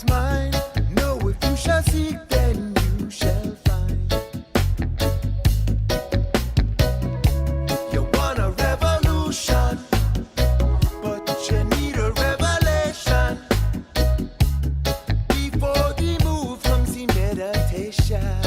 is mine. No, if you shall seek, then you shall find. You want a revolution, but you need a revelation. Before the move comes the meditation.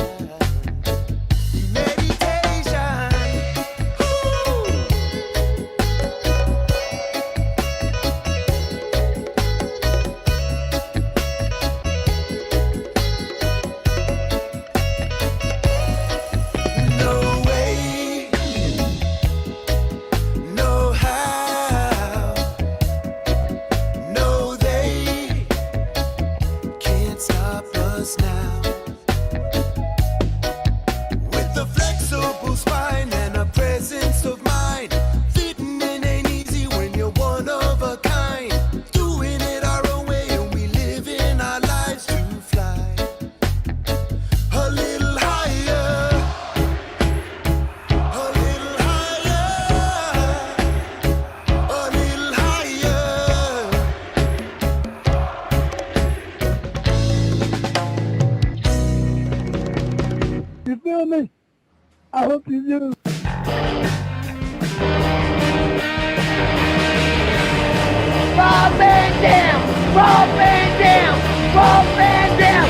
You feel me? I hope you do. Rob Van Dam! Rob Van Dam! Rob Van Dam!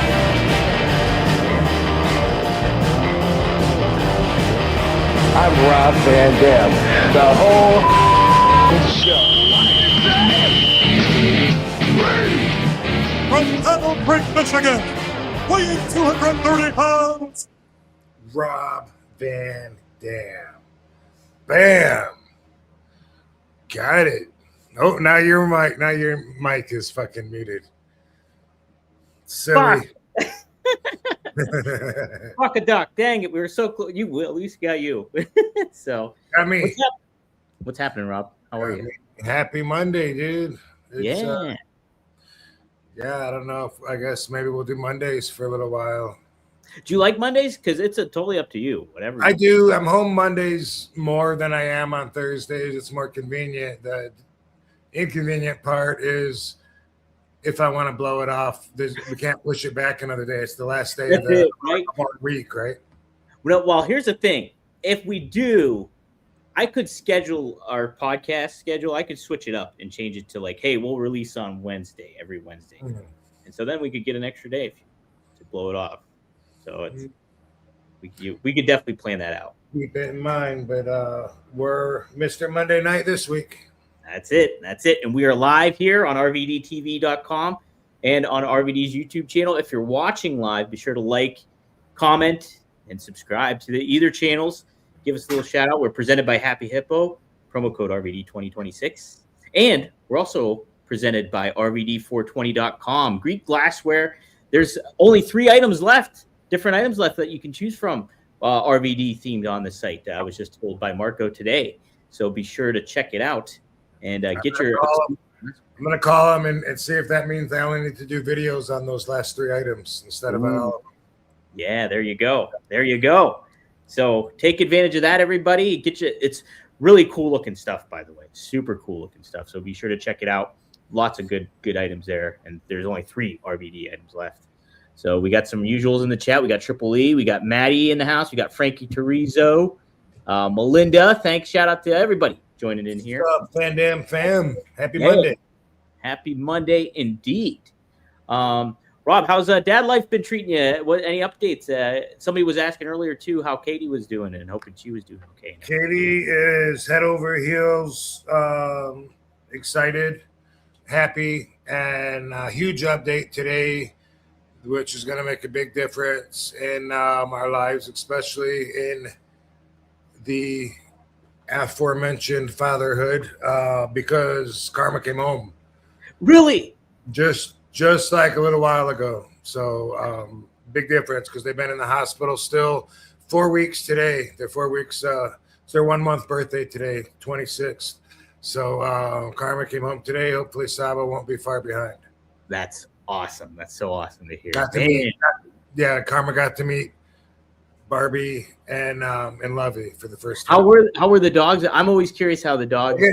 I'm Rob Van Dam. The whole show. From Pebble Creek, Michigan, weighing 230 pounds, Rob Van Dam. Bam. Got it. Oh, now your mic is fucking muted. Silly. Fuck a duck. Dang it. We were so close. You will. At least got you. So I mean, what's happening, Rob? How are you? Happy Monday, dude. It's, yeah. I don't know. I guess maybe we'll do Mondays for a little while. Do you like Mondays? Because it's totally up to you. Whatever. I do. I'm home Mondays more than I am on Thursdays. It's more convenient. The inconvenient part is if I want to blow it off, we can't push it back another day. It's the last day of the week, right? Well, here's the thing. If we do, I could schedule our podcast schedule. I could switch it up and change it to like, hey, we'll release on Wednesday, every Wednesday. Mm-hmm. And so then we could get an extra day to blow it off. So it's we could definitely plan that out. Keep it in mind, but we're Mr. Monday Night this week. That's it. And we are live here on rvdtv.com and on RVD's YouTube channel. If you're watching live, be sure to like, comment, and subscribe to either channels. Give us a little shout out. We're presented by Happy Hippo, promo code RVD2026. And we're also presented by RVD420.com. Greek glassware. There's only 3 items left. Different items left that you can choose from RVD themed on the site. I was just told by Marco today. So be sure to check it out and get your. I'm going to call him and see if that means I only need to do videos on those last 3 items instead of all of them. Yeah, there you go. So take advantage of that, everybody. It's really cool looking stuff, by the way. Super cool looking stuff. So be sure to check it out. Lots of good items there. And there's only 3 RVD items left. So we got some usuals in the chat. We got Triple E. We got Maddie in the house. We got Frankie Turizo, Melinda. Thanks. Shout out to everybody joining in here. What's up, Van Dam fam? Happy Monday. Happy Monday indeed. Rob, how's dad life been treating you? Any updates? Somebody was asking earlier too how Katie was doing and hoping she was doing okay. Katie is head over heels, excited, happy, and a huge update today, which is going to make a big difference in our lives, especially in the aforementioned fatherhood, because Karma came home. Really? Just like a little while ago. So big difference because they've been in the hospital still 4 weeks today. They're 4 weeks. It's their 1 month birthday today, 26th. So Karma came home today. Hopefully Saba won't be far behind. That's awesome. That's so awesome to hear. Karma got to meet Barbie and Lovey for the first time. How were the dogs? I'm always curious how the dogs.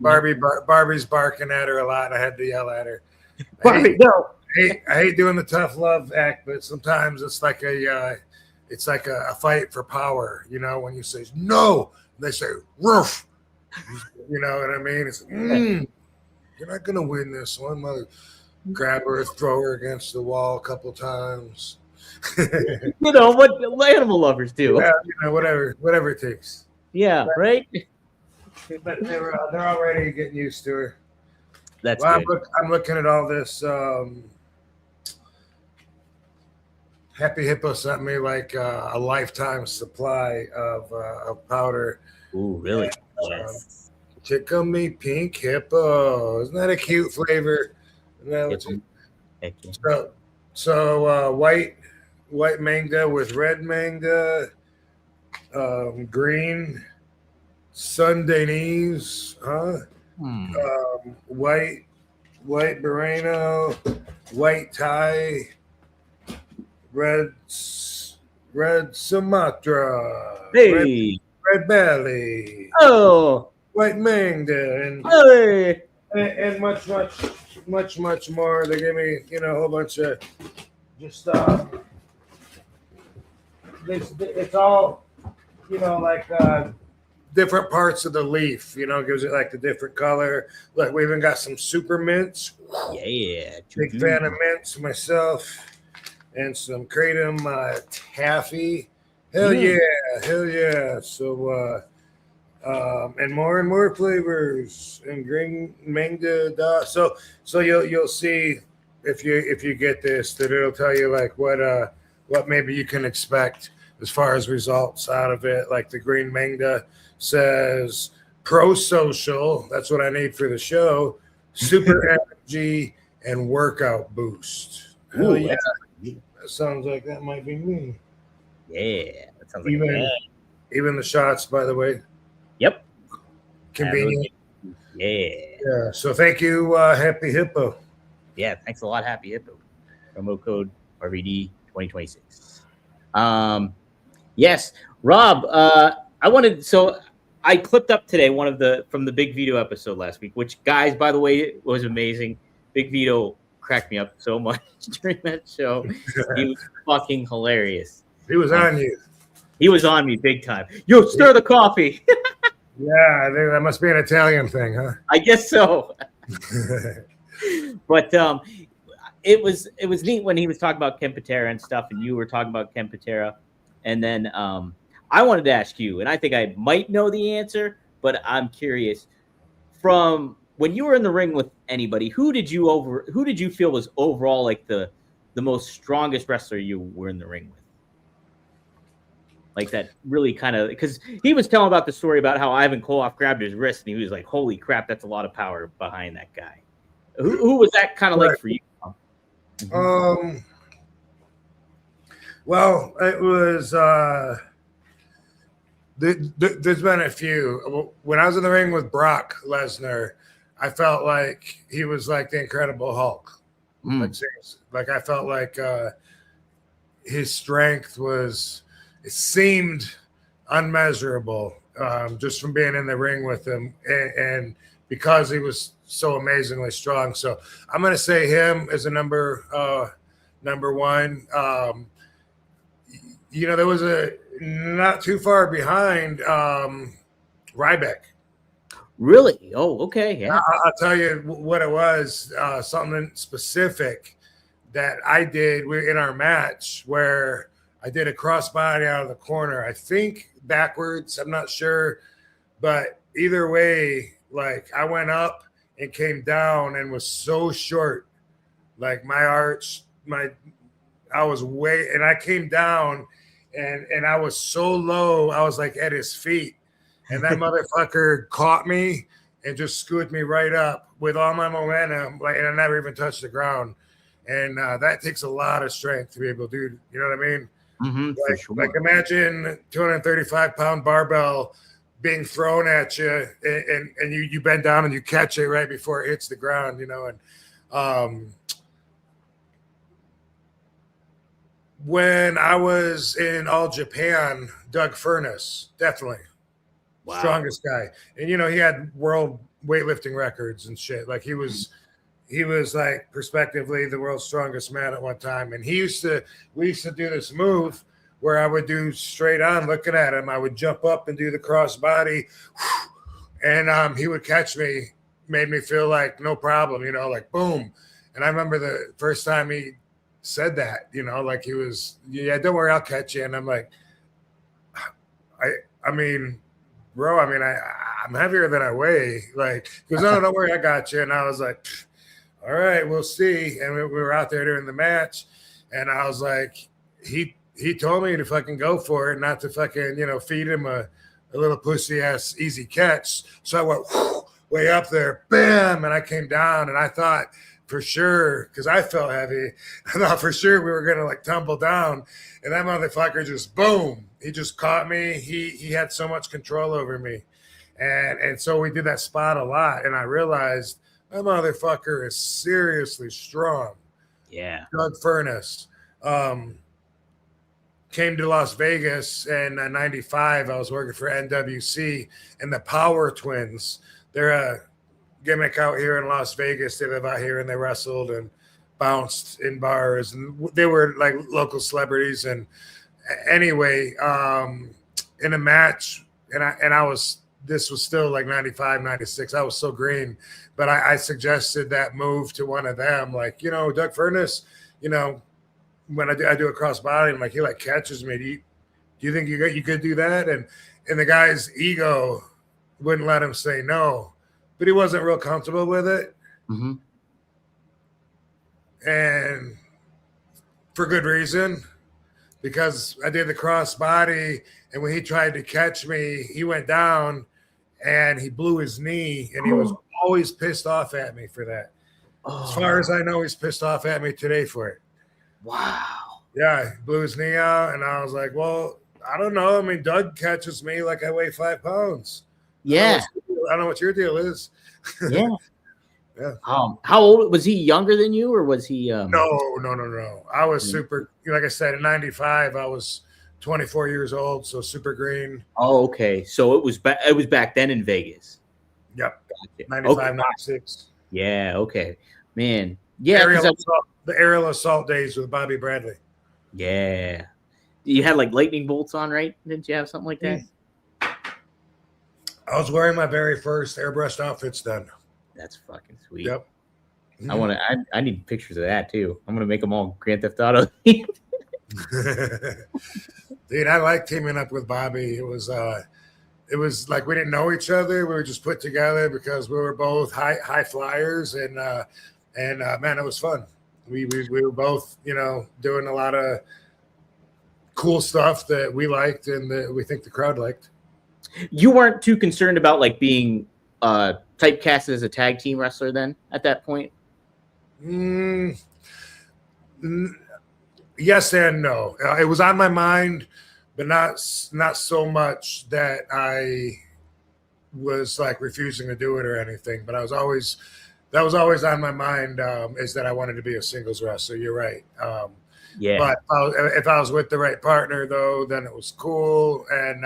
Barbie's barking at her a lot. I had to yell at her. Barbie, no. I hate doing the tough love act, but sometimes it's like a fight for power. You know, when you say no, they say roof. You know what I mean? It's you're not gonna win this one, mother. Grab her, throw her against the wall a couple times. You know what animal lovers do. Yeah, you know, whatever it takes. Yeah, right. But they're already getting used to her. That's Well, good. I'm looking at all this. Happy Hippo sent me like a lifetime supply of powder. Ooh, really? And, Yes. Tickle me pink hippo. Isn't that a cute flavor? Isn't that what you- Heck yeah. so white mango with red mango, green Sundanese, huh? Hmm. White Moreno, white Thai, red Sumatra, Hey. red belly, Oh. white mango, Hey. and much more. They gave me, you know, a whole bunch of just it's all, you know, like different parts of the leaf, you know, gives it like the different color. Look, we even got some super mints. Yeah. Big fan of mints myself, and some kratom taffy. Hell yeah. So and more flavors and green mango. So you'll see if you get this, that it'll tell you like what maybe you can expect as far as results out of it. Like the green mango says pro-social, that's what I need for the show, super energy and workout boost. Hell Ooh, yeah. that's- That sounds like that might be me. Yeah. That sounds like Even the shots, by the way, Yep. convenient. Yeah. Yeah. So thank you, Happy Hippo. Yeah. Thanks a lot, Happy Hippo. Promo code RVD 2026. Yes, Rob. I clipped up today from the Big Vito episode last week, which, guys, by the way, was amazing. Big Vito cracked me up so much during that show. He was fucking hilarious. He was on you. He was on me big time. Yo, stir the coffee. Yeah, that must be an Italian thing, huh? I guess so. But it was neat when he was talking about Ken Patera and stuff, and you were talking about Ken Patera, and then I wanted to ask you, and I think I might know the answer, but I'm curious. From when you were in the ring with anybody, who did you feel was overall like the most strongest wrestler you were in the ring with? Like that really kind of, because he was telling about the story about how Ivan Koloff grabbed his wrist and he was like, holy crap, that's a lot of power behind that guy. Who was that kind of like for you? Well, it was there's been a few. When I was in the ring with Brock Lesnar, I felt like he was like the Incredible Hulk. Like seriously. Like I felt like his strength it seemed unmeasurable, just from being in the ring with him, and because he was so amazingly strong. So I'm going to say him as a number one. You know, there was a not too far behind Ryback. Really? Oh, okay. Yeah. I'll tell you what it was, something specific that I did in our match where I did a crossbody out of the corner. I think backwards. I'm not sure. But either way, like I went up and came down and was so short. Like my arch, I was and I came down and I was so low, I was like at his feet. And that motherfucker caught me and just scooped me right up with all my momentum, like, and I never even touched the ground. And that takes a lot of strength to be able to do. You know what I mean? For sure. Like imagine 235-pound barbell being thrown at you, and you bend down and you catch it right before it hits the ground. You know, and when I was in All Japan, Doug Furness, definitely. Strongest guy. And, you know, he had world weightlifting records and shit. Like he he was like prospectively the world's strongest man at one time. And we used to do this move where I would do straight on looking at him. I would jump up and do the crossbody, and he would catch me, made me feel like no problem, like boom. And I remember the first time he said that, like he was, yeah, don't worry, I'll catch you. And I'm like, I mean, bro, I'm heavier than I weigh. Like, he goes, no, don't worry, I got you. And I was like, all right, we'll see. And we were out there during the match, and I was like, he told me to fucking go for it, not to fucking, feed him a little pussy ass easy catch. So I went way up there, bam, and I came down, and I thought for sure, because I felt heavy, I thought for sure we were gonna like tumble down, and that motherfucker just boom, he just caught me. He had so much control over me, and so we did that spot a lot, and I realized that motherfucker is seriously strong. Yeah, Doug Furness. Came to Las Vegas in '95. I was working for NWC, and the Power Twins. They're a gimmick out here in Las Vegas. They live out here, and they wrestled and bounced in bars, and they were like local celebrities. And anyway, in a match, this was still like 95, 96. I was so green, but I suggested that move to one of them, like, Doug Furness, when I do a crossbody, I'm like, he like catches me. Do you think you could do that? And the guy's ego wouldn't let him say no, but he wasn't real comfortable with it. Mm-hmm. And for good reason, because I did the crossbody, and when he tried to catch me, he went down and he blew his knee, and he was always pissed off at me for that. As far as I know, he's pissed off at me today for it. Wow. Yeah, he blew his knee out, and I was like, well, I don't know. I mean, Doug catches me like I weigh 5 pounds. Yeah. I don't know what your deal is. Yeah. Yeah. How old was he? Younger than you, or was he? No. I was super. Like I said, in '95, I was 24 years old, so super green. Oh, okay. So it was back then in Vegas. Yep. Gotcha. 95, Okay. 96. Yeah. Okay. Man. Yeah. The aerial assault days with Bobby Bradley. Yeah. You had like lightning bolts on, right? Didn't you have something like that? I was wearing my very first airbrushed outfits then. That's fucking sweet. Yep. I need pictures of that too. I'm gonna make them all Grand Theft Auto. Dude, I like teaming up with Bobby. It was like we didn't know each other. We were just put together because we were both high flyers, and man, it was fun. We were both, doing a lot of cool stuff that we liked and that we think the crowd liked. You weren't too concerned about like being typecasted as a tag team wrestler then at that point? Yes and no. It was on my mind, but not so much that I was like refusing to do it or anything. But that was always on my mind, is that I wanted to be a singles wrestler. You're right. Yeah. But if I was with the right partner, though, then it was cool. And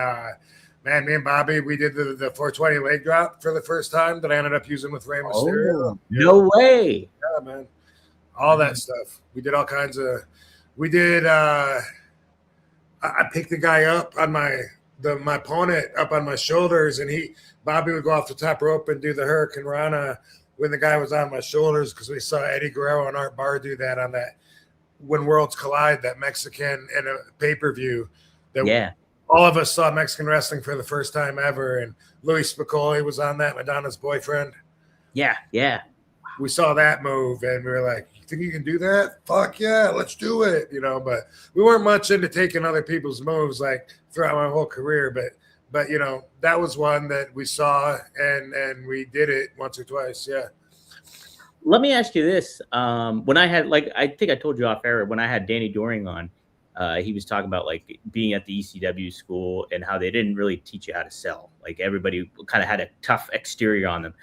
man, me and Bobby, we did the 420 leg drop for the first time that I ended up using with Rey Mysterio. Oh, no way. Yeah, man. All that stuff. We did all kinds of. We did. I picked the guy up on my opponent up on my shoulders, and Bobby would go off the top rope and do the Hurricane Rana when the guy was on my shoulders, because we saw Eddie Guerrero and Art Barr do that on that When Worlds Collide, that Mexican in a pay-per-view. Yeah. All of us saw Mexican wrestling for the first time ever, and Louis Spicoli was on that, Madonna's boyfriend. Yeah. We saw that move, and we were like, you think you can do that? Fuck yeah, let's do it. But we weren't much into taking other people's moves like throughout my whole career, but that was one that we saw, and we did it once or twice. Yeah. Let me ask you this. When I had, like, I think I told you off air, when I had Danny Doring on, he was talking about like being at the ECW school and how they didn't really teach you how to sell. Like everybody kind of had a tough exterior on them.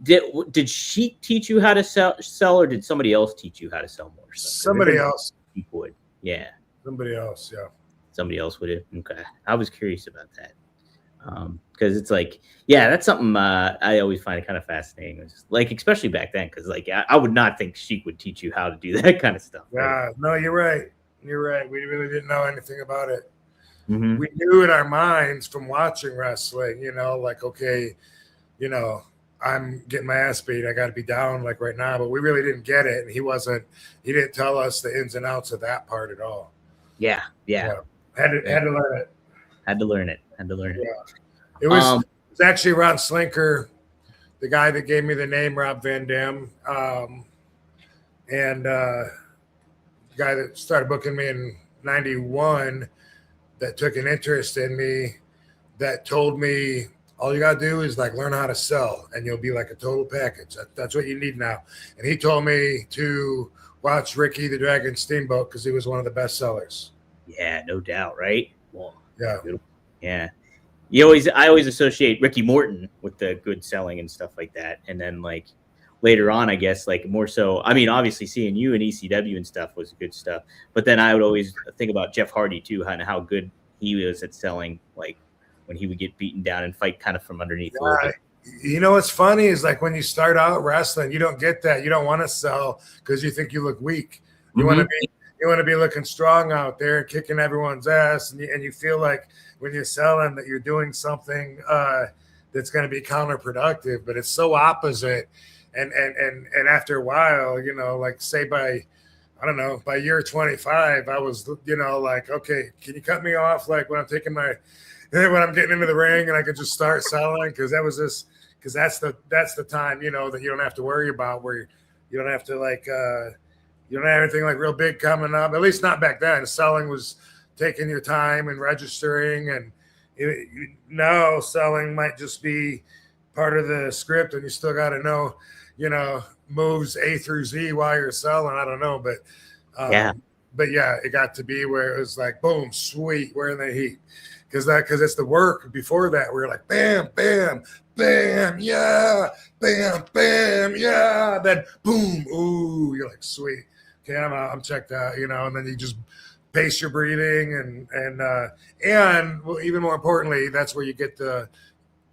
Did she teach you how to sell, or did somebody else teach you how to sell more stuff? Somebody else. Would. Yeah. Somebody else. Yeah. Somebody else would. Okay. I was curious about that. Because it's like, yeah, that's something I always find it kind of fascinating. It's just, like, especially back then, because like I would not think Sheik would teach you how to do that kind of stuff. Yeah, Right? no, you're right. You're right. We really didn't know anything about it. Mm-hmm. We knew in our minds from watching wrestling, you know, like, okay, you know, I'm getting my ass beat. I got to be down like right now, but we really didn't get it. And he didn't tell us the ins and outs of that part at all. Yeah. Had to learn it. Had to learn it. Yeah. It was actually Ron Slinker, the guy that gave me the name Rob Van Dam, and the guy that started booking me in '91 that took an interest in me, that told me all you got to do is like learn how to sell and you'll be like a total package. That's what you need now. And he told me to watch Ricky the Dragon Steamboat because he was one of the best sellers. Yeah, no doubt, right? Well, Yeah. Yeah. I always associate Ricky Morton with the good selling and stuff like that. And then like later on, I guess, like more so, I mean, obviously seeing you in ECW and stuff was good stuff. But then I would always think about Jeff Hardy too, and how good he was at selling, like when he would get beaten down and fight kind of from underneath. Yeah. You know what's funny is like when you start out wrestling, you don't get that. You don't want to sell because you think you look weak. You want to be looking strong out there and kicking everyone's ass, and you feel like when you're selling that you're doing something that's going to be counterproductive, but it's so opposite. And after a while, you know, like say by year 25, I was, you know, like, okay, can you cut me off? Like when I'm getting into the ring and I could just start selling because that's the time, you know, that you don't have to worry about where you don't have to like, you don't have anything like real big coming up, at least not back then. Selling was taking your time and registering, and now selling might just be part of the script and you still got to know, you know, moves A through Z while you're selling. I don't know, but it got to be where it was like, boom, sweet, we're in the heat. Because it's the work before that. We're like, bam, bam, bam, yeah, bam, bam, yeah. Then boom, ooh, you're like, sweet. Okay, I'm checked out, you know, and then you just pace your breathing and well, even more importantly, that's where you get the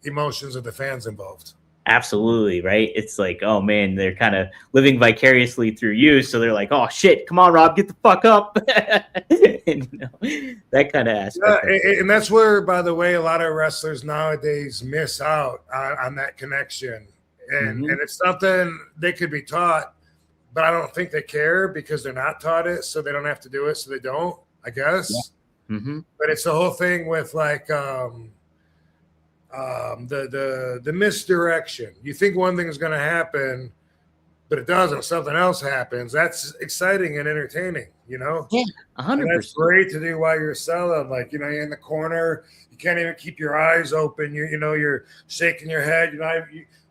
emotions of the fans involved. Absolutely, right? It's like, oh man, they're kind of living vicariously through you, so they're like, oh shit, come on, Rob, get the fuck up. And, you know, that kind of aspect. Yeah, and that's where, by the way, a lot of wrestlers nowadays miss out on that connection. And it's something they could be taught, but I don't think they care because they're not taught it, so they don't have to do it, so they don't, I guess. Yeah. But it's the whole thing with like the misdirection. You think one thing is going to happen, but it doesn't. Something else happens. That's exciting and entertaining, you know? Yeah, 100%. And that's great to do while you're selling. Like, you know, you're in the corner, you can't even keep your eyes open. You're shaking your head.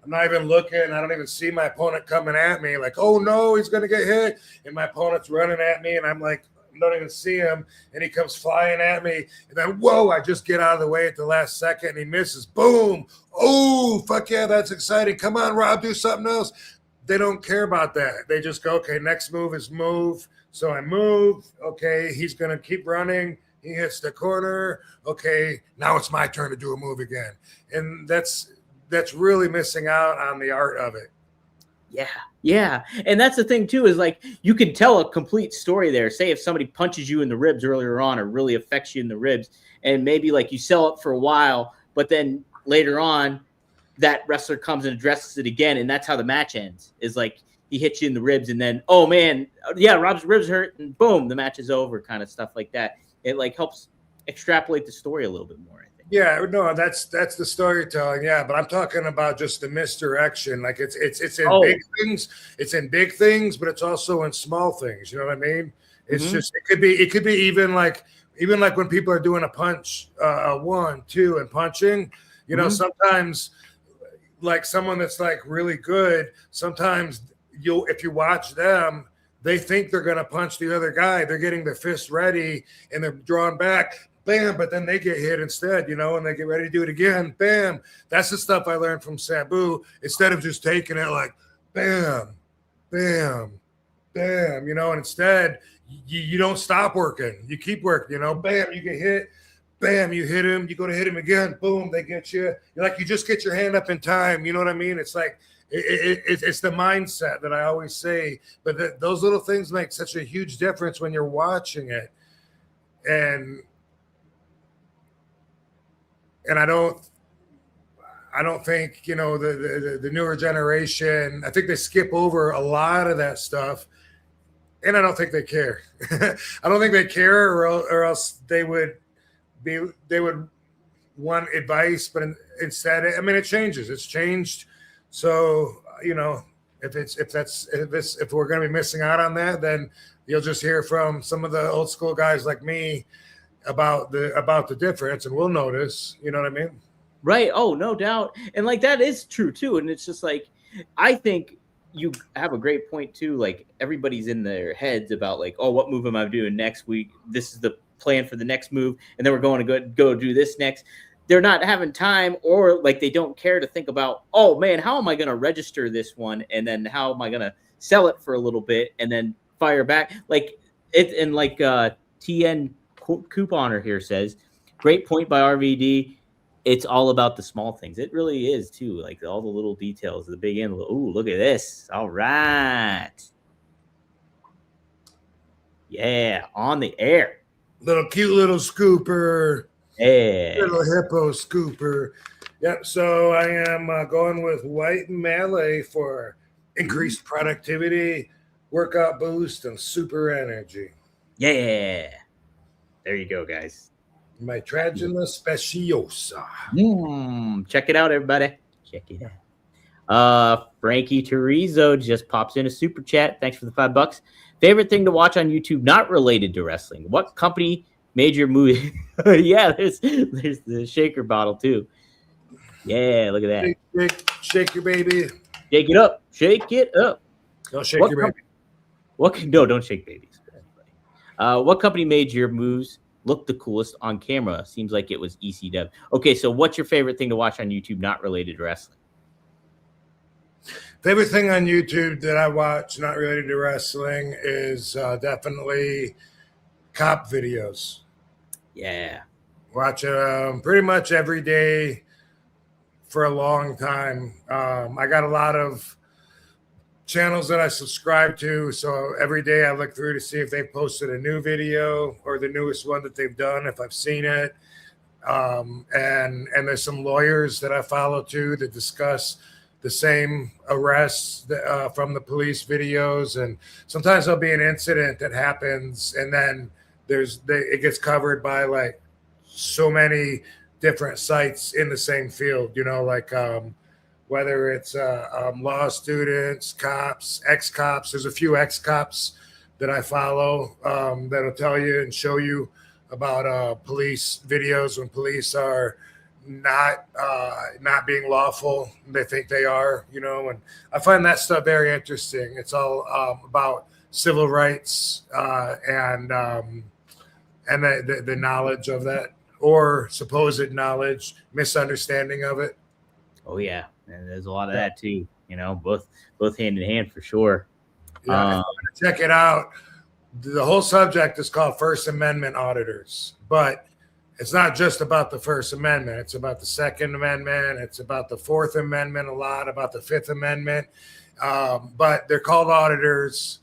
I'm not even looking. I don't even see my opponent coming at me. Like, oh no, he's going to get hit. And my opponent's running at me. And I'm like, I don't even see him. And he comes flying at me. And then, whoa, I just get out of the way at the last second. And he misses. Boom. Oh, fuck yeah, that's exciting. Come on, Rob, do something else. They don't care about that. They just go, okay, next move is move. So I move. Okay, he's going to keep running. He hits the corner. Okay, now it's my turn to do a move again. And that's really missing out on the art of it. Yeah. And that's the thing too, is like you can tell a complete story there. Say if somebody punches you in the ribs earlier on or really affects you in the ribs, and maybe like you sell it for a while, but then later on that wrestler comes and addresses it again, and that's how the match ends. Is like he hits you in the ribs and then, oh man, yeah, Rob's ribs hurt, and boom, the match is over, kind of stuff like that. It like helps extrapolate the story a little bit more. Yeah, no, that's the storytelling. Yeah, but I'm talking about just the misdirection. Like it's in big things. It's in big things, but it's also in small things. You know what I mean? It's just it could be even like when people are doing a punch, a 1, 2, and punching. You know, sometimes like someone that's like really good. Sometimes if you watch them, they think they're gonna punch the other guy. They're getting their fist ready and they're drawn back. Bam, but then they get hit instead, you know, and they get ready to do it again. Bam. That's the stuff I learned from Sabu. Instead of just taking it like bam, bam, bam, you know, and instead you don't stop working. You keep working, you know, bam, you get hit. bam, you hit him, you go to hit him again, boom, they get you. You're like, you just get your hand up in time. You know what I mean? It's like, it's the mindset that I always say, but those little things make such a huge difference when you're watching it. And I don't think, you know, the newer generation, I think they skip over a lot of that stuff, and I don't think they care. I don't think they care, or else they would want advice, but instead, I mean, it changes. It's changed. So, you know, if we're going to be missing out on that, then you'll just hear from some of the old school guys like me about the difference, and we'll notice. You know what I mean? Right. Oh, no doubt. And like that is true too. And it's just like, I think you have a great point too. Like everybody's in their heads about like, oh, what move am I doing next week? This is the plan for the next move, and then we're going to go do this next. They're not having time, or like they don't care to think about, oh man, how am I going to register this one, and then how am I going to sell it for a little bit and then fire back like it. And like TN Couponer here says, great point by RVD. It's all about the small things. It really is too, like all the little details, the big end. Ooh, look at this. All right. Yeah, on the air. Cute little scooper. Yeah. Little Hippo scooper. Yep. So I am going with white melee for increased productivity, workout boost, and super energy. Yeah. There you go, guys. My Tragina Speciosa. Check it out, everybody. Check it out. Frankie Terrizzo just pops in a super chat. Thanks for the $5. Favorite thing to watch on YouTube not related to wrestling? What company made your movie? Yeah, there's the shaker bottle too. Yeah, look at that. Shake your baby. Shake it up. Shake it up. Don't shake your baby. No, don't shake babies. What company made your moves look the coolest on camera? Seems like it was ECW. Okay, so what's your favorite thing to watch on YouTube not related to wrestling? Favorite thing on YouTube that I watch not related to wrestling is definitely cop videos. Yeah. Watch pretty much every day for a long time. I got a lot of channels that I subscribe to, so every day I look through to see if they've posted a new video or the newest one that they've done, if I've seen it. And there's some lawyers that I follow too that discuss the same arrests from the police videos, and sometimes there'll be an incident that happens, and then it gets covered by like so many different sites in the same field. You know, like whether it's law students, cops, ex-cops. There's a few ex-cops that I follow that'll tell you and show you about police videos when police are not being lawful. They think they are, you know, and I find that stuff very interesting. It's all about civil rights and the knowledge of that, or supposed knowledge, misunderstanding of it. Oh yeah, and there's a lot of that too. You know, both hand in hand for sure. Yeah, check it out. The whole subject is called First Amendment auditors, but it's not just about the First Amendment. It's about the Second Amendment. It's about the Fourth Amendment, a lot about the Fifth Amendment. But they're called auditors.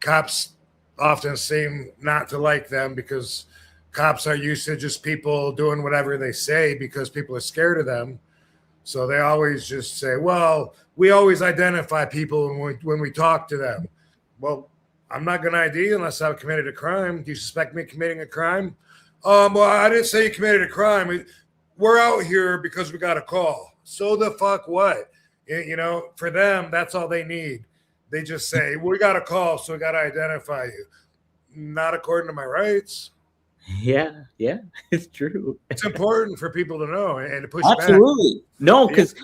Cops often seem not to like them because cops are used to just people doing whatever they say because people are scared of them. So they always just say, well, we always identify people when we talk to them. Well, I'm not going to ID unless I've committed a crime. Do you suspect me committing a crime? Well, I didn't say you committed a crime. We're out here because we got a call. So the fuck what? You know, for them, that's all they need. They just say, we got a call, so we got to identify you. Not according to my rights. Yeah, it's true. It's important for people to know and to push back. Absolutely. No, because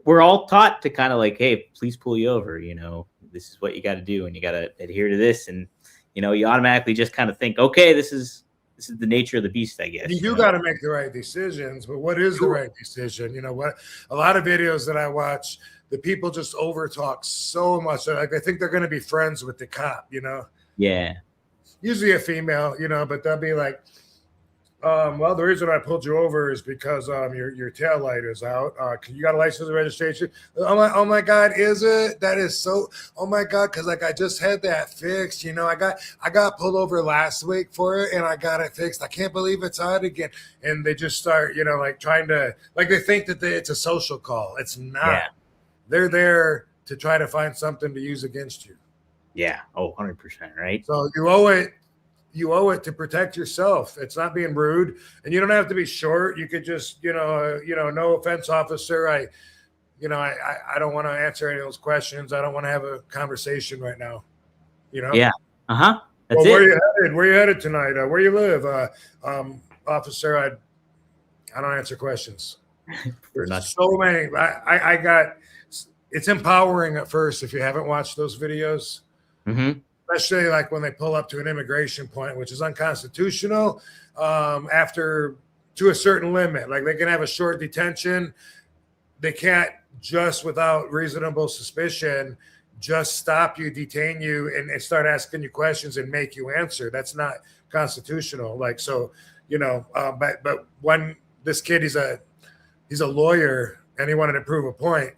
we're all taught to kind of like, hey, please pull you over. You know, this is what you got to do, and you got to adhere to this. And, you know, you automatically just kind of think, okay, this is the nature of the beast, I guess. You got to make the right decisions, but what is the right decision? You know what? A lot of videos that I watch, the people just over talk so much. Like they think they're going to be friends with the cop, you know? Yeah. Usually a female, you know, but they'll be like, Well, the reason I pulled you over is because your tail light is out. You got a license and registration? Oh my God, is it? That is so. Oh my God, because like I just had that fixed. You know, I got pulled over last week for it, and I got it fixed. I can't believe it's out again. And they just start, like trying to like they think that it's a social call. It's not. Yeah. They're there to try to find something to use against you. Yeah. Oh, 100%. Right. So you owe it. You owe it to protect yourself. It's not being rude, and you don't have to be short. You could just, no offense, officer. I don't want to answer any of those questions. I don't want to have a conversation right now. Yeah. That's well, it. Where you headed? Where you headed tonight? Where you live, officer? I don't answer questions. There's so many. I got. It's empowering at first if you haven't watched those videos. Mm-hmm. Especially like when they pull up to an immigration point, which is unconstitutional after to a certain limit. Like they can have a short detention. They can't just without reasonable suspicion just stop you, detain you, and start asking you questions and make you answer. That's not constitutional. Like, so, but when this kid, he's a lawyer and he wanted to prove a point.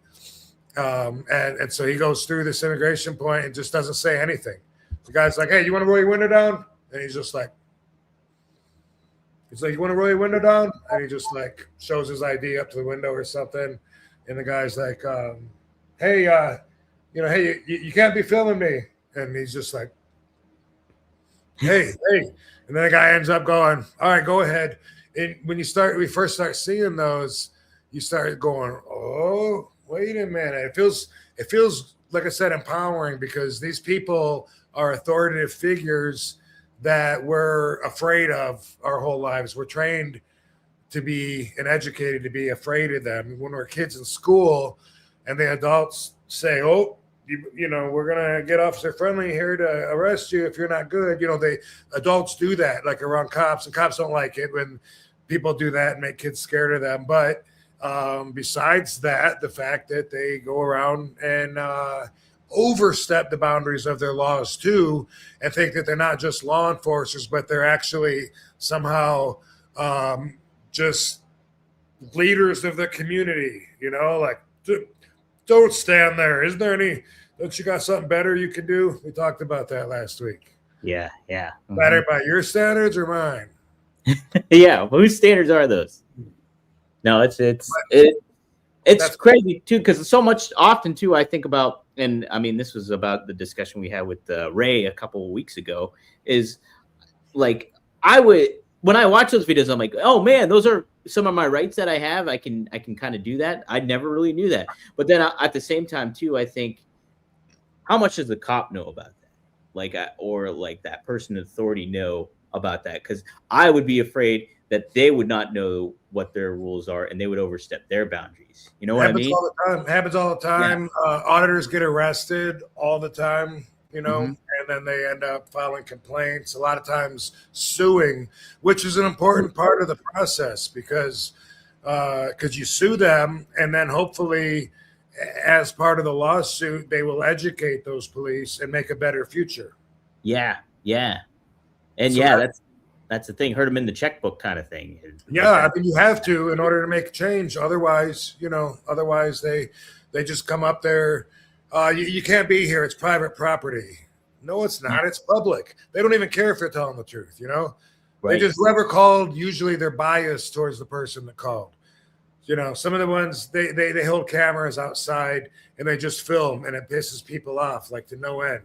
And so he goes through this immigration point and just doesn't say anything. The guy's like, hey, you want to roll your window down? And he's like, you want to roll your window down? And he just like shows his ID up to the window or something. And the guy's like, hey, hey, you can't be filming me. And he's just like, hey. And then the guy ends up going, all right, go ahead. And when we first start seeing those, you start going, oh, wait a minute. It feels like I said, empowering, because these people are authoritative figures that we're afraid of our whole lives. We're trained to be and educated to be afraid of them. When we're kids in school and the adults say, oh, we're going to get officer friendly here to arrest you if you're not good. The adults do that, like around cops, and cops don't like it when people do that and make kids scared of them. But besides that, the fact that they go around and overstep the boundaries of their laws too, and think that they're not just law enforcers, but they're actually somehow just leaders of the community, like don't stand there. Isn't there any, don't you got something better you can do? We talked about that last week. Yeah. Mm-hmm. Better by your standards or mine? Yeah. Whose standards are those? No, it's crazy too, because so much often too I think about, and I mean this was about the discussion we had with Ray a couple of weeks ago, is like when I watch those videos, I'm like, oh man, those are some of my rights that I have. I can kind of do that. I never really knew that. But then at the same time too, I think, how much does the cop know about that? Or that person in authority know about that? Because I would be afraid that they would not know what their rules are and they would overstep their boundaries. You know what I mean? Happens all the time. Yeah. Auditors get arrested all the time, and then they end up filing complaints, a lot of times suing, which is an important part of the process because you sue them, and then hopefully as part of the lawsuit, they will educate those police and make a better future. Yeah. And so that's the thing. Hurt them in the checkbook kind of thing. Yeah, I mean, you have to in order to make a change. Otherwise, they just come up there. You can't be here. It's private property. No, it's not. It's public. They don't even care if they're telling the truth. Right. They just, whoever called, usually they're biased towards the person that called. Some of the ones they hold cameras outside and they just film, and it pisses people off like to no end.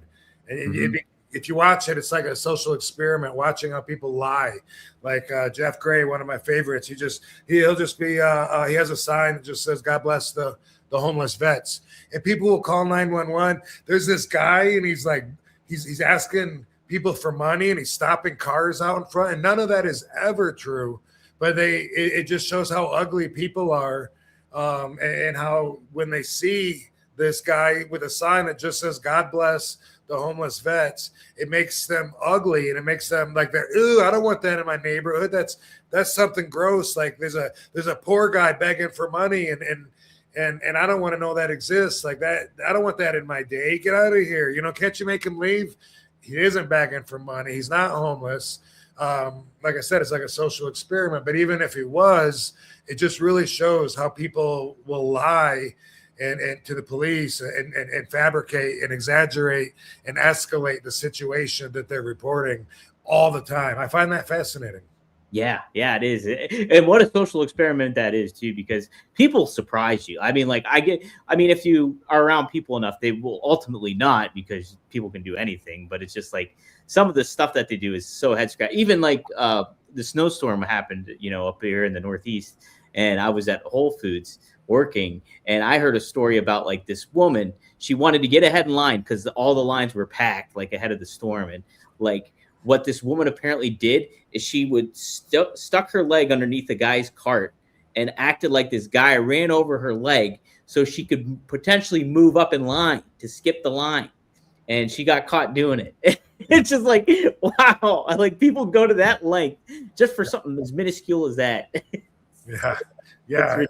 And if you watch it, it's like a social experiment, watching how people lie. Like Jeff Gray, one of my favorites. He'll just be he has a sign that just says "God bless the homeless vets," and people will call 911. There's this guy, and he's like he's asking people for money, and he's stopping cars out in front, and none of that is ever true. But it just shows how ugly people are, and how when they see this guy with a sign that just says "God bless the homeless vets," it makes them ugly, and it makes them like they're, ooh, I don't want that in my neighborhood. That's something gross. Like there's a poor guy begging for money, and I don't want to know that exists like that. I don't want that in my day. Get out of here. Can't you make him leave? He isn't begging for money. He's not homeless. Like I said, it's like a social experiment. But even if he was, it just really shows how people will lie and to the police and fabricate and exaggerate and escalate the situation that they're reporting all the time. I find that fascinating. Yeah, it is. And what a social experiment that is too, because people surprise you. I mean, like if you are around people enough, they will ultimately not, because people can do anything. But it's just like some of the stuff that they do is so head scratch. Even like the snowstorm happened, up here in the Northeast, and I was at Whole Foods working, and I heard a story about like this woman. She wanted to get ahead in line because all the lines were packed like ahead of the storm, and like what this woman apparently did is she would stuck her leg underneath the guy's cart and acted like this guy ran over her leg so she could potentially move up in line to skip the line. And she got caught doing it. It's just like, wow. Like, people go to that length just for something as minuscule as that. Yeah.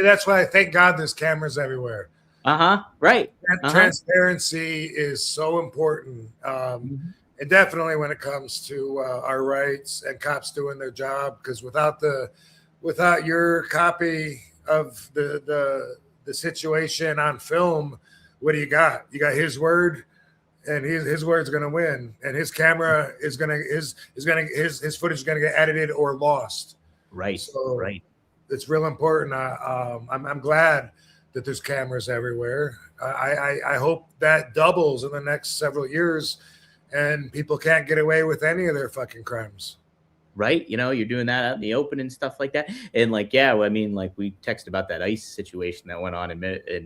That's why, thank God, there's cameras everywhere. Right. Transparency is so important. And definitely when it comes to our rights and cops doing their job, because without your copy of the situation on film, what do you got? You got his word, and his word's going to win, and his camera is going to his footage is going to get edited or lost. Right. So right. It's real important. I'm glad that there's cameras everywhere. I hope that doubles in the next several years, and people can't get away with any of their fucking crimes. Right. You're doing that out in the open and stuff like that. And like, yeah, I mean, like we texted about that ICE situation that went on in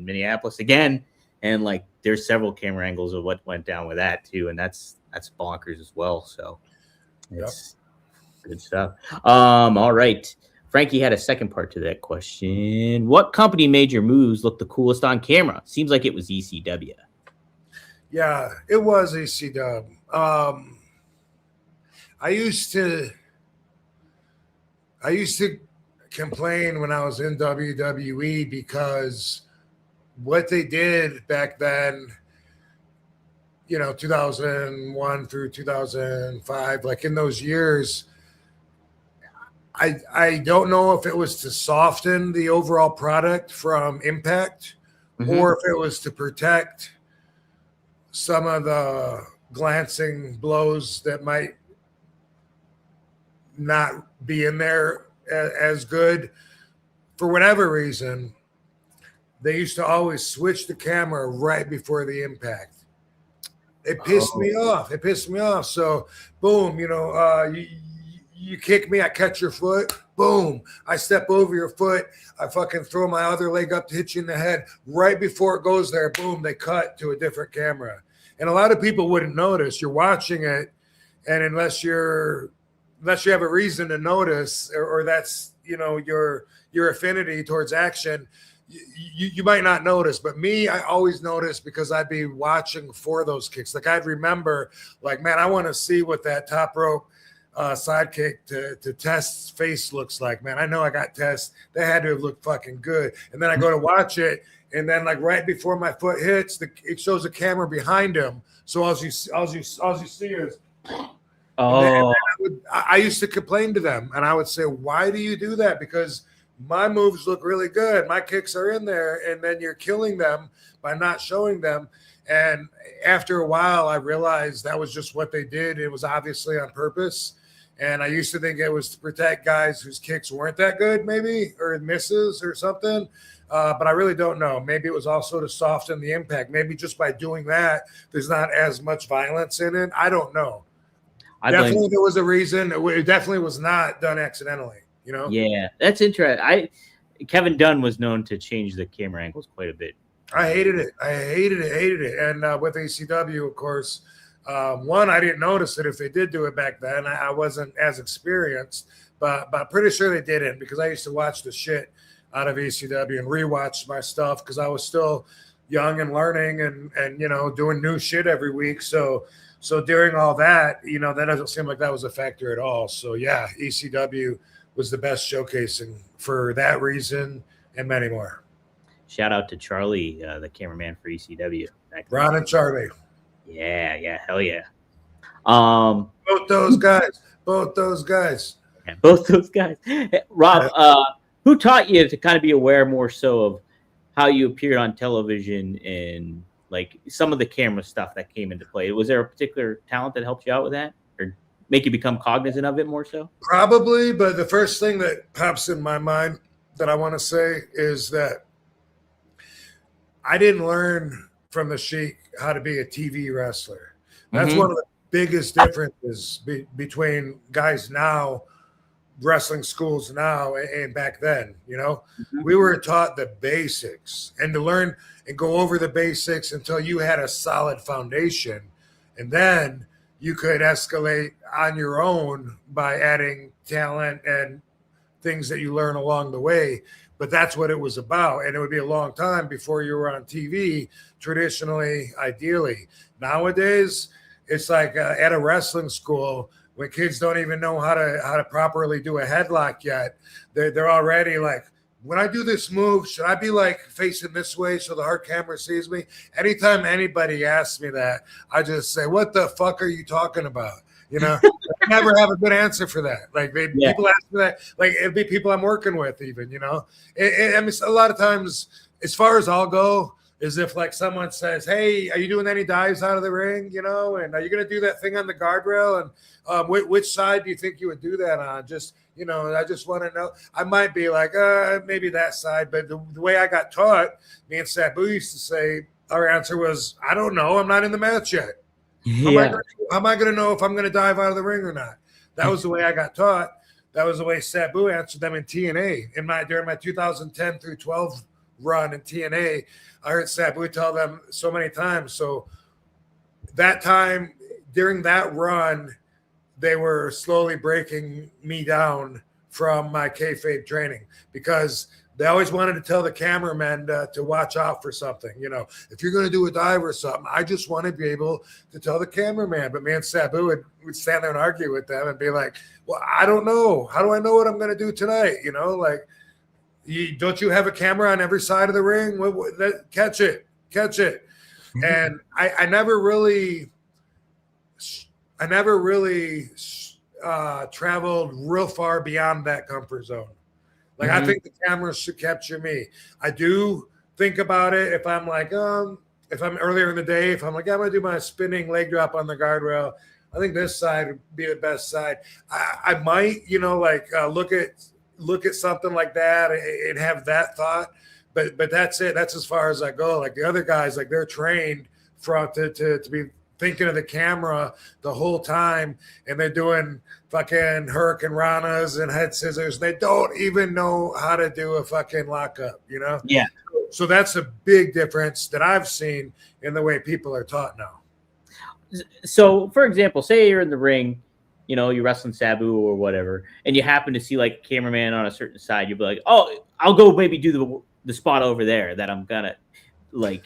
Minneapolis again. And like, there's several camera angles of what went down with that too. And that's bonkers as well. So it's good stuff. All right. Frankie had a second part to that question. What company made your moves look the coolest on camera? Seems like it was ECW. Yeah, it was ECW. I used to complain when I was in WWE because what they did back then, 2001 through 2005, like in those years, I don't know if it was to soften the overall product from Impact, or if it was to protect some of the glancing blows that might not be in there as good. For whatever reason, they used to always switch the camera right before the impact. It pissed me off. So, boom, you kick me, I catch your foot. Boom, I step over your foot. I fucking throw my other leg up to hit you in the head. Right before it goes there, boom, they cut to a different camera. And a lot of people wouldn't notice. You're watching it, and unless you have a reason to notice, or that's your affinity towards action, you might not notice. But me, I always notice because I'd be watching for those kicks. Like I'd remember, like, man, I want to see what that top rope sidekick to Test's face looks like. Man, I know I got Test. They had to have looked fucking good. And then I go to watch it, and then like right before my foot hits, it shows a camera behind him. So all you see is. I used to complain to them, and I would say, why do you do that? Because my moves look really good. My kicks are in there, and then you're killing them by not showing them. And after a while, I realized that was just what they did. It was obviously on purpose. And I used to think it was to protect guys whose kicks weren't that good, maybe, or misses or something. But I really don't know. Maybe it was also to soften the impact. Maybe just by doing that, there's not as much violence in it. I don't know. Definitely there was a reason. It definitely was not done accidentally, Yeah, that's interesting. Kevin Dunn was known to change the camera angles quite a bit. I hated it. And with ACW, of course, one, I didn't notice it if they did do it back then. I wasn't as experienced, but I'm pretty sure they didn't, because I used to watch the shit out of ACW and rewatch my stuff because I was still young and learning and doing new shit every week. So during all that, that doesn't seem like that was a factor at all. So yeah, ECW was the best showcasing for that reason and many more. Shout out to Charlie, the cameraman for ECW. Ron and Charlie. Yeah, hell yeah. Both those guys. Both those guys. Both those guys. Rob, who taught you to kind of be aware more so of how you appeared on television and like some of the camera stuff that came into play? Was there a particular talent that helped you out with that, or make you become cognizant of it more so? Probably, but the first thing that pops in my mind that I want to say is that I didn't learn from the Sheik how to be a TV wrestler. That's one of the biggest differences between guys now, wrestling schools now, and back then. You know, we were taught the basics, and to learn and go over the basics until you had a solid foundation, and then you could escalate on your own by adding talent and things that you learn along the way. But that's what it was about. And it would be a long time before you were on TV, traditionally, ideally. Nowadays, it's like at a wrestling school, when kids don't even know how to properly do a headlock yet, they're already like, when I do this move, should I be like facing this way so the hard camera sees me? Anytime anybody asks me that, I just say, what the fuck are you talking about? You know, I never have a good answer for that. Like people ask me that, like it'd be people I'm working with even, you know. I mean, a lot of times, as far as I'll go, is if like someone says, hey, are you doing any dives out of the ring, you know, and are you going to do that thing on the guardrail? And which side do you think you would do that on? Just, you know, I just want to know. I might be like, maybe that side. But the way I got taught, me and Sabu used to say, our answer was, I don't know. I'm not in the match yet. Yeah. How am I going to know if I'm going to dive out of the ring or not? That was the way I got taught. That was the way Sabu answered them in TNA. During my 2010 through 12 run in TNA, I heard Sabu tell them so many times. So that time, during that run, they were slowly breaking me down from my kayfabe training because they always wanted to tell the cameramen to watch out for something. You know, if you're going to do a dive or something, I just want to be able to tell the cameraman. But me and Sabu would stand there and argue with them and be like, well, I don't know. How do I know what I'm going to do tonight? You know, like, don't you have a camera on every side of the ring? Catch it. And I never really traveled real far beyond that comfort zone. Like, I think the camera should capture me. I do think about it if I'm like, if I'm earlier in the day, if I'm like, I'm going to do my spinning leg drop on the guardrail, I think this side would be the best side. I might, you know, like look at something like that and have that thought. But that's it. That's as far as I go. Like the other guys, like they're trained to be thinking of the camera the whole time, and they're doing fucking hurricane ranas and head scissors. They don't even know how to do a fucking lockup, you know? Yeah. So that's a big difference that I've seen in the way people are taught now. So, for example, say you're in the ring, you know, you're wrestling Sabu or whatever, and you happen to see like a cameraman on a certain side, you'll be like, oh, I'll go maybe do the spot over there that I'm gonna like.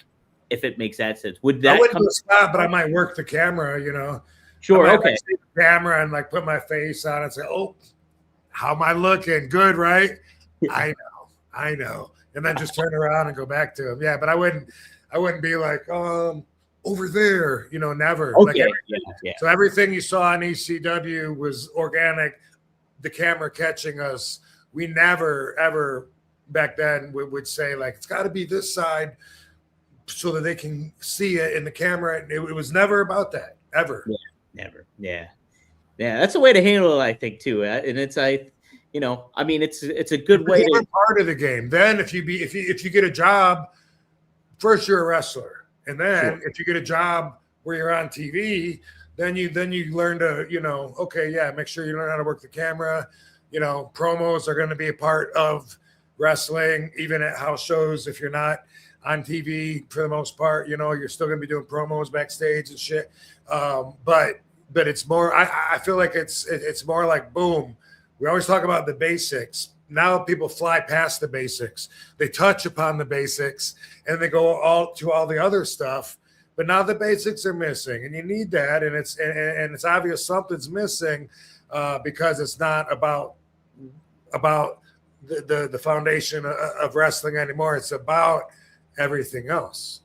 If it makes that sense, would that? I wouldn't do a spot, but I might work the camera. You know, sure, I might, okay. like, see the camera and like put my face on and say, "Oh, how am I looking? Good, right? I know." And then just turn around and go back to him. Yeah, but I wouldn't be like, over there. You know, never. Okay. Like yeah. So everything you saw on ECW was organic. The camera catching us. We never ever back then would say like it's got to be this side, so that they can see it in the camera. It was never about that, ever. Yeah, never. Yeah. That's a way to handle it, I think, too. And it's you know, I mean, it's a good way to part of the game. Then if you get a job, first you're a wrestler, and then if you get a job where you're on TV, then you learn to, you know, okay, yeah, make sure you learn how to work the camera. You know, promos are going to be a part of wrestling, even at house shows. If you're not on TV for the most part, you know, you're still going to be doing promos backstage and shit. But it's more, I feel like it's more like, boom, we always talk about the basics. Now people fly past the basics. They touch upon the basics and they go all the other stuff. But now the basics are missing, and you need that. And it's obvious something's missing because it's not about the foundation of wrestling anymore. It's about everything else.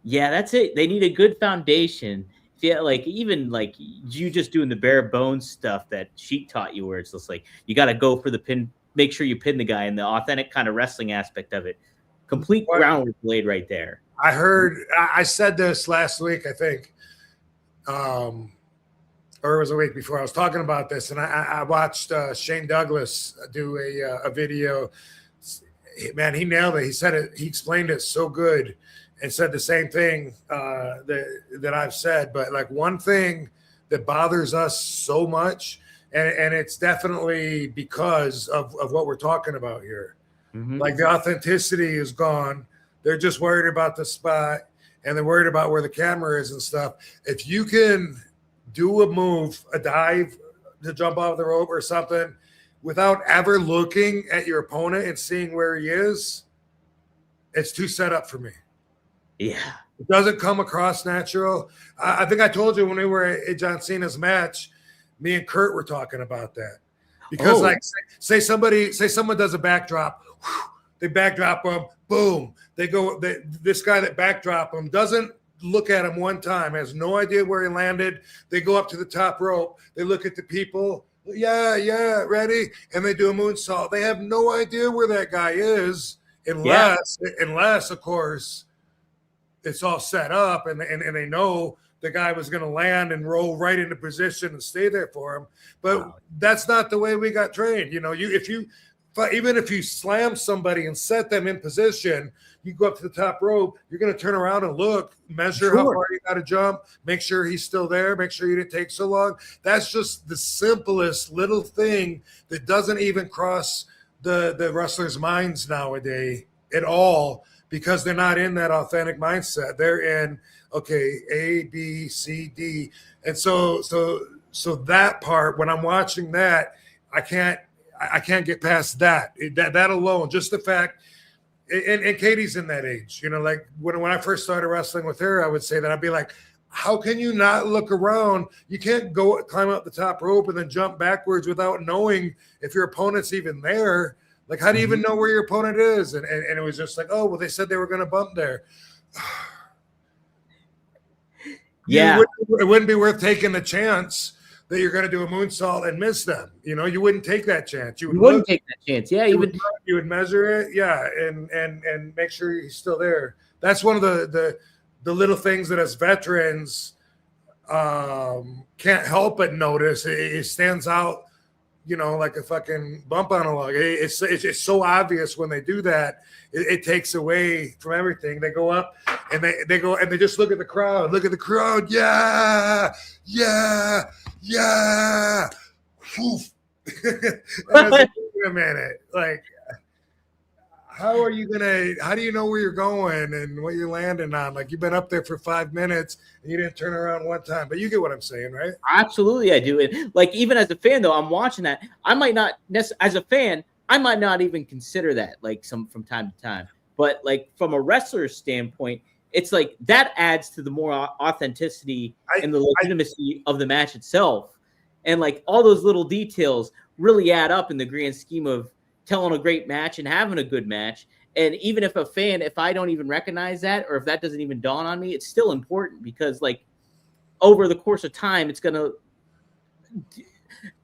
Yeah, that's it. They need a good foundation. Yeah, like even like you just doing the bare bones stuff that Sheik taught you, where it's just like you got to go for the pin, make sure you pin the guy, and the authentic kind of wrestling aspect of it. Complete groundwork laid right there. I said this last week, I think, or it was a week before. I was talking about this, and I watched Shane Douglas do a video. Man, he nailed it. He said it. He explained it so good, and said the same thing that I've said. But like one thing that bothers us so much, and it's definitely because of what we're talking about here. Mm-hmm. Like the authenticity is gone. They're just worried about the spot, and they're worried about where the camera is and stuff. If you can do a move, a dive to jump off the rope or something without ever looking at your opponent and seeing where he is, it's too set up for me. Yeah. It doesn't come across natural. I think I told you when we were at John Cena's match, me and Kurt were talking about that. Because like say someone does a backdrop, they backdrop him, boom. This guy that backdrop him doesn't look at him one time, has no idea where he landed. They go up to the top rope. They look at the people. Yeah, ready? And they do a moonsault. They have no idea where that guy is unless of course, it's all set up and they know the guy was going to land and roll right into position and stay there for him. But that's not the way we got trained. You know, even if you slam somebody and set them in position, you go up to the top rope, you're going to turn around and look, measure how far you got to jump, make sure he's still there, make sure you didn't take so long. That's just the simplest little thing that doesn't even cross the wrestlers' minds nowadays at all, because they're not in that authentic mindset. They're in, okay, A, B, C, D. And so that part, when I'm watching that, I can't get past that. That alone, just the fact, and Katie's in that age, you know, like when I first started wrestling with her, I would say that I'd be like, how can you not look around? You can't go climb up the top rope and then jump backwards without knowing if your opponent's even there. Like, how do you even know where your opponent is? And it was just like, oh, well, they said they were going to bump there. Yeah. It wouldn't be worth taking the chance that you're going to do a moonsault and miss them. You know, you wouldn't take that chance. You wouldn't take that chance. Yeah. You would measure it. Yeah. And make sure he's still there. That's one of the little things that as veterans can't help but notice. It stands out, you know, like a fucking bump on a log. It's so obvious when they do that. It takes away from everything. They go up and they go and they just look at the crowd. Look at the crowd. Yeah. Woof. Wait a minute. Like, how do you know where you're going and what you're landing on? Like, you've been up there for 5 minutes and you didn't turn around one time, but you get what I'm saying, right? Absolutely. I do. And like, even as a fan though, I'm watching that. I might not as a fan, I might not even consider that like from time to time, but like from a wrestler's standpoint, it's like that adds to the more authenticity and the legitimacy of the match itself. And like all those little details really add up in the grand scheme of telling a great match and having a good match. And even if a fan, if I don't even recognize that, or if that doesn't even dawn on me, it's still important because like over the course of time, it's going to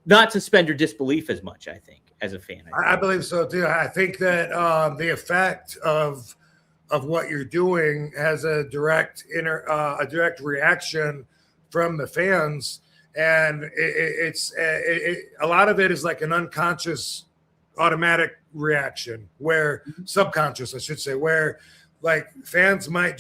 not suspend your disbelief as much, I think, as a fan. I believe so too. I think that the effect of what you're doing has a direct reaction from the fans. And it's a lot of it is like an unconscious automatic reaction, where subconscious, I should say, where like fans might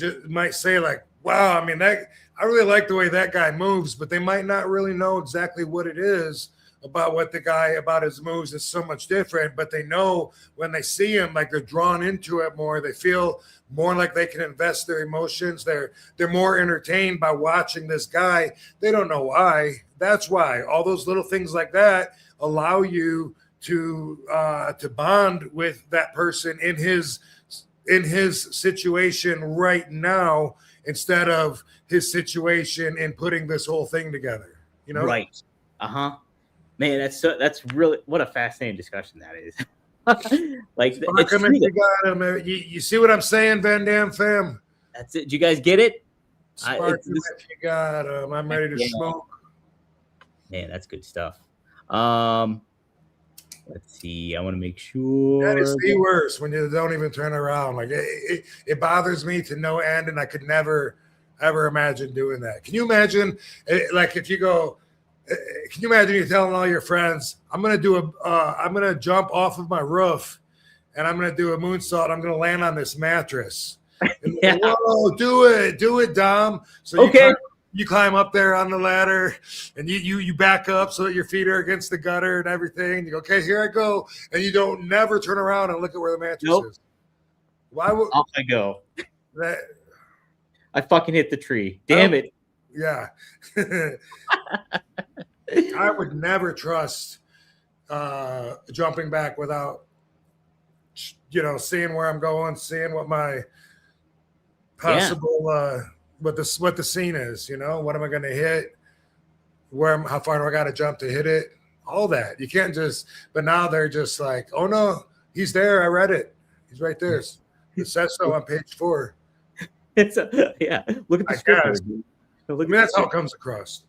say like, wow, I mean, I really like the way that guy moves, but they might not really know exactly what it is about his moves is so much different, but they know when they see him, like they're drawn into it more. They feel more like they can invest their emotions. They're more entertained by watching this guy. They don't know why. That's why all those little things like that allow you to bond with that person in his situation right now, instead of his situation in putting this whole thing together, you know? Right. Man, that's really, what a fascinating discussion that is. Like, you see what I'm saying, Van Dam fam? That's it. Do you guys get it? Spark them if you got 'em. I'm ready to smoke. Man, that's good stuff. Let's see. I want to make sure. That is the worst when you don't even turn around. Like it bothers me to no end, and I could never ever imagine doing that. Can you imagine? Like if you go, can you imagine you telling all your friends, "I'm gonna jump off of my roof, and I'm gonna do a moonsault. I'm gonna land on this mattress." And Yeah. Whoa, do it, Dom. So Okay. you climb up there on the ladder, and you back up so that your feet are against the gutter and everything. You go, okay, here I go, and you don't never turn around and look at where the mattress is. Why would off I go? that? I fucking hit the tree. Damn it. Yeah. I would never trust jumping back without, seeing where I'm going, seeing what my possible what the scene is. What am I going to hit? How far do I got to jump to hit it? All that. You can't just. But now they're just like, oh no, he's there. I read it. He's right there. It says so on page 4. Look at the script. That's how it comes across.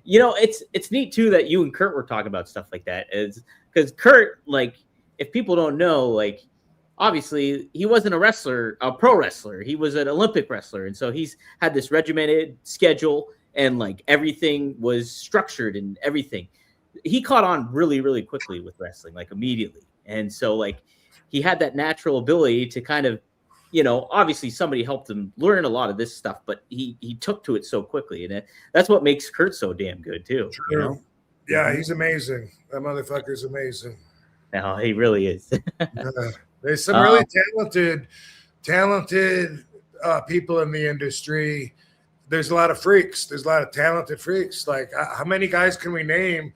It's neat too that you and Kurt were talking about stuff like that, is because Kurt, like, if people don't know, like, obviously he wasn't a pro wrestler. He was an Olympic wrestler, and so he's had this regimented schedule, and like everything was structured and everything. He caught on really, really quickly with wrestling, like immediately, and so like he had that natural ability to kind of. Obviously somebody helped him learn a lot of this stuff, but he took to it so quickly, and that's what makes Kurt so damn good too. True. Yeah, he's amazing. That motherfucker's amazing. No, he really is. There's some really talented people in the industry. There's a lot of freaks. There's a lot of talented freaks. Like, how many guys can we name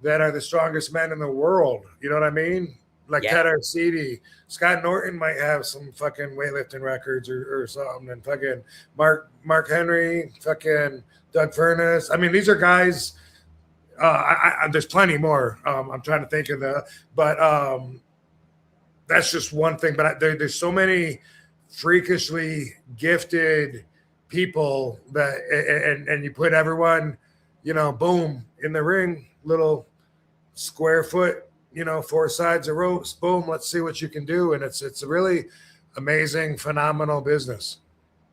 that are the strongest men in the world? You know what I mean? Like Ted Arcidi. Scott Norton might have some fucking weightlifting records or something. And fucking Mark Henry, fucking Doug Furness. I mean, these are guys. There's plenty more. I'm trying to think of but that's just one thing. But there's so many freakishly gifted people that, and you put everyone, boom, in the ring, little square foot. 4 sides of ropes, boom, let's see what you can do. And it's a really amazing, phenomenal business.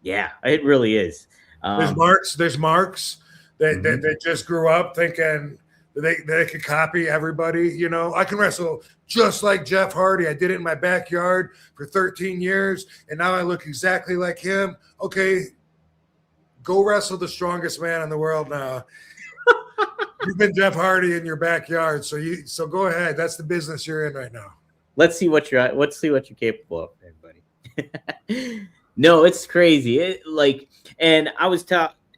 Yeah, it really is. There's marks that just grew up thinking they could copy everybody. I can wrestle just like Jeff Hardy. I did it in my backyard for 13 years, and now I look exactly like him. Okay, go wrestle the strongest man in the world now. You've been Jeff Hardy in your backyard, so go ahead. That's the business you're in right now. Let's see what you're capable of, everybody. No, it's crazy. And I was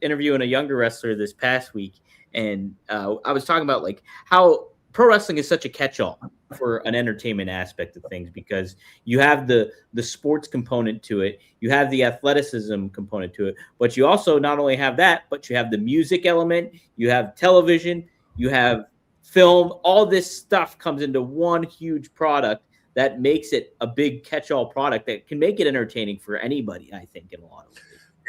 interviewing a younger wrestler this past week, and I was talking about like how pro wrestling is such a catch-all for an entertainment aspect of things, because you have the sports component to it, you have the athleticism component to it, but you also not only have that, but you have the music element, you have television, you have film. All this stuff comes into one huge product that makes it a big catch-all product that can make it entertaining for anybody, I think, in a lot of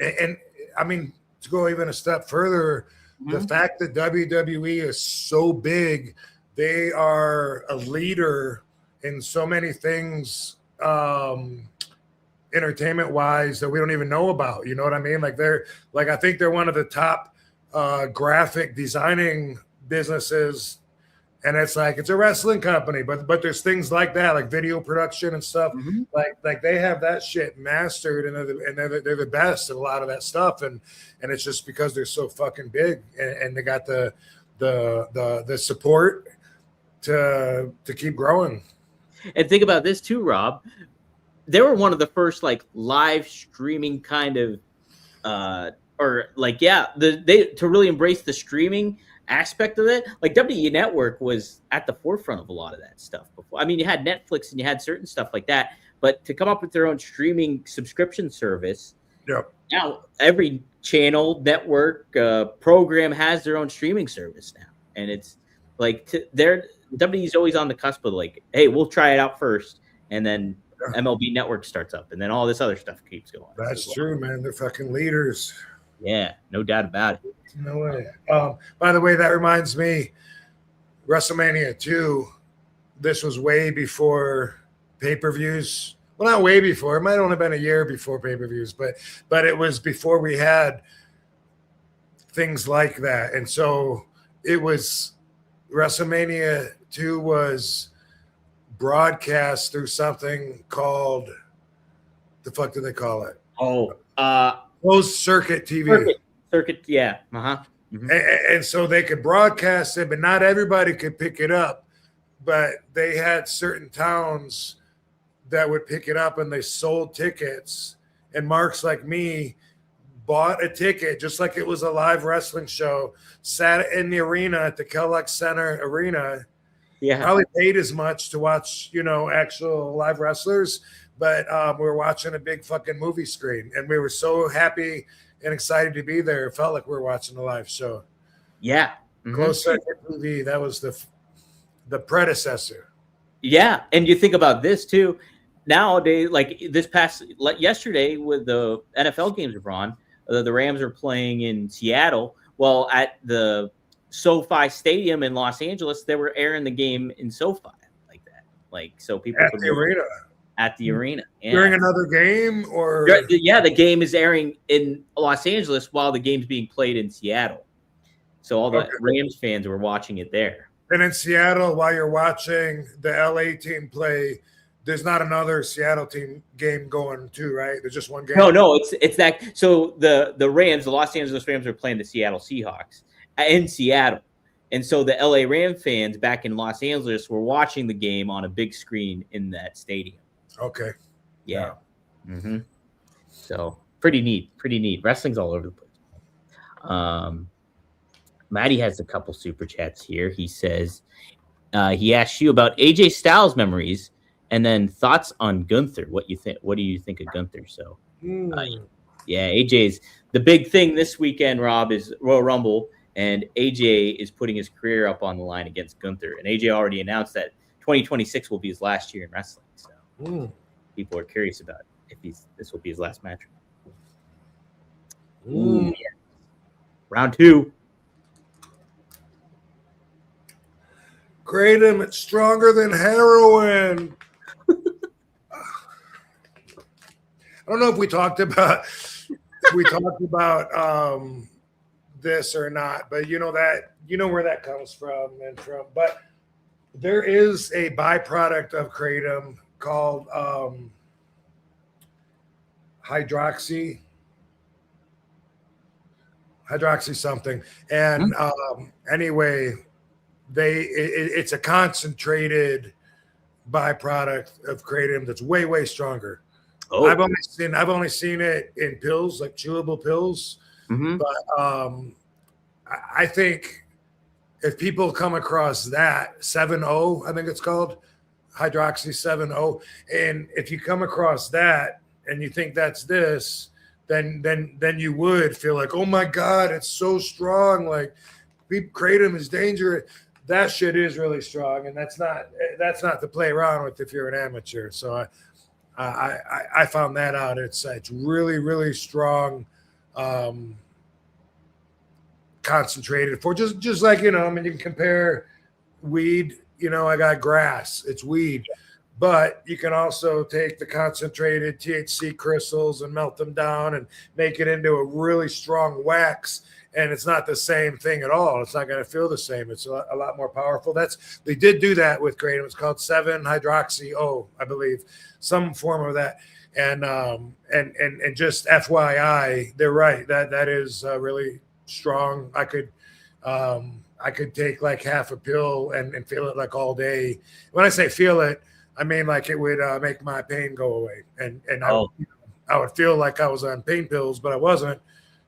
ways. And I mean, to go even a step further, the fact that WWE is so big, they are a leader in so many things, entertainment wise, that we don't even know about. You know what I mean? I think they're one of the top graphic designing businesses, and it's a wrestling company, but there's things like that, like video production and stuff. Like they have that shit mastered, and they're the best at a lot of that stuff, and it's just because they're so fucking big, and they got the support to keep growing. And think about this too, Rob. They were one of the first like live streaming kind of to really embrace the streaming aspect of it. Like WWE Network was at the forefront of a lot of that stuff before. I mean, you had Netflix and you had certain stuff like that, but to come up with their own streaming subscription service, now every channel, network, program has their own streaming service now, and it's like WWE's always on the cusp of like, hey, we'll try it out first, and then MLB Network starts up, and then all this other stuff keeps going. That's true, man. They're fucking leaders. Yeah, no doubt about it. No way. By the way, that reminds me, WrestleMania 2, this was way before pay-per-views. Well, not way before. It might only have been a year before pay-per-views, but it was before we had things like that. And so it was WrestleMania 2 was broadcast through something called, the fuck do they call it? Oh, Closed circuit TV. Circuit, yeah. Uh-huh. Mm-hmm. And so they could broadcast it, but not everybody could pick it up. But they had certain towns that would pick it up, and they sold tickets. And marks like me bought a ticket just like it was a live wrestling show, sat in the arena at the Kellogg Center Arena. Yeah. Probably paid as much to watch, actual live wrestlers, but we were watching a big fucking movie screen, and we were so happy and excited to be there. It felt like we were watching a live show. Yeah. Mm-hmm. Closed circuit TV. That was the predecessor. Yeah, and you think about this too. Nowadays, like yesterday, with the NFL games were on, the Rams are playing in Seattle. Well, at the SoFi Stadium in Los Angeles, they were airing the game in SoFi like that. Like, so people At the arena. At the arena. Yeah. During another game, or yeah, the game is airing in Los Angeles while the game's being played in Seattle. So all the Rams fans were watching it there. And in Seattle, while you're watching the LA team play, there's not another Seattle team game going too, right? There's just one game. No, it's that. So the Rams, the Los Angeles Rams, are playing the Seattle Seahawks in Seattle, and so the LA Ram fans back in Los Angeles were watching the game on a big screen in that stadium. Okay. Yeah. Mm-hmm. So pretty neat. Wrestling's all over the place. Maddie has a couple super chats here. He says he asked you about AJ Styles memories and then thoughts on Gunther. What you think? What do you think of Gunther? So, yeah, AJ's the big thing this weekend. Rob, is Royal Rumble, and AJ is putting his career up on the line against Gunther. And AJ already announced that 2026 will be his last year in wrestling. So people are curious about if this will be his last match. Yeah. Round 2. Kratom, it's stronger than heroin. I don't know if we talked about this or not, but you know where that comes from but there is a byproduct of kratom called hydroxy something, and anyway, it's a concentrated byproduct of kratom that's way stronger. Oh. I've only seen it in pills, like chewable pills. Mm-hmm. But I think if people come across that 7-0, I think it's called hydroxy 7-0, and if you come across that and you think that's this, then you would feel like, oh my God, it's so strong. Like kratom is dangerous. That shit is really strong, and that's not to play around with if you're an amateur. So I found that out. It's really strong, concentrated for just like, you can compare weed. I got grass, it's weed, but you can also take the concentrated THC crystals and melt them down and make it into a really strong wax. And it's not the same thing at all. It's not going to feel the same. It's a lot more powerful. They did do that with kratom. It's called 7-hydroxy-O, I believe, some form of that. And just FYI, they're right. That is really strong. I could take like half a pill and feel it like all day. When I say feel it, I mean like it would make my pain go away. And I would feel like I was on pain pills, but I wasn't.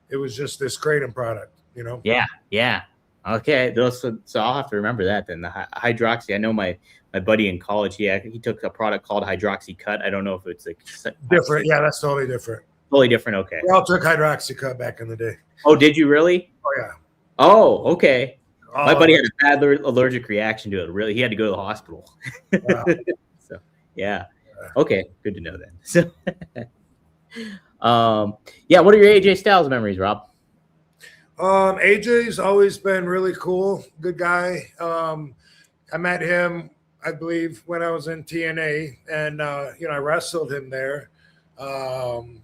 It was just this kratom product, Yeah. Okay. So I'll have to remember that then. The hydroxy. I know my buddy in college. Yeah, he took a product called Hydroxy Cut. I don't know if it's like different. Yeah, that's totally different. Totally different. Okay. We all took Hydroxy Cut back in the day. Oh, did you really? Oh yeah. Oh, okay. My buddy had a bad allergic reaction to it. Really, he had to go to the hospital. Wow. So yeah. Okay, good to know then. So. Yeah, what are your AJ Styles memories, Rob? AJ's always been really cool, good guy. I met him, I believe, when I was in TNA, and I wrestled him there. Um,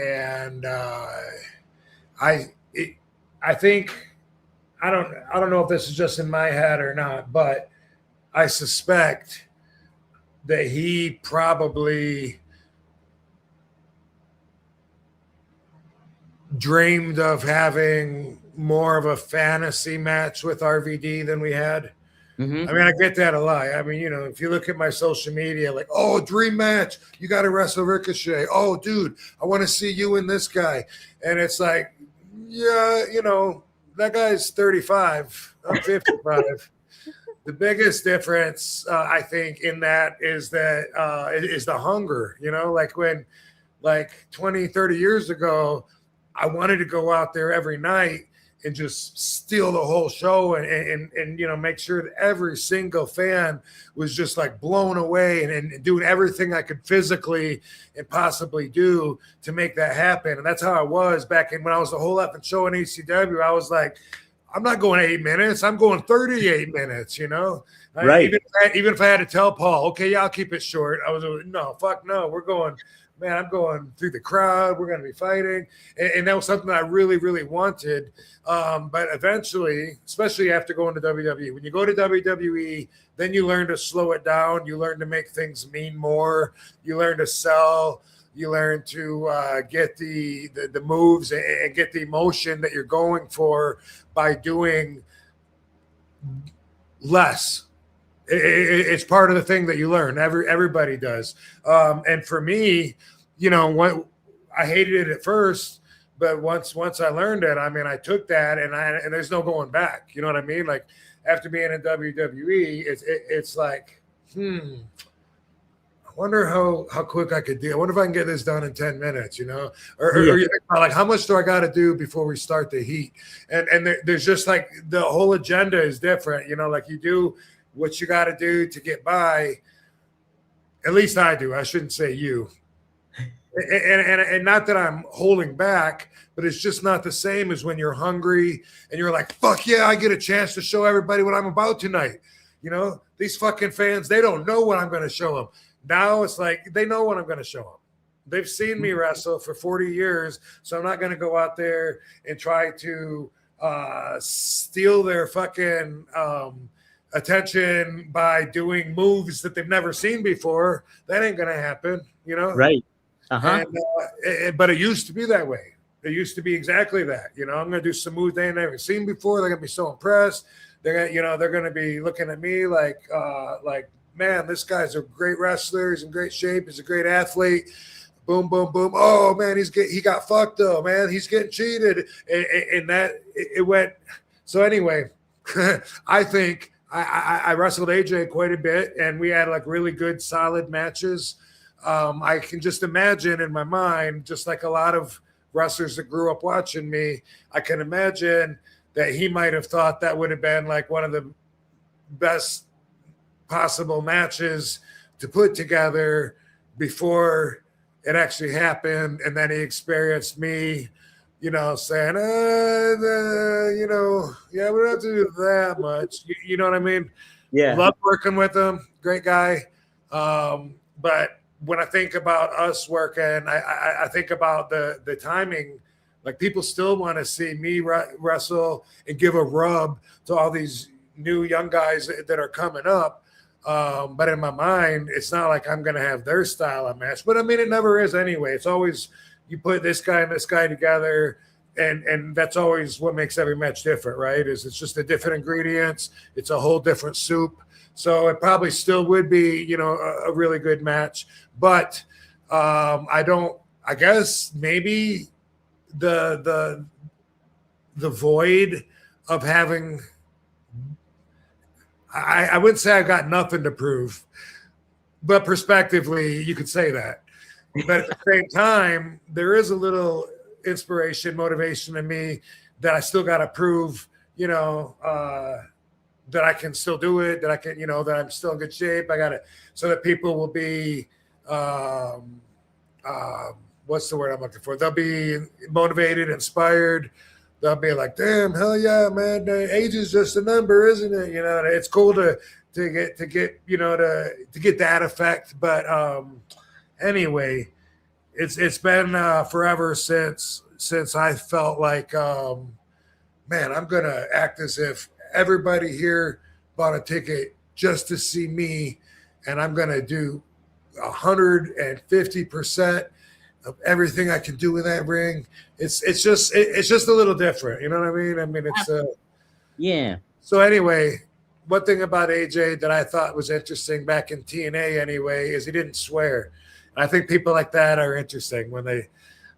and I it, I think I don't know if this is just in my head or not, but I suspect that he probably dreamed of having more of a fantasy match with RVD than we had. Mm-hmm. I mean, I get that a lot. I mean, if you look at my social media, like, oh, dream match, you got to wrestle Ricochet. Oh, dude, I want to see you and this guy. And it's like, yeah, that guy's 35. I'm 55. The biggest difference, I think, in that is the hunger, like 20, 30 years ago, I wanted to go out there every night and just steal the whole show and make sure that every single fan was just like blown away and doing everything I could physically and possibly do to make that happen. And that's how I was back when I was the whole effing show in ECW. I was like, I'm not going 8 minutes. I'm going 38 minutes, Right. Even if I had to tell Paul, okay, yeah, I'll keep it short. I was like, no, fuck no. We're going, man, I'm going through the crowd. We're going to be fighting. And that was something I really, really wanted. But eventually, especially after going to WWE, when you go to WWE, then you learn to slow it down. You learn to make things mean more. You learn to sell. You learn to get the moves and get the emotion that you're going for by doing less. It's part of the thing that you learn. Everybody does. And for me, I hated it at first, but once I learned it, I mean, I took that and there's no going back. You know what I mean? Like after being in WWE, it's like, I wonder how quick I could do. I wonder if I can get this done in 10 minutes, or like, how much do I got to do before we start the heat? And there's just like the whole agenda is different, like you do what you got to do to get by. At least I do. I shouldn't say you. And not that I'm holding back, but it's just not the same as when you're hungry and you're like, fuck yeah, I get a chance to show everybody what I'm about tonight. These fucking fans, they don't know what I'm going to show them. Now it's like they know what I'm going to show them. They've seen me wrestle for 40 years, so I'm not going to go out there and try to steal their fucking attention by doing moves that they've never seen before. That ain't going to happen, Right. Uh-huh. But it used to be that way. It used to be exactly that. I'm going to do some moves they ain't never seen before. They're going to be so impressed. They're going to be looking at me like, man, this guy's a great wrestler. He's in great shape. He's a great athlete. Boom, boom, boom. Oh man, he got fucked though, man. He's getting cheated, and that it went. So anyway, I think I wrestled AJ quite a bit, and we had like really good, solid matches. I can just imagine in my mind, just like a lot of wrestlers that grew up watching me, I can imagine that he might have thought that would have been like one of the best possible matches to put together before it actually happened. And then he experienced me, saying, yeah, we don't have to do that much. You know what I mean? Yeah. Love working with him. Great guy. But when I think about us working, I think about the timing. Like people still want to see me wrestle and give a rub to all these new young guys that are coming up. But in my mind, it's not like I'm going to have their style of match. But I mean, it never is anyway. It's always you put this guy and this guy together, and that's always what makes every match different, right? It's just the different ingredients. It's a whole different soup. So it probably still would be, a really good match. But I guess maybe the void of having – I wouldn't say I've got nothing to prove, but prospectively, you could say that. But at the same time, there is a little inspiration, motivation in me that I still got to prove, that I can still do it, that I can, that I'm still in good shape. I got to, so that people will be, what's the word I'm looking for? They'll be motivated, inspired. they'll be like, "Damn, hell yeah, man! Age is just a number, isn't it?" You know, and it's cool to get you know to get that effect. But anyway, it's been forever since I felt like, man, I'm gonna act as if everybody here bought a ticket just to see me, and I'm gonna do 150% of everything I can do in that ring. It's just a little different, you know what I mean? I mean, it's Yeah. So anyway, one thing about AJ that I thought was interesting back in TNA anyway is he didn't swear. I think people like that are interesting when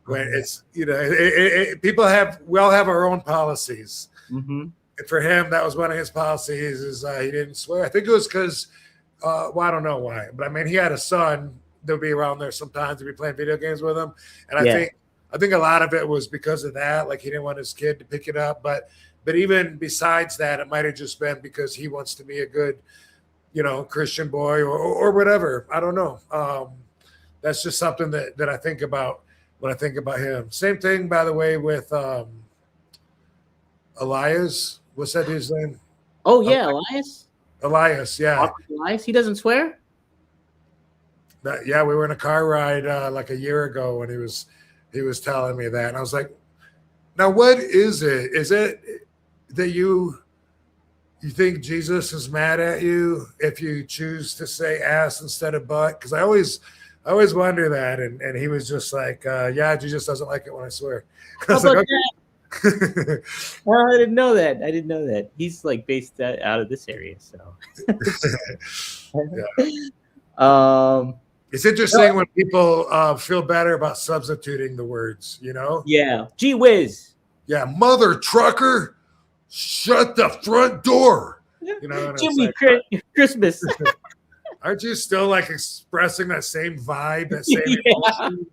it's, you know, we all have our own policies. Mm-hmm. And for him, that was one of his policies is he didn't swear. I think it was because, well, I don't know why, but I mean, he had a son that would be around there sometimes to be playing video games with him. And I think a lot of it was because of that. Like he didn't want his kid to pick it up. But even besides that, it might have just been because he wants to be a good, you know, Christian boy or whatever. I don't know. That's just something that I think about when I think about him. Same thing, by the way, with Elias. What's that dude's name? Oh yeah, Elias. Elias, yeah. Elias, he doesn't swear. Yeah, we were in a car ride like a year ago when he was telling me that, and I was like, "Now, what is it? Is it that you think Jesus is mad at you if you choose to say ass instead of butt?" Because I always wonder that, and he was just like, "Yeah, Jesus doesn't like it when I swear." I was like, okay. Well, I didn't know that. He's like based out of this area, so. Yeah. It's interesting when people feel better about substituting the words, you know? Yeah. Gee whiz. Yeah, mother trucker, shut the front door. You know, Jimmy Christmas. Aren't you still like expressing that same vibe, that same emotion,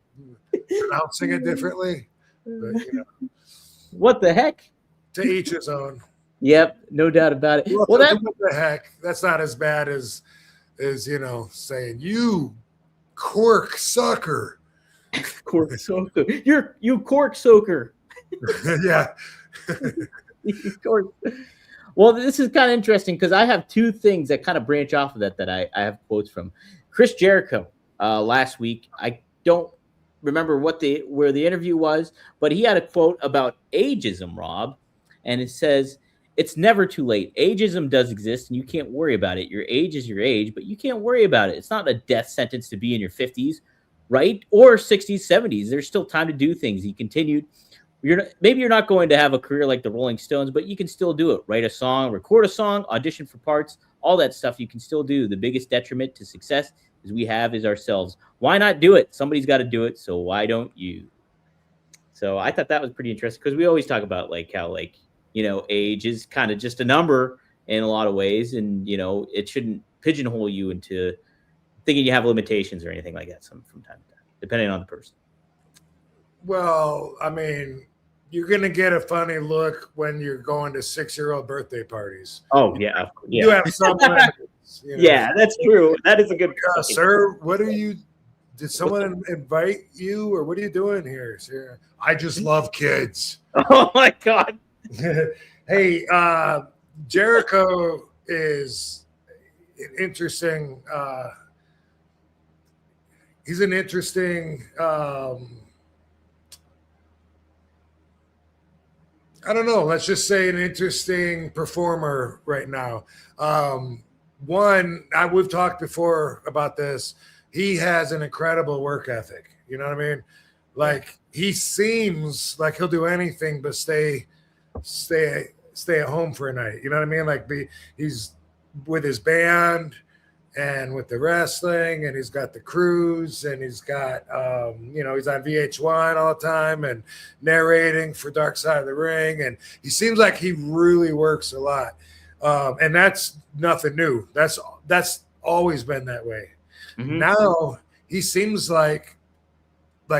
pronouncing it differently? But, you know. What the heck? To each his own. Yep, no doubt about it. Well, what the heck? That's not as bad as you know, saying you cork sucker. Cork soaker. You cork soaker. Yeah. Well, this is kind of interesting because I have two things that kind of branch off of that I have quotes from. Chris Jericho last week. I don't remember where the interview was, but he had a quote about ageism, Rob, and it says, "It's never too late. Ageism does exist, and you can't worry about it. Your age is your age, but you can't worry about it. It's not a death sentence to be in your 50s, right? Or 60s, 70s. There's still time to do things." He continued, maybe you're not going to have a career like the Rolling Stones, but you can still do it. Write a song, record a song, audition for parts, all that stuff you can still do. The biggest detriment to success is ourselves. Why not do it? Somebody's got to do it, so why don't you? So I thought that was pretty interesting because we always talk about like how like, you know, age is kind of just a number in a lot of ways, and you know, it shouldn't pigeonhole you into thinking you have limitations or anything like that from time to time, depending on the person. Well, I mean, you're gonna get a funny look when you're going to 6-year-old birthday parties. Oh yeah, you have some limits, you know? Yeah, that's true. That is a good point. Sir, what are you? Did someone invite you, or what are you doing here, sir? I just love kids. Oh my God. Hey, Jericho is an interesting. He's an interesting. I don't know. Let's just say an interesting performer right now. We've talked before about this. He has an incredible work ethic. You know what I mean? Like he seems like he'll do anything but stay at home for a night. You know what I mean? Like he's with his band and with the wrestling, and he's got the cruise, and he's got he's on VH1 all the time and narrating for Dark Side of the Ring, and he seems like he really works a lot, and that's nothing new. That's always been that way. Mm-hmm. Now he seems like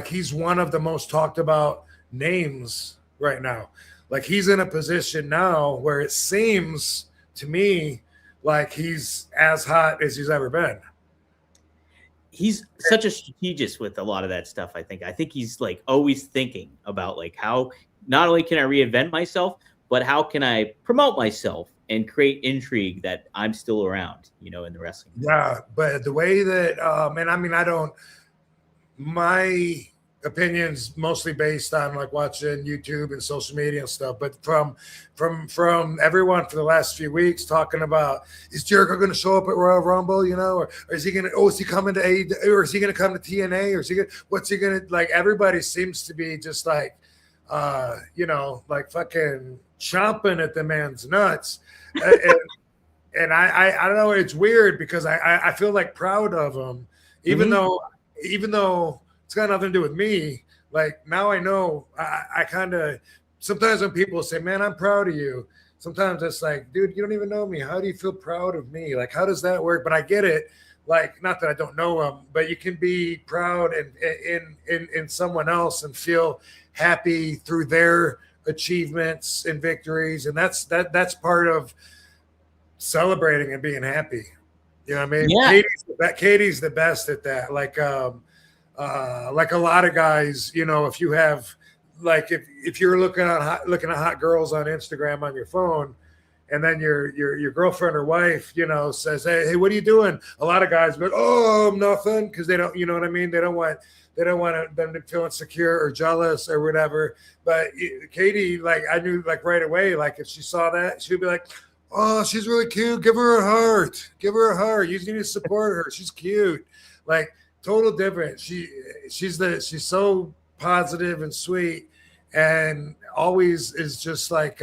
he's one of the most talked about names right now. Like he's in a position now where it seems to me like he's as hot as he's ever been. He's such a strategist with a lot of that stuff. I think he's like always thinking about like how not only can I reinvent myself, but how can I promote myself and create intrigue that I'm still around, in the wrestling. Yeah, but the way that, and I mean, my opinions mostly based on like watching YouTube and social media and stuff, but from everyone for the last few weeks talking about, is Jericho going to show up at Royal Rumble, or is he going to, is he coming to AEW, or is he going to come to TNA, or is he going, what's he going to, like, everybody seems to be just like, like fucking chomping at the man's nuts. And I don't know, it's weird because I feel like proud of him, even though it's got nothing to do with me. Like, now I know, I kind of, sometimes when people say, man, I'm proud of you, sometimes it's like, dude, you don't even know me. How do you feel proud of me? Like, how does that work? But I get it. Like, not that I don't know him, but you can be proud in someone else and feel happy through their achievements and victories. And that's part of celebrating and being happy. You know what I mean? Yeah. Katie's the best at that. Like a lot of guys, if you have, like, if you're looking at hot girls on Instagram on your phone, and then your girlfriend or wife, says, hey, what are you doing? A lot of guys go, oh, nothing, because they don't, you know what I mean? They don't want them to feel insecure or jealous or whatever. But Katie, like, I knew, like, right away, like, if she saw that, she'd be like, oh, she's really cute. Give her a heart. Give her a heart. You need to support her. She's cute. Like, total different. She's so positive and sweet, and always is just like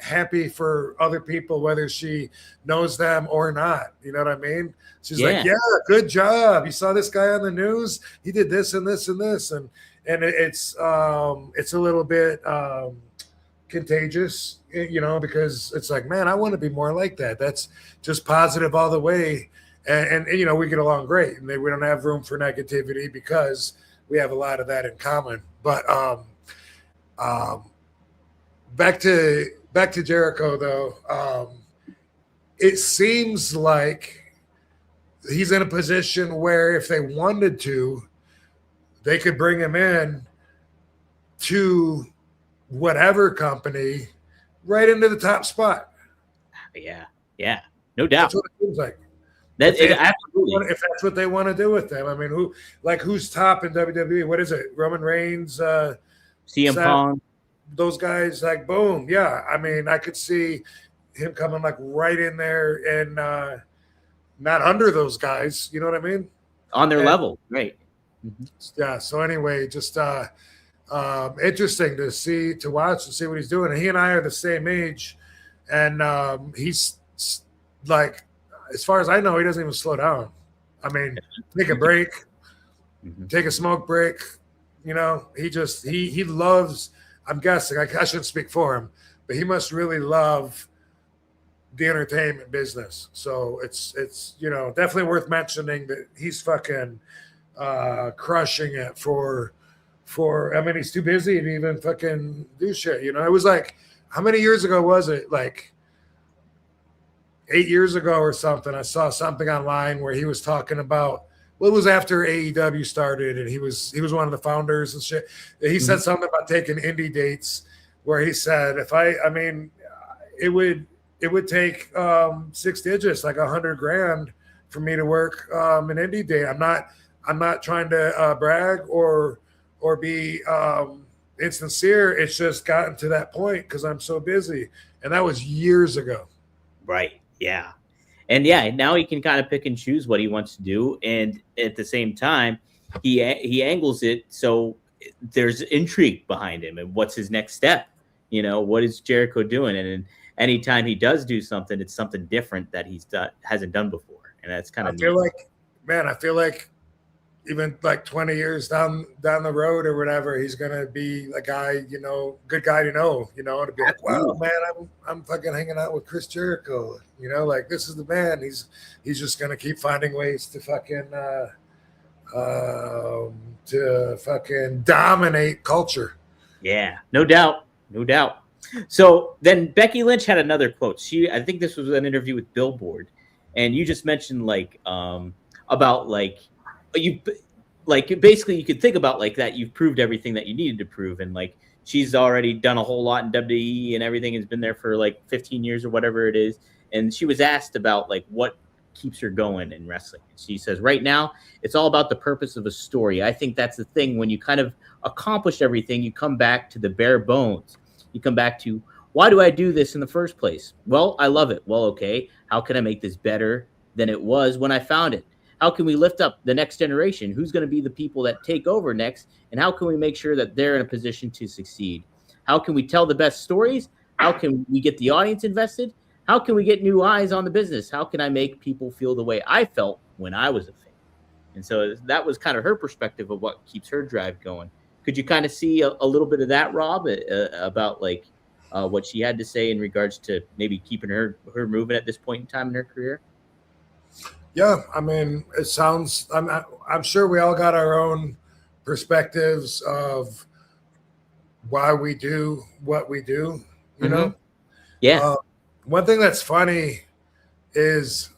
happy for other people, whether she knows them or not. You know what I mean? She's like, yeah, good job. You saw this guy on the news? He did this and this and this, and it's a little bit contagious, because it's like, man, I want to be more like that. That's just positive all the way. And we get along great, and we don't have room for negativity because we have a lot of that in common. But back to Jericho, though, it seems like he's in a position where if they wanted to, they could bring him in to whatever company right into the top spot. Yeah, no doubt. That's what it seems like. Absolutely. If that's what they want to do with them. I mean, who's top in WWE? What is it? Roman Reigns, CM Punk, those guys, like, boom. Yeah. I mean, I could see him coming like right in there and not under those guys. You know what I mean? On their level. Right. Mm-hmm. Yeah. So anyway, just interesting to watch and see what he's doing. And he and I are the same age, and he's like, as far as I know, he doesn't even slow down. I mean, take a break, take a smoke break. He loves, I'm guessing, I shouldn't speak for him, but he must really love the entertainment business. So it's definitely worth mentioning that he's fucking crushing it for, I mean, he's too busy to even fucking do shit. It was like, how many years ago was it? Like 8 years ago or something, I saw something online where he was talking about, well, it was after AEW started, and he was one of the founders and shit. He said something about taking indie dates, where he said, it would take 6 digits, like $100,000 for me to work an indie date. I'm not trying to brag or be insincere. It's just gotten to that point because I'm so busy, and that was years ago. Right. Yeah. And now he can kind of pick and choose what he wants to do. And at the same time, he angles it so there's intrigue behind him. And what's his next step? What is Jericho doing? And anytime he does do something, it's something different that hasn't done before. And that's kind of I feel like even like 20 years down the road or whatever, he's gonna be a guy, good guy to know, to be like, wow, man, I'm fucking hanging out with Chris Jericho, like, this is the man. He's just gonna keep finding ways to fucking dominate culture. Yeah, no doubt. So then Becky Lynch had another quote. I think this was an interview with Billboard, and you just mentioned about you basically you could think about like that. You've proved everything that you needed to prove, and like she's already done a whole lot in WWE and everything, has been there for like 15 years or whatever it is. And she was asked about like what keeps her going in wrestling. She says, right now, it's all about the purpose of a story. I think that's the thing. When you kind of accomplish everything, you come back to the bare bones. You come back to, why do I do this in the first place? Well, I love it. Well, okay, how can I make this better than it was when I found it? How can we lift up the next generation? Who's going to be the people that take over next? And how can we make sure that they're in a position to succeed? How can we tell the best stories? How can we get the audience invested? How can we get new eyes on the business? How can I make people feel the way I felt when I was a fan? And so that was kind of her perspective of what keeps her drive going. Could you kind of see a little bit of that, Rob, about like what she had to say in regards to maybe keeping her moving at this point in time in her career? Yeah, I mean, it sounds. I'm sure we all got our own perspectives of why we do what we do. You know. Yeah. One thing that's funny is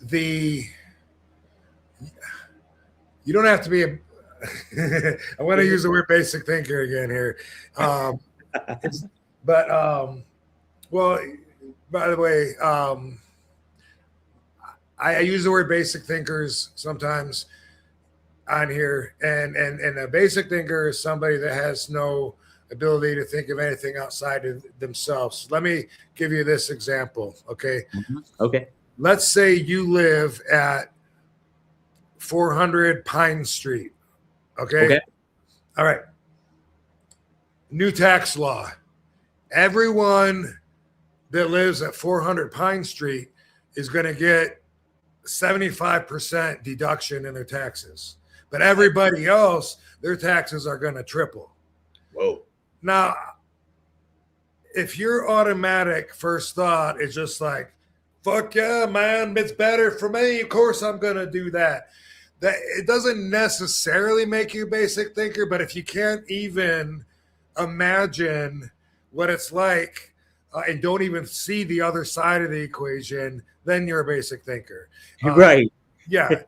you don't have to be a. I want to use the word basic thinker again here, well, by the way. I use the word basic thinkers sometimes on here, and a basic thinker is somebody that has no ability to think of anything outside of themselves. Let me give you this example, okay? Okay. Let's say you live at 400 Pine Street, okay? Okay. All right. New tax law. Everyone that lives at 400 Pine Street is going to get 75% deduction in their taxes, but everybody else, their taxes are going to triple. Whoa. Now, if your automatic first thought is just like, fuck yeah, man, it's better for me, of course I'm going to do that. That it doesn't necessarily make you a basic thinker, but if you can't even imagine what it's like and don't even see the other side of the equation, then you're a basic thinker. Right. Yeah.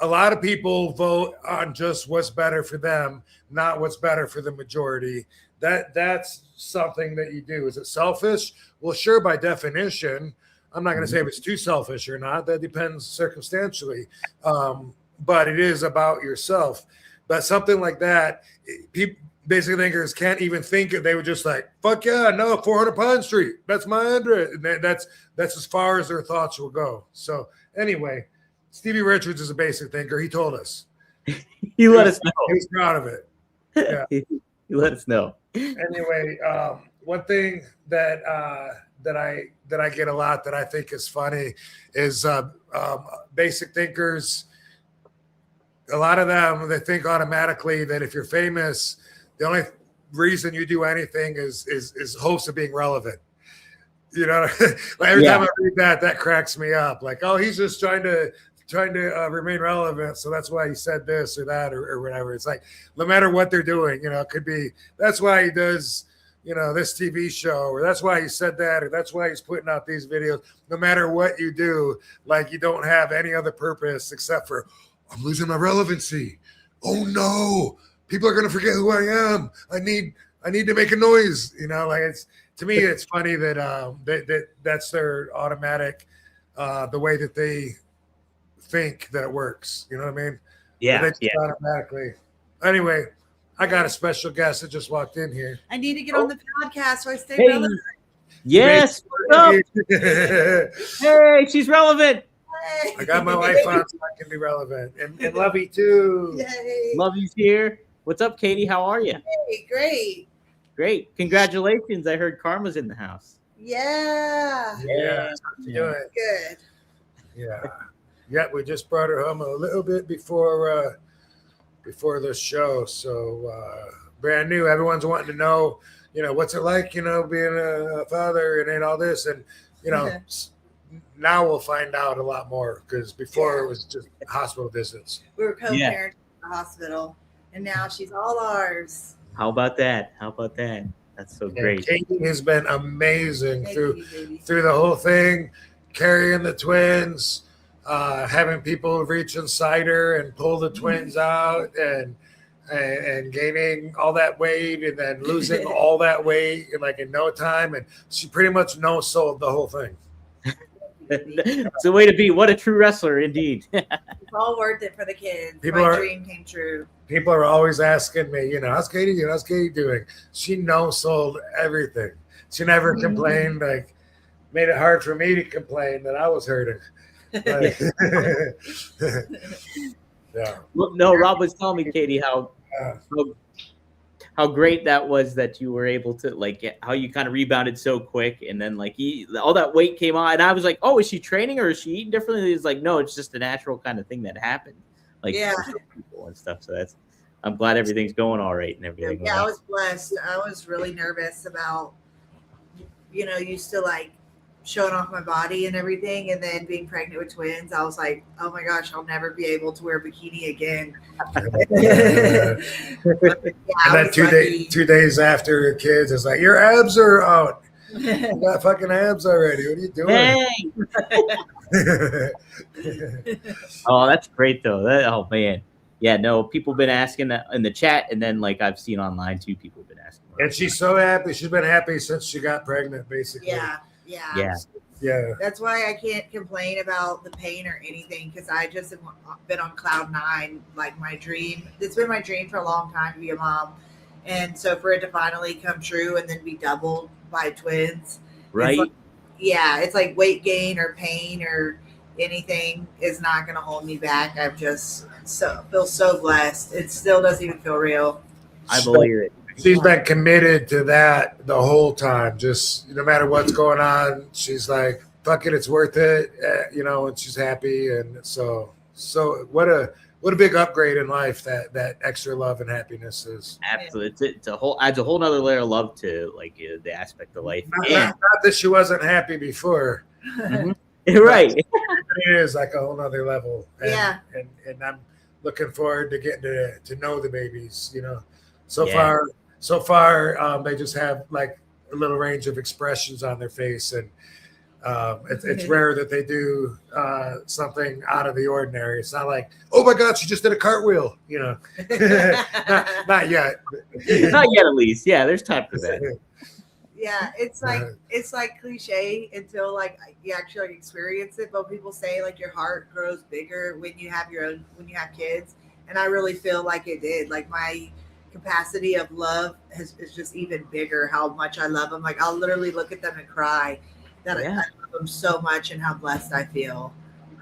A lot of people vote on just what's better for them, not what's better for the majority. That's something that you do. Is it selfish? Well, sure, by definition. I'm not going to say if it's too selfish or not. That depends circumstantially. But it is about yourself. But something like that, people, basic thinkers can't even think it. They were just like, fuck yeah, no, 400 Pine Street. That's my address. And that's as far as their thoughts will go. So anyway, Stevie Richards is a basic thinker. He told us. He let us know. He's proud of it. Yeah. He let us know. Anyway, one thing that I get a lot that I think is funny is basic thinkers. A lot of them, they think automatically that if you're famous, the only reason you do anything is hopes of being relevant. You know, like every time I read that cracks me up. Like, oh, he's just trying to remain relevant, so that's why he said this or that or whatever. It's like no matter what they're doing, you know, it could be that's why he does, you know, this TV show, or that's why he said that, or that's why he's putting out these videos. No matter what you do, like you don't have any other purpose except for I'm losing my relevancy. Oh no, people are gonna forget who I am. I need to make a noise. You know, like it's to me, it's funny that that's their automatic, the way that they think that it works. You know what I mean? Yeah. Automatically. Anyway, I got a special guest that just walked in here. I need to get on the podcast so I stay Hey. relevant. Yes. Hey, she's relevant. Hey. I got my wife on so I can be relevant. And Lovey too. Yay. Love you's here. What's up, Katie? How are you? Hey, great. Great. Congratulations. I heard Karma's in the house. Yeah. Yeah. How's she doing? Good. Yeah. Yeah, we just brought her home a little bit before the show. So brand new. Everyone's wanting to know, you know, what's it like, you know, being a father and all this. And, you know, now we'll find out a lot more because before it was just hospital visits. We were co-parenting in the hospital, and now she's all ours. How about that? That's so great. Katie has been amazing Thank through you, baby. through the whole thing, carrying the twins, having people reach inside her and pull the twins out, and and gaining all that weight and then losing all that weight in no time. And she pretty much no-sold the whole thing. It's the way to be. What a true wrestler, indeed. It's all worth it for the kids. People My are- dream came true. People are always asking me, how's Katie doing? How's Katie doing? She no-sold everything. She never complained, made it hard for me to complain that I was hurting. Yeah. Well, no, Rob was telling me, Katie, how great that was that you were able to how you kind of rebounded so quick, and then all that weight came on, and I was like, oh, is she training or is she eating differently? It's like, no, it's just a natural kind of thing that happened, Yeah. for people and stuff. So I'm glad everything's going all right and everything. Yeah, I was blessed. I was really nervous about, used to showing off my body and everything, and then being pregnant with twins. I was like, oh my gosh, I'll never be able to wear a bikini again. And then 2 days after your kids, it's like, your abs are out. You got fucking abs already. What are you doing? Hey! Oh, that's great though. Oh man, yeah. No, people been asking that in the chat, and then I've seen online too. People been asking. And she's so happy. She's been happy since she got pregnant, basically. Yeah. Yeah. That's why I can't complain about the pain or anything, because I just have been on cloud nine. My dream, it's been my dream for a long time to be a mom. And so for it to finally come true and then be doubled by twins. Right. It's like weight gain or pain or anything is not going to hold me back. I've just feel so blessed. It still doesn't even feel real. I believe it. She's been committed to that the whole time. Just no matter what's going on, she's like, "Fuck it, it's worth it," and she's happy. And so what a big upgrade in life that extra love and happiness is. Absolutely, it's adds a whole nother layer of love to the aspect of life. Not that she wasn't happy before. Right. It is a whole nother level. And, Yeah. And I'm looking forward to getting to know the babies. So far, they just have a little range of expressions on their face, and it's rare that they do something out of the ordinary. It's not like, oh my God, she just did a cartwheel, not yet. Not yet, at least. Yeah, there's time for that. Yeah, it's cliche until you actually experience it. But people say your heart grows bigger when you have kids, and I really feel like it did. My capacity of love is just even bigger. How much I love them. I'll literally look at them and cry that I love them so much and how blessed I feel.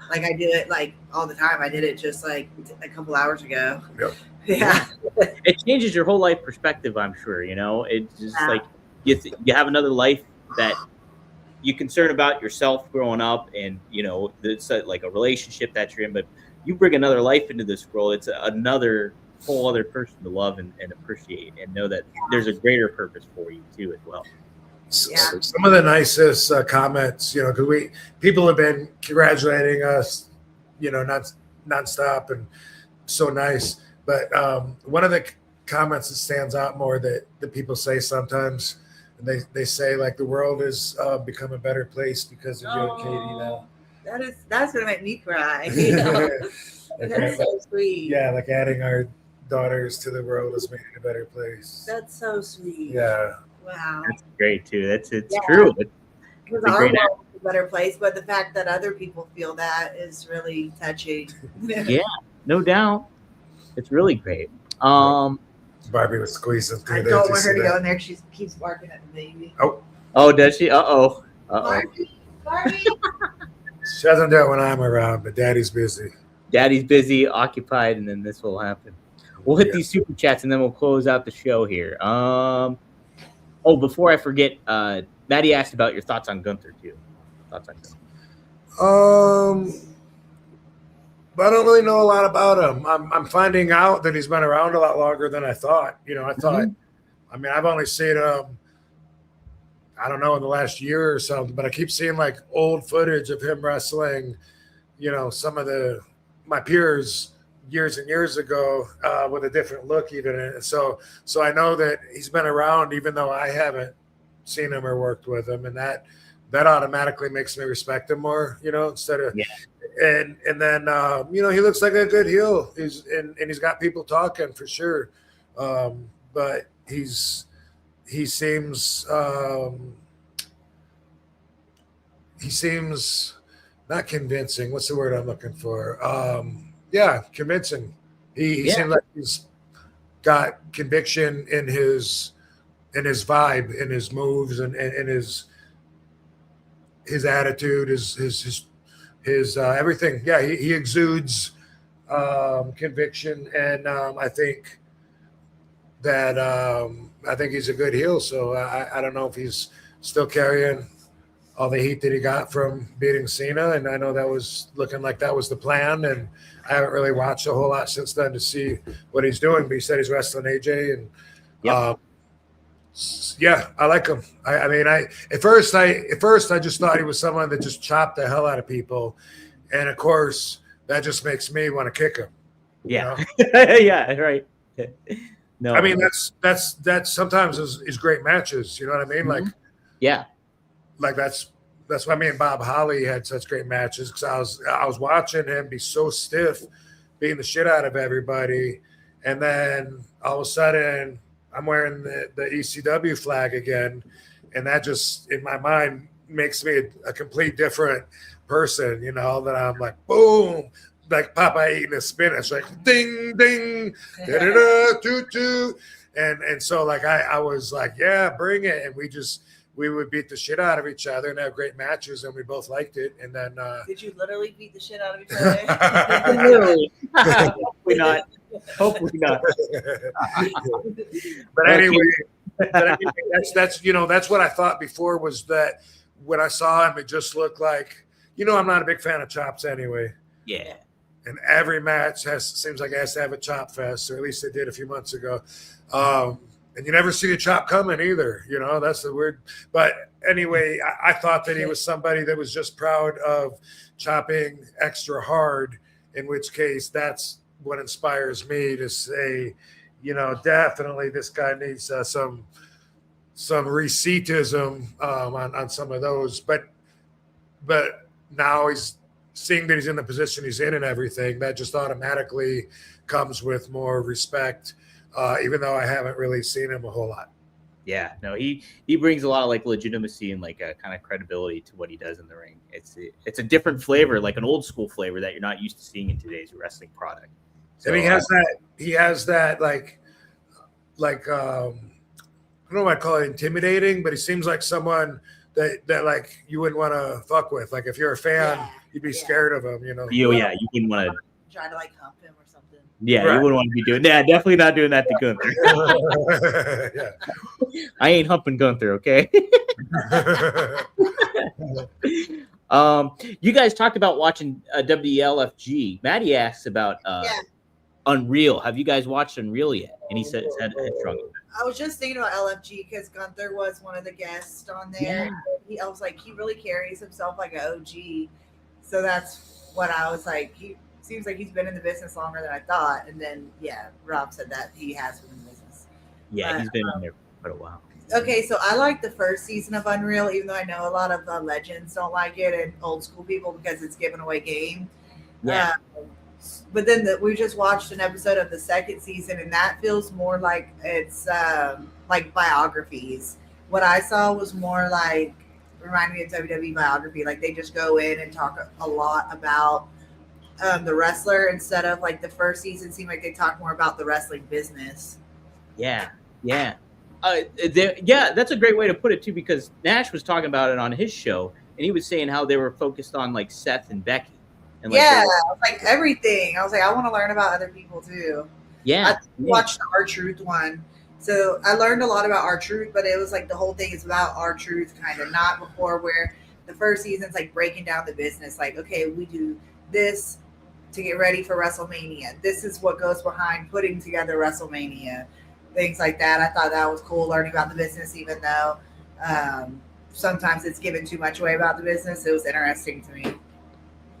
I do it all the time. I did it just a couple hours ago. Yep. Yeah. It changes your whole life perspective, I'm sure. It's just you have another life that you concern about yourself growing up, and it's a relationship that you're in, but you bring another life into this world. It's another whole other person to love and appreciate, and know that there's a greater purpose for you too as well. Yeah. Some of the nicest comments, because people have been congratulating us, nonstop and so nice. But one of the comments that stands out more that people say sometimes, and they say the world has become a better place because of you and Katie now. That's gonna make me cry. That's so sweet. Yeah, adding our daughters to the world has made it a better place. That's so sweet. Yeah. Wow. That's great too. It's true. Because a our great world is a better place, but the fact that other people feel that is really touching. Yeah, no doubt. It's really great. Barbie was squeezing through I there. don't want her to go in there. She keeps barking at the baby. Oh, does she? Uh-oh. Barbie. She doesn't do it when I'm around, but Daddy's busy. Daddy's busy, occupied, and then this will happen. We'll hit these super chats, and then we'll close out the show here. Before I forget, Maddie asked about your thoughts on Gunther too. Thoughts on Gunther. But I don't really know a lot about him. I'm finding out that he's been around a lot longer than I thought. I thought, I've only seen him, I don't know, in the last year or something, but I keep seeing old footage of him wrestling, some of my peers years and years ago with a different look even. And so I know that he's been around even though I haven't seen him or worked with him, and that automatically makes me respect him more, instead of and then he looks like a good heel. He's got people talking for sure, but he seems not convincing. What's the word I'm looking for? Convincing. He seems like he's got conviction in his vibe, in his moves, and his attitude, his everything. Yeah, he exudes conviction, and I think he's a good heel. So I don't know if he's still carrying all the heat that he got from beating Cena, and I know that was looking like that was the plan, and I haven't really watched a whole lot since then to see what he's doing, but he said he's wrestling AJ, and I like him. I mean, at first I just thought he was someone that just chopped the hell out of people, and of course that just makes me want to kick him. Yeah, yeah, right. No, I mean that's sometimes is great matches. You know what I mean? Mm-hmm. Like that's why me and Bob Holly had such great matches, because I was watching him be so stiff, beating the shit out of everybody, and then all of a sudden I'm wearing the ECW flag again, and that just in my mind makes me a complete different person. That I'm like boom, like Popeye eating his spinach, like ding ding, da da da, toot toot, and so like I was like, yeah, bring it, and we would beat the shit out of each other and have great matches, and we both liked it. And then did you literally beat the shit out of each other? Literally. Hopefully not. But anyway, that's what I thought before, was that when I saw him, it just looked like, I'm not a big fan of chops anyway. Yeah. And every match seems like it has to have a chop fest, or at least it did a few months ago. And you never see a chop coming either. That's the weird. But anyway, I thought that he was somebody that was just proud of chopping extra hard, in which case that's what inspires me to say, definitely this guy needs some receiptism on some of those. But now he's seeing that he's in the position he's in and everything, that just automatically comes with more respect. Even though I haven't really seen him a whole lot. Yeah, no, he brings a lot of like legitimacy and like a kind of credibility to what he does in the ring. It's a different flavor, like an old school flavor that you're not used to seeing in today's wrestling product. So, and he has that like I don't know what I call it, intimidating, but he seems like someone that like you wouldn't want to fuck with. Like if you're a fan, you'd be scared of him. You wouldn't want to try to like hump him or something. Yeah, right. You wouldn't want to be doing that. Definitely not doing that to Gunther. I ain't humping Gunther, okay? You guys talked about watching WLFG. Maddie asks about Unreal. Have you guys watched Unreal yet? And he said it's headstrong. I was just thinking about LFG because Gunther was one of the guests on there. Yeah. I was like, he really carries himself like an OG. So that's what I was like. He seems like he's been in the business longer than I thought. And then, Rob said that he has been in the business. Yeah, he's been on there for a while. Okay, so I like the first season of Unreal, even though I know a lot of legends don't like it and old school people because it's giving away game. Yeah. But then we just watched an episode of the second season, and that feels more like it's like biographies. What I saw was more like, reminded me of WWE biography. Like they just go in and talk a lot about the wrestler instead of like the first season seemed like they talked more about the wrestling business. Yeah. That's a great way to put it too, because Nash was talking about it on his show, and he was saying how they were focused on like Seth and Becky. And like everything. I was like, I want to learn about other people too. Yeah. I watched the R-Truth one. So I learned a lot about R-Truth, but it was like the whole thing is about R-Truth, kind of not before, where the first season's like breaking down the business. Like, okay, we do this to get ready for WrestleMania. This is what goes behind putting together WrestleMania. Things like that. I thought that was cool, learning about the business, even though sometimes it's given too much away about the business. It was interesting to me.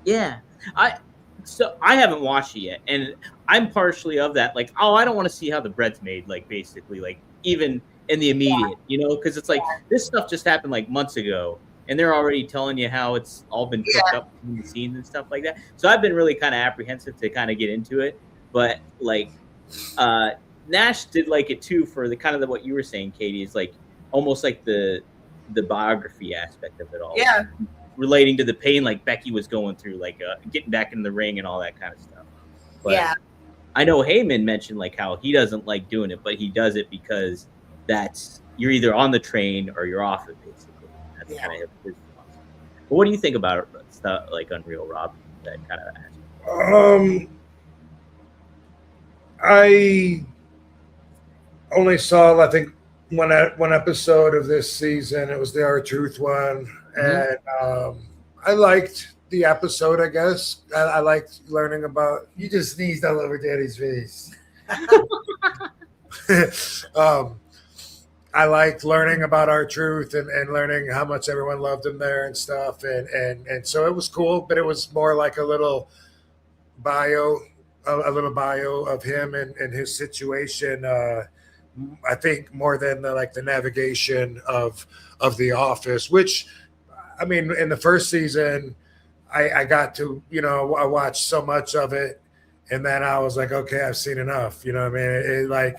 Yeah. I haven't watched it yet, and I'm partially of that. Like, I don't want to see how the bread's made, like basically, like even in the immediate, because it's like this stuff just happened like months ago, and they're already telling you how it's all been cooked up in the scenes and stuff like that. So I've been really kind of apprehensive to kind of get into it, but like Nash did like it too for the kind of what you were saying, Katie, is like almost like the biography aspect of it all. Yeah. Relating to the pain like Becky was going through, like getting back in the ring and all that kind of stuff. But yeah. I know Heyman mentioned like how he doesn't like doing it, but he does it because that's you're either on the train or you're off it, basically. That's kind of his philosophy. But what do you think about stuff like Unreal, Rob? That kind of aspect? I only saw, I think, one episode of this season. It was the R-Truth one, and I liked the episode. I guess I liked learning about. You just sneezed all over Daddy's face. I liked learning about R-Truth and learning how much everyone loved him there and stuff, and so it was cool. But it was more like a little bio of him and his situation. I think more than the navigation of the office, which, I mean, in the first season, I got to, I watched so much of it, and then I was like, okay, I've seen enough. You know what I mean?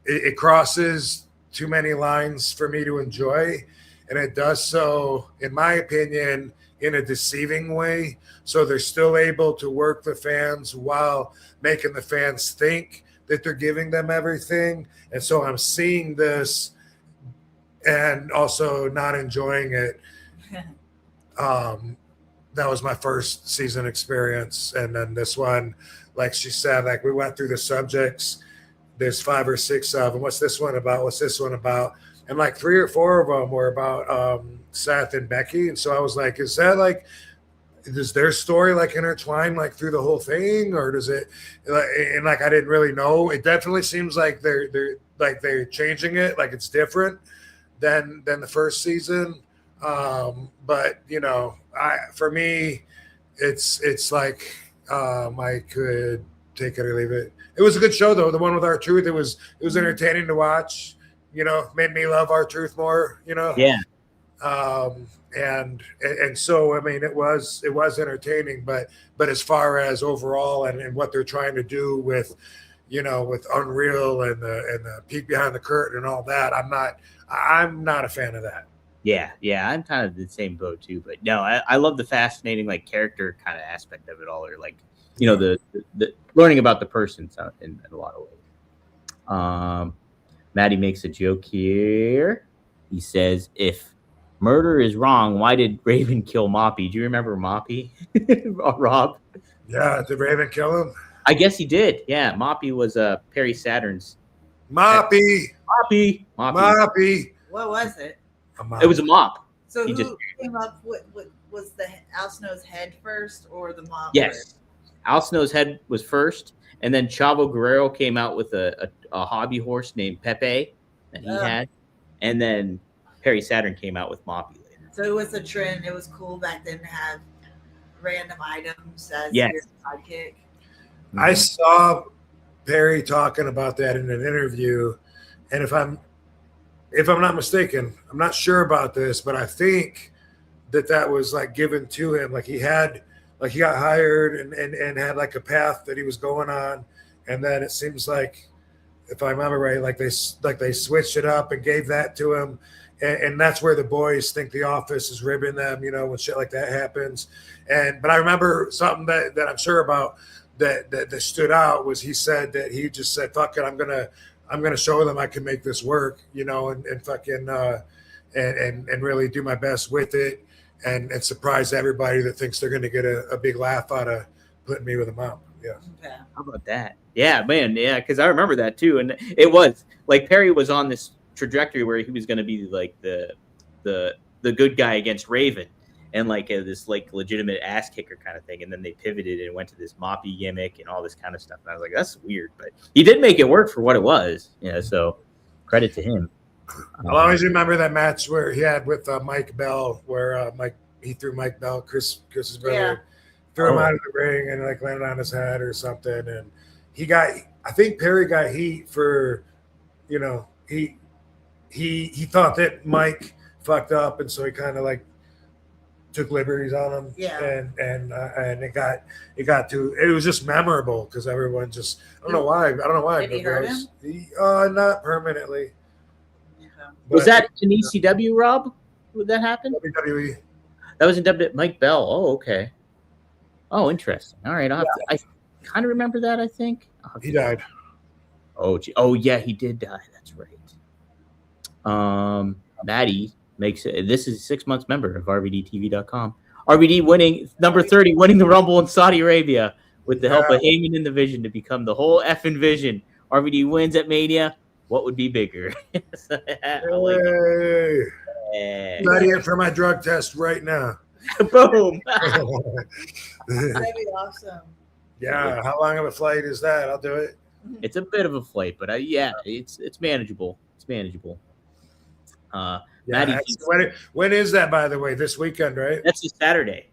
It crosses too many lines for me to enjoy, and it does so, in my opinion, in a deceiving way. So they're still able to work the fans while making the fans think that they're giving them everything. And so I'm seeing this and also not enjoying it. That was my first season experience. And then this one, like she said, like we went through the subjects. There's 5 or 6 of them. What's this one about? What's this one about? And like 3 or 4 of them were about Seth and Becky. And so I was like, is their story intertwine through the whole thing, or does it? And I didn't really know. It definitely seems like they're changing it, like it's different than the first season. But for me, it's like I could take it or leave it. It was a good show though. The one with R-Truth, it was entertaining to watch. Made me love R-Truth more. Yeah. And so I mean it was entertaining, but as far as overall and what they're trying to do with with Unreal and the peek behind the curtain and all that, I'm not a fan of that. Yeah, I'm kind of the same boat too. But no, I love the fascinating character kind of aspect of it all, or the learning about the person in a lot of ways. Maddie makes a joke here. He says, if murder is wrong, why did Raven kill Moppy? Do you remember Moppy, Rob? Yeah, did Raven kill him? I guess he did. Yeah, Moppy was Perry Saturn's. Moppy. What was it? It was a mop. So who came up with was the Al Snow's head first or the mop? Yes, first? Al Snow's head was first, and then Chavo Guerrero came out with a hobby horse named Pepe that he had, and then Perry Saturn came out with Moppy later. So it was a trend. It was cool back then to have random items as Yes. your sidekick. I saw Perry talking about that in an interview, and if I'm not mistaken, I'm not sure about this, but I think that was given to him. He got hired and had a path that he was going on, and then it seems like, if I remember right, they switched it up and gave that to him, and that's where the boys think the office is ribbing them, when shit like that happens. But I remember something that I'm sure about that stood out was he said that he just said, "Fuck it, I'm gonna show them I can make this work," and fucking and really do my best with it, and surprise everybody that thinks they're gonna get a big laugh out of putting me with a mop. Yeah. How about that? Yeah, man. Yeah, because I remember that too, and it was Perry was on this trajectory where he was going to be the good guy against Raven, and this legitimate ass kicker kind of thing, and then they pivoted and went to this moppy gimmick and all this kind of stuff. And I was like, that's weird, but he did make it work for what it was. So credit to him. I'll always remember that match where he had with Mike Bell, where he threw Mike Bell, Chris's brother, threw him out of the ring and landed on his head or something, and I think Perry got heat for, he thought that Mike fucked up, and so he kind of took liberties on him. Yeah. And it was just memorable because everyone just I don't know why. Did he hurt him? Not permanently. Was But that in ECW, Rob? Would that happen? WWE? That was in WWE. Mike Bell. Oh, okay. Oh, interesting. All right. I kind of remember that, I think. He died. Oh, gee. Oh, yeah, he did die. That's right. Maddie makes it. This is a 6 months member of RVDTV.com. RVD winning number 30, winning the Rumble in Saudi Arabia with the help of Heyman and the Vision to become the whole effing Vision. RVD wins at Mania. What would be bigger? I like it. Yeah. Ready for my drug test right now. Boom. That'd be awesome. Yeah. How long of a flight is that? I'll do it. It's a bit of a flight, but it's manageable. It's manageable. Maddie, when is that, by the way? This weekend, right? that's a Saturday.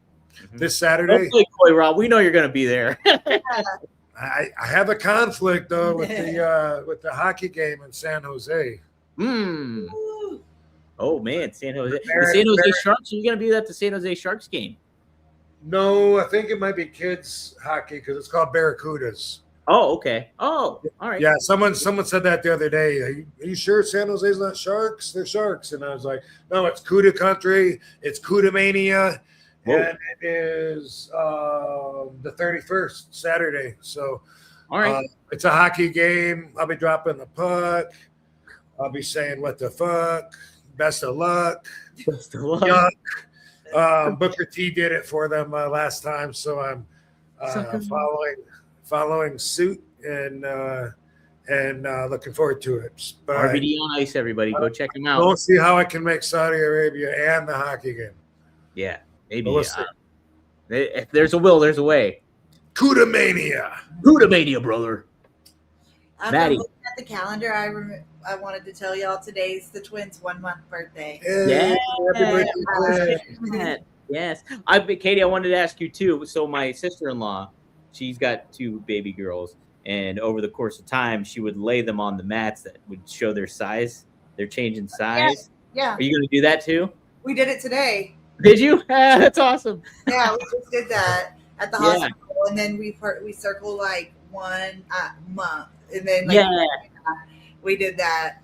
This Saturday? Don't play coy, Rob. We know you're going to be there. I have a conflict though with the hockey game in San Jose. Oh man, San Jose. The San Jose Sharks. Are you going to be at the San Jose Sharks game? No, I think it might be kids hockey because it's called Barracudas. Oh, okay. Oh, all right. Yeah, someone said that the other day. Are you sure San Jose's not Sharks? They're Sharks. And I was like, no, it's Cuda Country. It's Cuda Mania. Whoa. And it is the 31st, Saturday. So All right. it's a hockey game. I'll be dropping the puck. I'll be saying, what the fuck? Best of luck. Best of luck. Yuck. Booker T did it for them last time. So I'm following suit and looking forward to it. But RVD on Ice, everybody. Go check him out. We'll see how I can make Saudi Arabia and the hockey game. Yeah, maybe. We'll see. If there's a will, there's a way. Cuda Mania. Cuda Mania, brother. Maddie. Looking at the calendar, I wanted to tell y'all today's the twins' 1 month birthday. Yeah. Happy birthday. Yes. Katie, I wanted to ask you too. So my sister-in-law, she's got 2 baby girls, and over the course of time, she would lay them on the mats that would show their size. They're changing size. Yeah. Are you going to do that too? We did it today. Did you? That's awesome. Yeah, we just did that at the hospital, and then we circled like 1 month, and then we did that.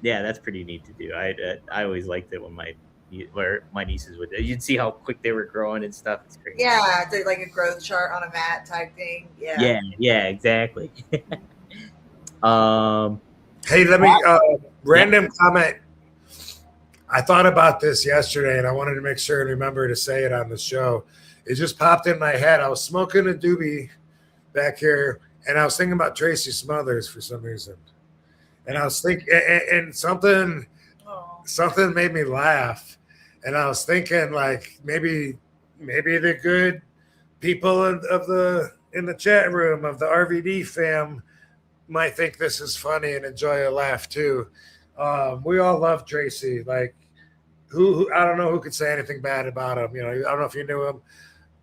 Yeah, that's pretty neat to do. I always liked it when my nieces would. You'd see how quick they were growing and stuff. It's great. Yeah, it's like a growth chart on a mat type thing. Yeah. Yeah, exactly. Hey, let me random comment. I thought about this yesterday, and I wanted to make sure and remember to say it on the show. It just popped in my head. I was smoking a doobie back here, and I was thinking about Tracy Smothers for some reason. And I was thinking, and something made me laugh. And I was thinking, like, maybe the good people in the chat room of the RVD fam might think this is funny and enjoy a laugh too. We all love Tracy. Like, who I don't know who could say anything bad about him. You know, I don't know if you knew him.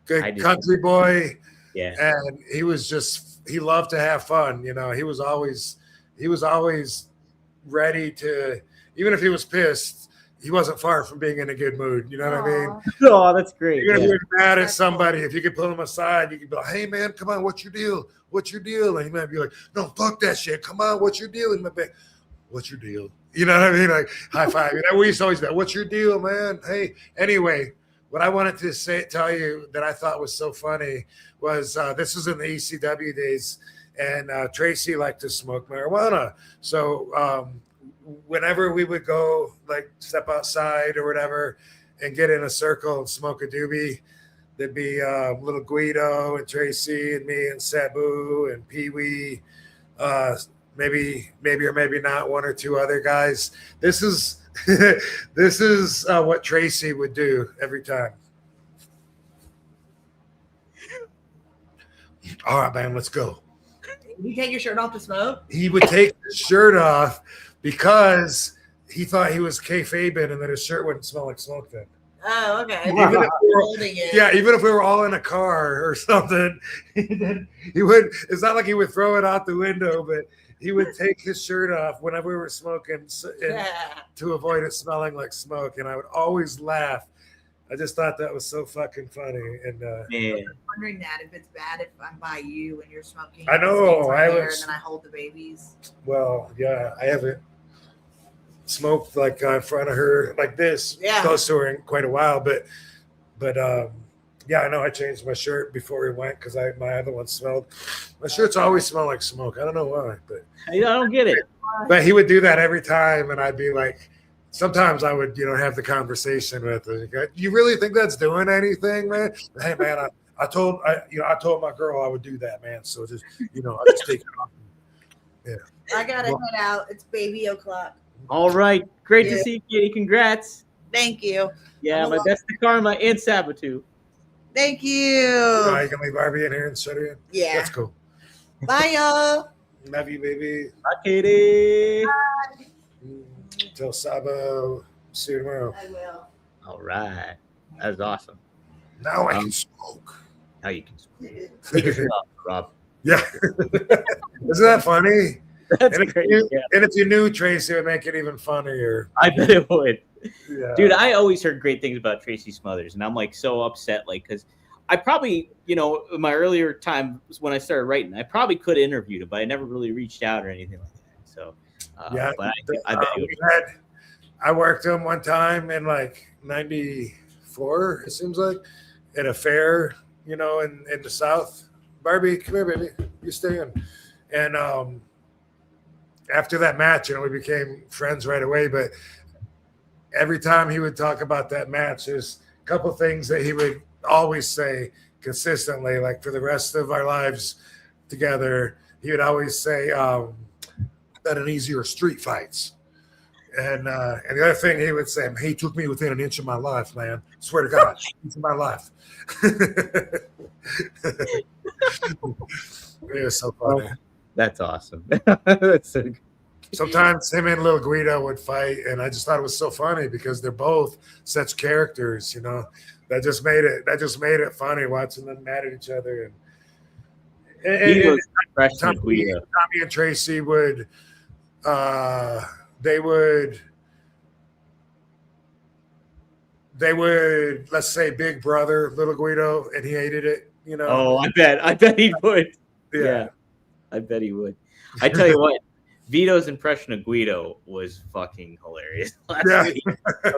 Good country boy. Yeah. And he loved to have fun. You know, he was always ready to, even if he was pissed, he wasn't far from being in a good mood. You know what I mean? Oh, that's great. Even if you're mad at somebody, if you could pull him aside, you could be like, hey, man, come on, what's your deal? What's your deal? And he might be like, no, fuck that shit. Come on, what's your deal? And he might be like, what's your deal? You know what I mean? Like, high five. You know, we used to always be like, what's your deal, man? Hey, anyway, what I wanted to tell you that I thought was so funny was this was in the ECW days, and Tracy liked to smoke marijuana. So whenever we would go, like, step outside or whatever and get in a circle and smoke a doobie, there'd be little Guido and Tracy and me and Sabu and Pee Wee, maybe or maybe not 1 or 2 other guys. This is what Tracy would do every time. All right, man, let's go. You take your shirt off to smoke? He would take his shirt off because he thought he was kayfabing and that his shirt wouldn't smell like smoke then. Oh, okay. Even if we were all in a car or something, he would. It's not like he would throw it out the window, but he would take his shirt off whenever we were smoking to avoid it smelling like smoke. And I would always laugh I just thought that was so fucking funny. And Man, I'm wondering that if it's bad if I'm by you and you're smoking. I and it know, stains my I hair, was- and then I hold the babies. well, yeah, I haven't smoked like in front of her like this Yeah. close to her in quite a while, but yeah, I know I changed my shirt before we went because my other one smelled. My shirts always smell like smoke. I don't know why, I don't get it. but he would do that every time, and I'd be like, sometimes I would, have the conversation with him. You really think that's doing anything, man? Hey, man, I told my girl I would do that, man. So just, I just take it off. I gotta head out. It's baby o'clock. All right. Great to Yeah. see you, Kitty. Congrats. Thank you. Yeah, I'm my along- best to Karma and Sabotu. Thank you. You can leave Barbie in here and shut her in. Yeah. That's cool. Bye, y'all. Love you, baby. Bye, Katie. Till Sabo. See you tomorrow. I will. All right. That was awesome. Now I can smoke. Now you can take your shirt off, Rob. Yeah. Isn't that funny? That's And if, great. you, Yeah. and if you knew Tracy, it would make it even funnier. I bet it would. Yeah. Dude, I always heard great things about Tracy Smothers, and I'm like so upset, like, because I probably, in my earlier time when I started writing, I probably could have interviewed him, but I never really reached out or anything like that. So, Yeah, but I bet he would. I worked him one time in like '94, it seems like, at a fair, in the South. Barbie, come here, baby. You stay in. And after that match, we became friends right away. But every time he would talk about that match, there's a couple things that he would always say consistently, like for the rest of our lives together. He would always say, "That an easier street fights." And the other thing he would say, he took me within an inch of my life, man. Swear to God, inch of my life. It was so funny. That's awesome. That's so good. Sometimes him and Lil Guido would fight, and I just thought it was so funny because they're both such characters, That just made it funny watching them mad at each other. He was fresh Tommy, and Guido. Tommy and Tracy would they would let's say Big Brother Little Guido, and he hated it, Oh, I bet he would. Yeah, I bet he would. I tell you what, Vito's impression of Guido was fucking hilarious last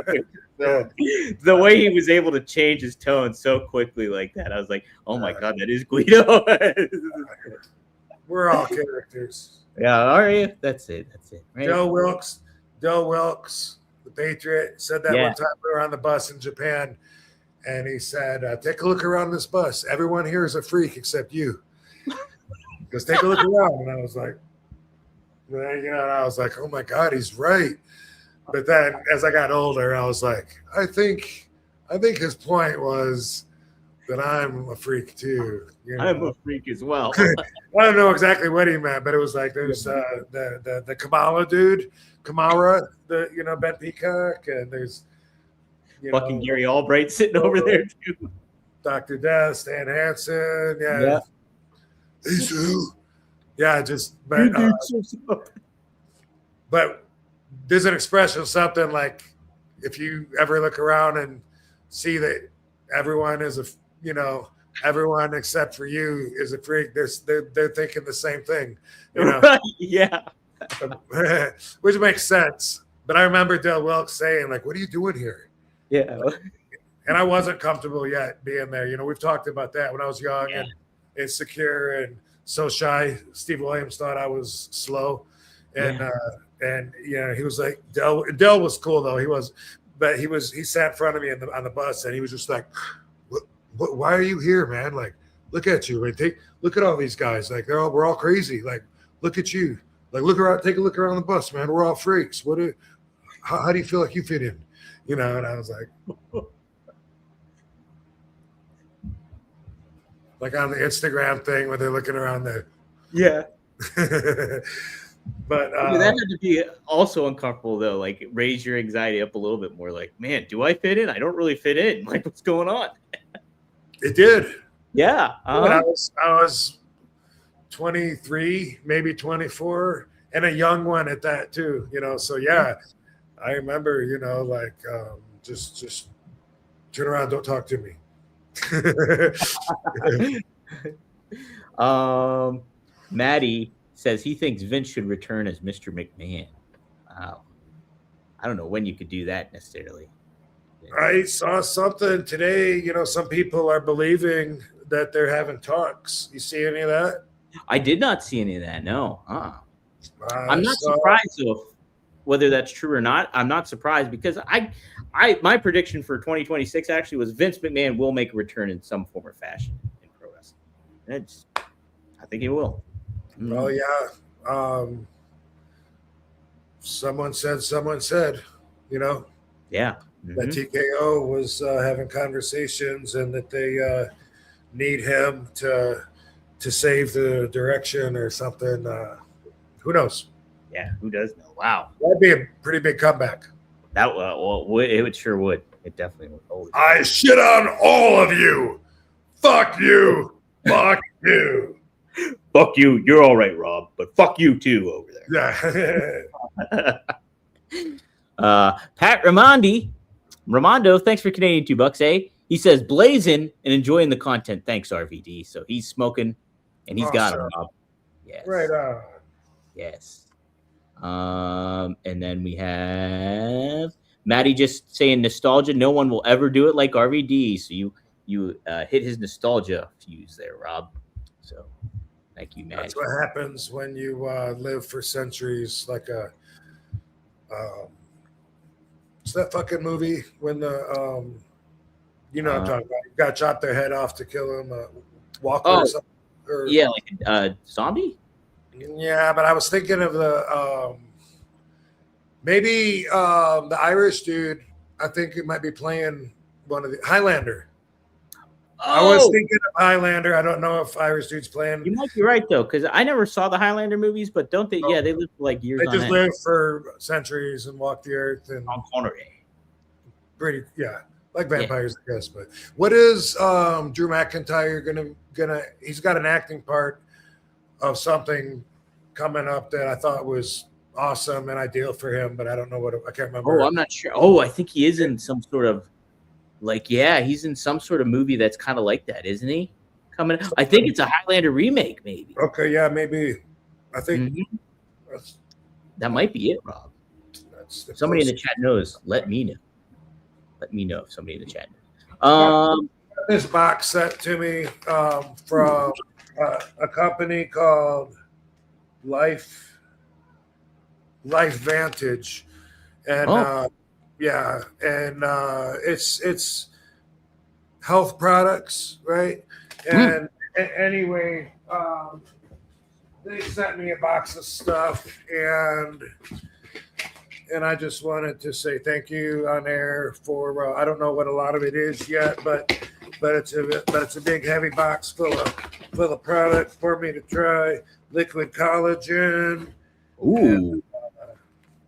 week. The way he was able to change his tone so quickly like that, I was like, "Oh my god, that is Guido." We're all characters. Yeah, all right, that's it. Right? Del Wilkes, the Patriot, said that one time we were on the bus in Japan, and he said, "Take a look around this bus. Everyone here is a freak except you." Just take a look around, and I was like, "Oh my god, he's right." But then, as I got older, I was like, "I think his point was that I'm a freak too." I'm a freak as well. I don't know exactly what he meant, but it was like there's the Kamala dude, Kamara, Ben Peacock, and there's Fucking Gary Albright sitting over there too. Dr. Death, Stan Hansen, yeah. He's who? Yeah, but there's an expression, something like, if you ever look around and see that everyone is everyone except for you is a freak, they're thinking the same thing, Right? Yeah. Which makes sense. But I remember Del Wilkes saying, like, "What are you doing here?" Yeah. And I wasn't comfortable yet being there. We've talked about that when I was young and insecure and so shy. Steve Williams thought I was slow, and he was like, Del was cool though. He sat in front of me on the bus, and he was just like, "What? Why are you here, man? Like, look at you. Like, look at all these guys. Like, we're all crazy. Like, look at you. Like, look around. Take a look around the bus, man. We're all freaks. How do you feel like you fit in?" And I was like, like on the Instagram thing where they're looking around there. Yeah. But that had to be also uncomfortable though. Like, raise your anxiety up a little bit more. Like, man, do I fit in? I don't really fit in. Like, what's going on? It did. Yeah. I was 23, maybe 24, and a young one at that too. So yeah, I remember. Just Turn around, don't talk to me. Maddie says he thinks Vince should return as Mr. McMahon. Wow. I don't know when you could do that necessarily. I saw something today. You know, some people are believing that they're having talks. You see any of that? I did not see any of that. No. I'm not saw- surprised though, whether that's true or not. I'm not surprised because my prediction for 2026 actually was Vince McMahon will make a return in some form or fashion in pro wrestling. I think he will. Oh yeah. Someone said, you know, Yeah. that TKO was having conversations and that they need him to save the direction or something. Who knows? Yeah. Who does know? Wow. That'd be a pretty big comeback. That it sure would. It definitely would. Holy I shit on all of you. Fuck you. Fuck you. fuck you. You're all right, Rob, but fuck you too over there. Yeah. Pat Ramondo, thanks for Canadian $2, eh? He says blazing and enjoying the content. Thanks, RVD. So he's smoking and he's got him, Rob. Yes. Right on. Yes. And then we have Maddie just saying nostalgia. No one will ever do it like RVD. So you hit his nostalgia fuse there, Rob. So thank you, Maddie. That's what happens when you live for centuries. Like it's that fucking movie when the you know what I'm talking about. You got to chop their head off to kill him. Walker or something. Or, yeah, like zombie. Yeah, but I was thinking of the maybe the Irish dude. I think it might be playing one of the Highlander. I was thinking of Highlander. I don't know if Irish dude's playing. You might be right though, because I never saw the Highlander movies, but don't they? Yeah, they live for like years. They just live for centuries and walk the earth and pretty, like vampires, I guess. But what is Drew McIntyre gonna? He's got an acting part of something coming up that I thought was awesome and ideal for him, but I don't know what. I can't remember. Oh, I'm not sure. Oh, I think he is in some sort of. Like, yeah, he's in some sort of movie that's kind of like that, isn't he? Coming, I think it's a Highlander remake, maybe. Okay, yeah, maybe. I think that might be it, Rob. If somebody in the chat knows, let me know. Let me know if somebody in the chat knows. This box sent to me from a company called Life Vantage, and it's health products, right? And anyway, they sent me a box of stuff, and I just wanted to say thank you on air for I don't know what a lot of it is yet, but it's a big heavy box full of product for me to try. Liquid collagen. Ooh. And,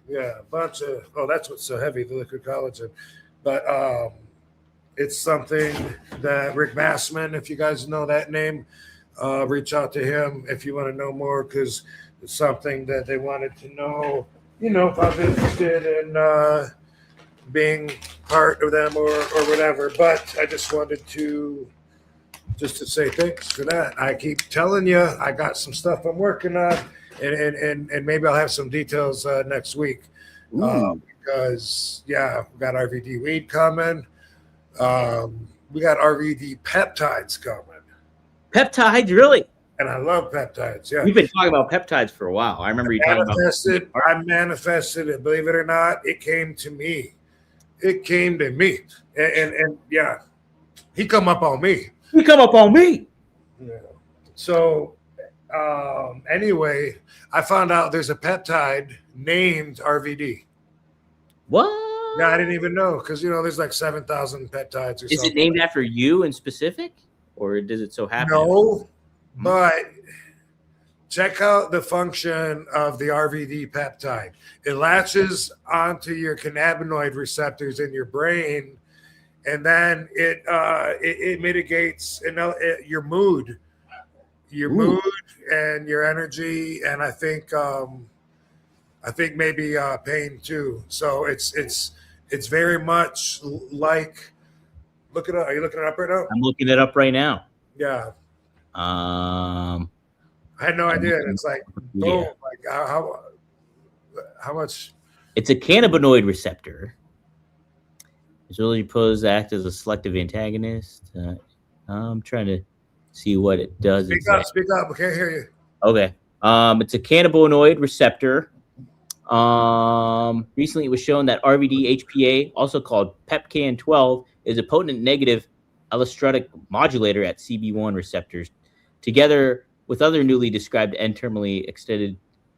a bunch of that's what's so heavy, the liquid collagen. But it's something that Rick Bassman, if you guys know that name, reach out to him if you want to know more, because it's something that they wanted to know. You know, if I was interested in being part of them or whatever. But I just wanted to say thanks for that. I keep telling you, I got some stuff I'm working on. And maybe I'll have some details next week because we got RVD weed coming. We got RVD peptides coming. Peptides, really? And I love peptides. Yeah, we've been talking about peptides for a while. I remember you talking about. I manifested it. Believe it or not, it came to me. It came to me, and yeah, he come up on me. He come up on me. Yeah. So. Anyway, I found out there's a peptide named RVD. What? Yeah, I didn't even know because there's like 7,000 peptides or something. Is it named after you in specific, or does it so happen? No, but check out the function of the RVD peptide. It latches onto your cannabinoid receptors in your brain, and then it mitigates your mood. Mood and your energy, and I think maybe pain too. So it's very much like Look it up. Are you looking it up right now? I'm looking it up right now. Yeah. I had no idea. And it's like, boom, like how much? It's a cannabinoid receptor. Its ability to act as a selective antagonist. I'm trying to see what it does. Speak up. We can't hear you. Okay. It's a cannabinoid receptor. Recently it was shown that RVD HPA, also called PEPCAN12, is a potent negative allosteronic modulator at CB1 receptors, together with other newly described N-terminally extended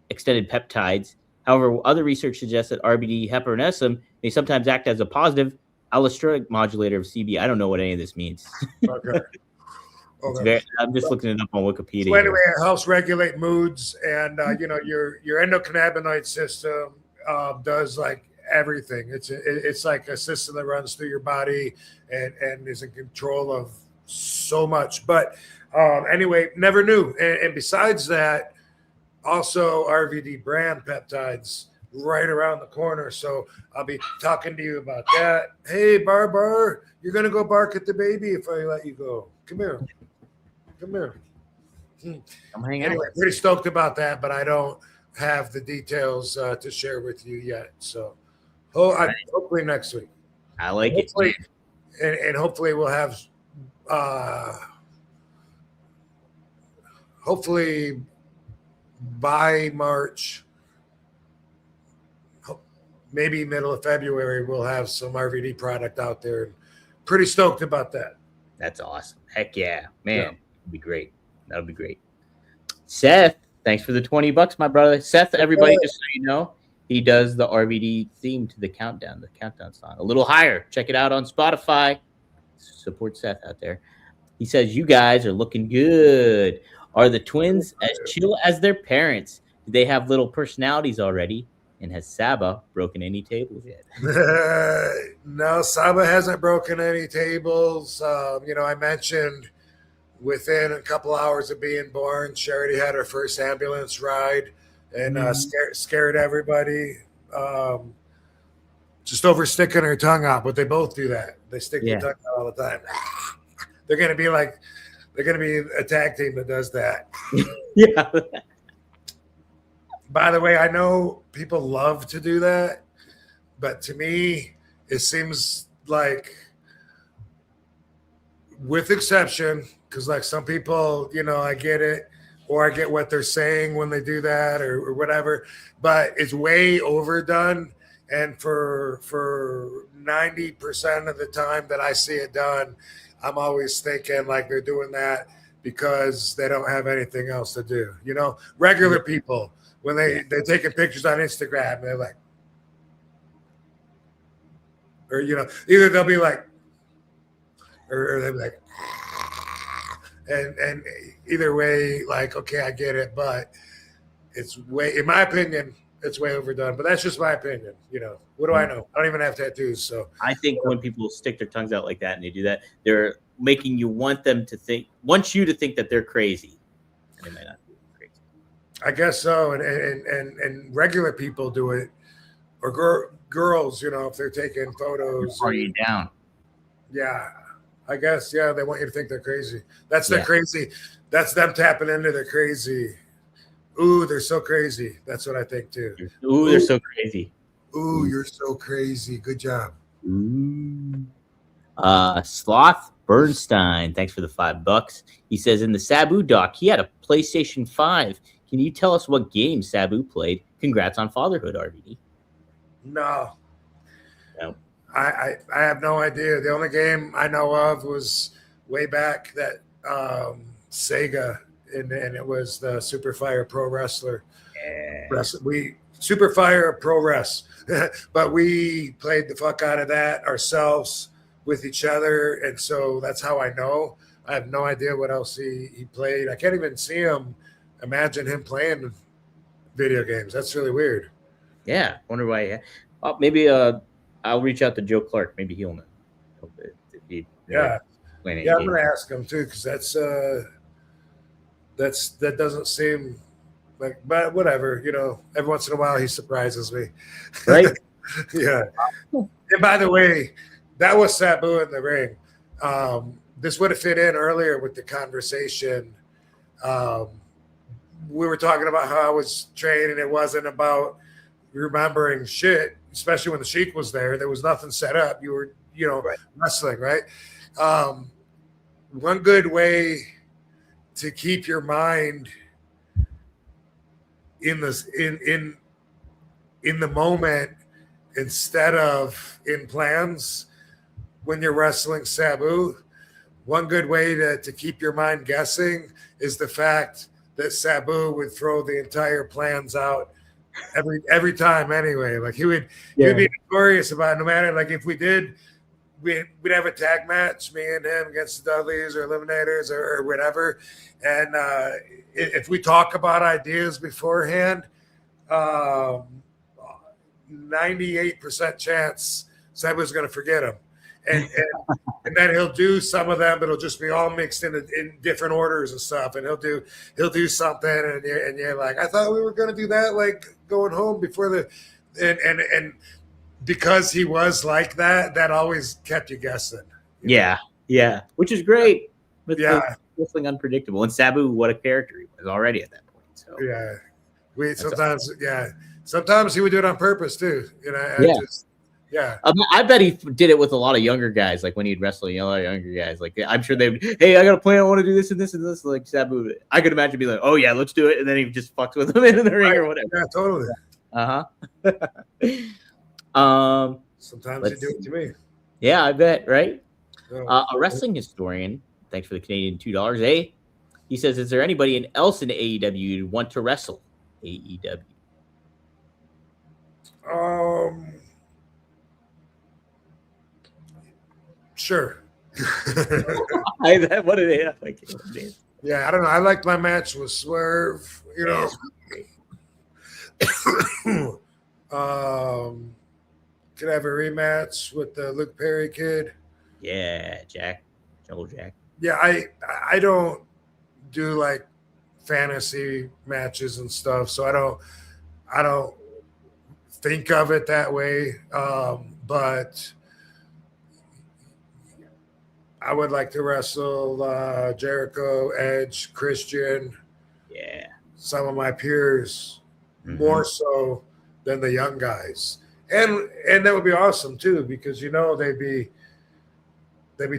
peptides. However, other research suggests that RVD heparinase may sometimes act as a positive allosteronic modulator of CB. I don't know what any of this means. Okay. I'm just looking it up on Wikipedia. So anyway, it helps regulate moods, and your endocannabinoid system does like everything. It's like a system that runs through your body and is in control of so much. But anyway, never knew. And besides that, also RVD brand peptides right around the corner. So I'll be talking to you about that. Hey, Bar, you're gonna go bark at the baby if I let you go. Come here. I'm hanging out. Anyway, pretty stoked about that, but I don't have the details to share with you yet. So hopefully next week. I like it. And hopefully we'll have hopefully by March, maybe middle of February, we'll have some RVD product out there. Pretty stoked about that. That's awesome. Heck yeah, man. Yeah. That'd be great. That would be great. Seth, thanks for the $20, my brother. Seth, everybody, just so you know, he does the RVD theme to the countdown song. A little higher. Check it out on Spotify. Support Seth out there. He says, you guys are looking good. Are the twins as chill as their parents? Do they have little personalities already? And has Saba broken any tables yet? No, Saba hasn't broken any tables. I mentioned within a couple hours of being born, she already had her first ambulance ride and scared everybody. Just over sticking her tongue out, but they both do that. They stick their tongue out all the time. They're gonna be a tag team that does that. Yeah. By the way, I know people love to do that, but to me, it seems like, with exception, because like some people, I get it, or I get what they're saying when they do that or whatever, but it's way overdone. And for 90% of the time that I see it done, I'm always thinking like they're doing that because they don't have anything else to do. Regular people, when they're taking pictures on Instagram, they're like, or, either they'll be like, or they'll be like, and either way, like, okay, I get it, but it's in my opinion, it's way overdone. But that's just my opinion. What do I know? I don't even have tattoos. So I think when people stick their tongues out like that and they do that, they're making you want you to think that they're crazy. And they might not be crazy. I guess so. And regular people do it, or girls, if they're taking photos. Are you down? Yeah. I guess, they want you to think they're crazy. That's their crazy. That's them tapping into their crazy. Ooh, they're so crazy. That's what I think too. Ooh, they're so crazy. Ooh, you're so crazy. Good job. Ooh. Sloth Bernstein, thanks for the $5. He says in the Sabu doc, he had a PlayStation 5. Can you tell us what game Sabu played? Congrats on fatherhood, RVD. No. I have no idea. The only game I know of was way back that Sega, and it was the Super Fire Pro Wrestler. Yeah. Super Fire Pro Wrest. But we played the fuck out of that ourselves with each other, and so that's how I know. I have no idea what else he played. I can't even imagine him playing video games. That's really weird. Yeah, wonder why. Maybe I'll reach out to Joe Clark. Maybe he'll know. I'm gonna ask him too, because that doesn't seem like, but whatever. Every once in a while he surprises me. Right? Yeah. And by the way, that was Sabu in the ring. this would have fit in earlier with the conversation. We were talking about how I was training. It wasn't about remembering shit, especially when the Sheik was there. There was nothing set up. You were, Right. wrestling, right? One good way to keep your mind in the moment instead of in plans when you're wrestling Sabu, one good way to keep your mind guessing is the fact that Sabu would throw the entire plans out every time anyway. Like he would be notorious about it, no matter, like if we'd have a tag match, me and him against the Dudleys or Eliminators or whatever. And if we talk about ideas beforehand, 98% chance Sabu's going to forget them. And then he'll do some of them, but it'll just be all mixed in different orders and stuff. And he'll do something, and you're like, I thought we were going to do that, like going home before and because he was like that, that always kept you guessing. Yeah, which is great. With Yeah. wrestling unpredictable, and Sabu, what a character he was already at that point. So sometimes he would do it on purpose too. I bet he did it with a lot of younger guys, like when he'd wrestle a lot of younger guys. Like I'm sure they would, hey, I got a plan, I want to do this and this and this. Like Sabu, I could imagine be like, oh yeah, let's do it, and then he just fucks with them in the ring or whatever. Yeah, totally. Sometimes you do it to me. Yeah, I bet, right? So, A wrestling historian, thanks for the Canadian $2. He says, is there anybody else in AEW you'd want to wrestle AEW? Sure. What do they have? Yeah, I don't know. I liked my match with Swerve. Could have a rematch with the Luke Perry kid. Yeah, Jungle Jack. Yeah, I don't do like fantasy matches and stuff, so I don't think of it that way. But I would like to wrestle Jericho, Edge, Christian. Yeah. Some of my peers more so than the young guys. And that would be awesome too, because they'd be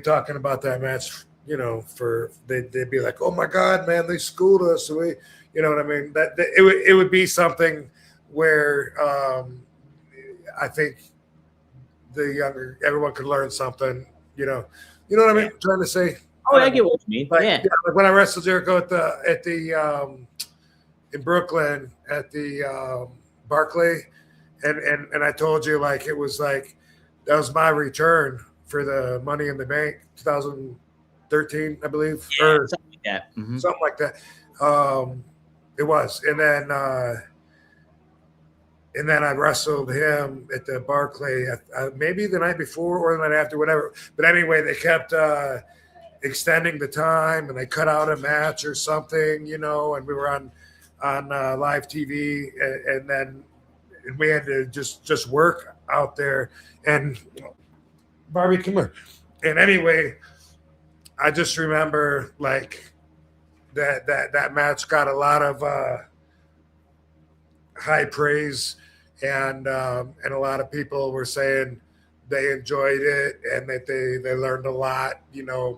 talking about that match, they'd be like, oh my God, man, they schooled us. So what I mean? That it would be something where I think everyone could learn something, You know what I mean? I'm trying to say. Oh, I get what you mean. Like, yeah. Like when I wrestled Jericho at the in Brooklyn at the Barclay, and I told you like it was like that was my return for the Money in the Bank 2013, I believe, or something like that. Something like that. It was, and then I wrestled him at the Barclay, maybe the night before or the night after, whatever. But anyway, they kept extending the time, and they cut out a match or something, and we were on live TV, and then we had to just work out there. And Barbie, come here. And anyway, I just remember like that match got a lot of high praise, and a lot of people were saying they enjoyed it and that they learned a lot,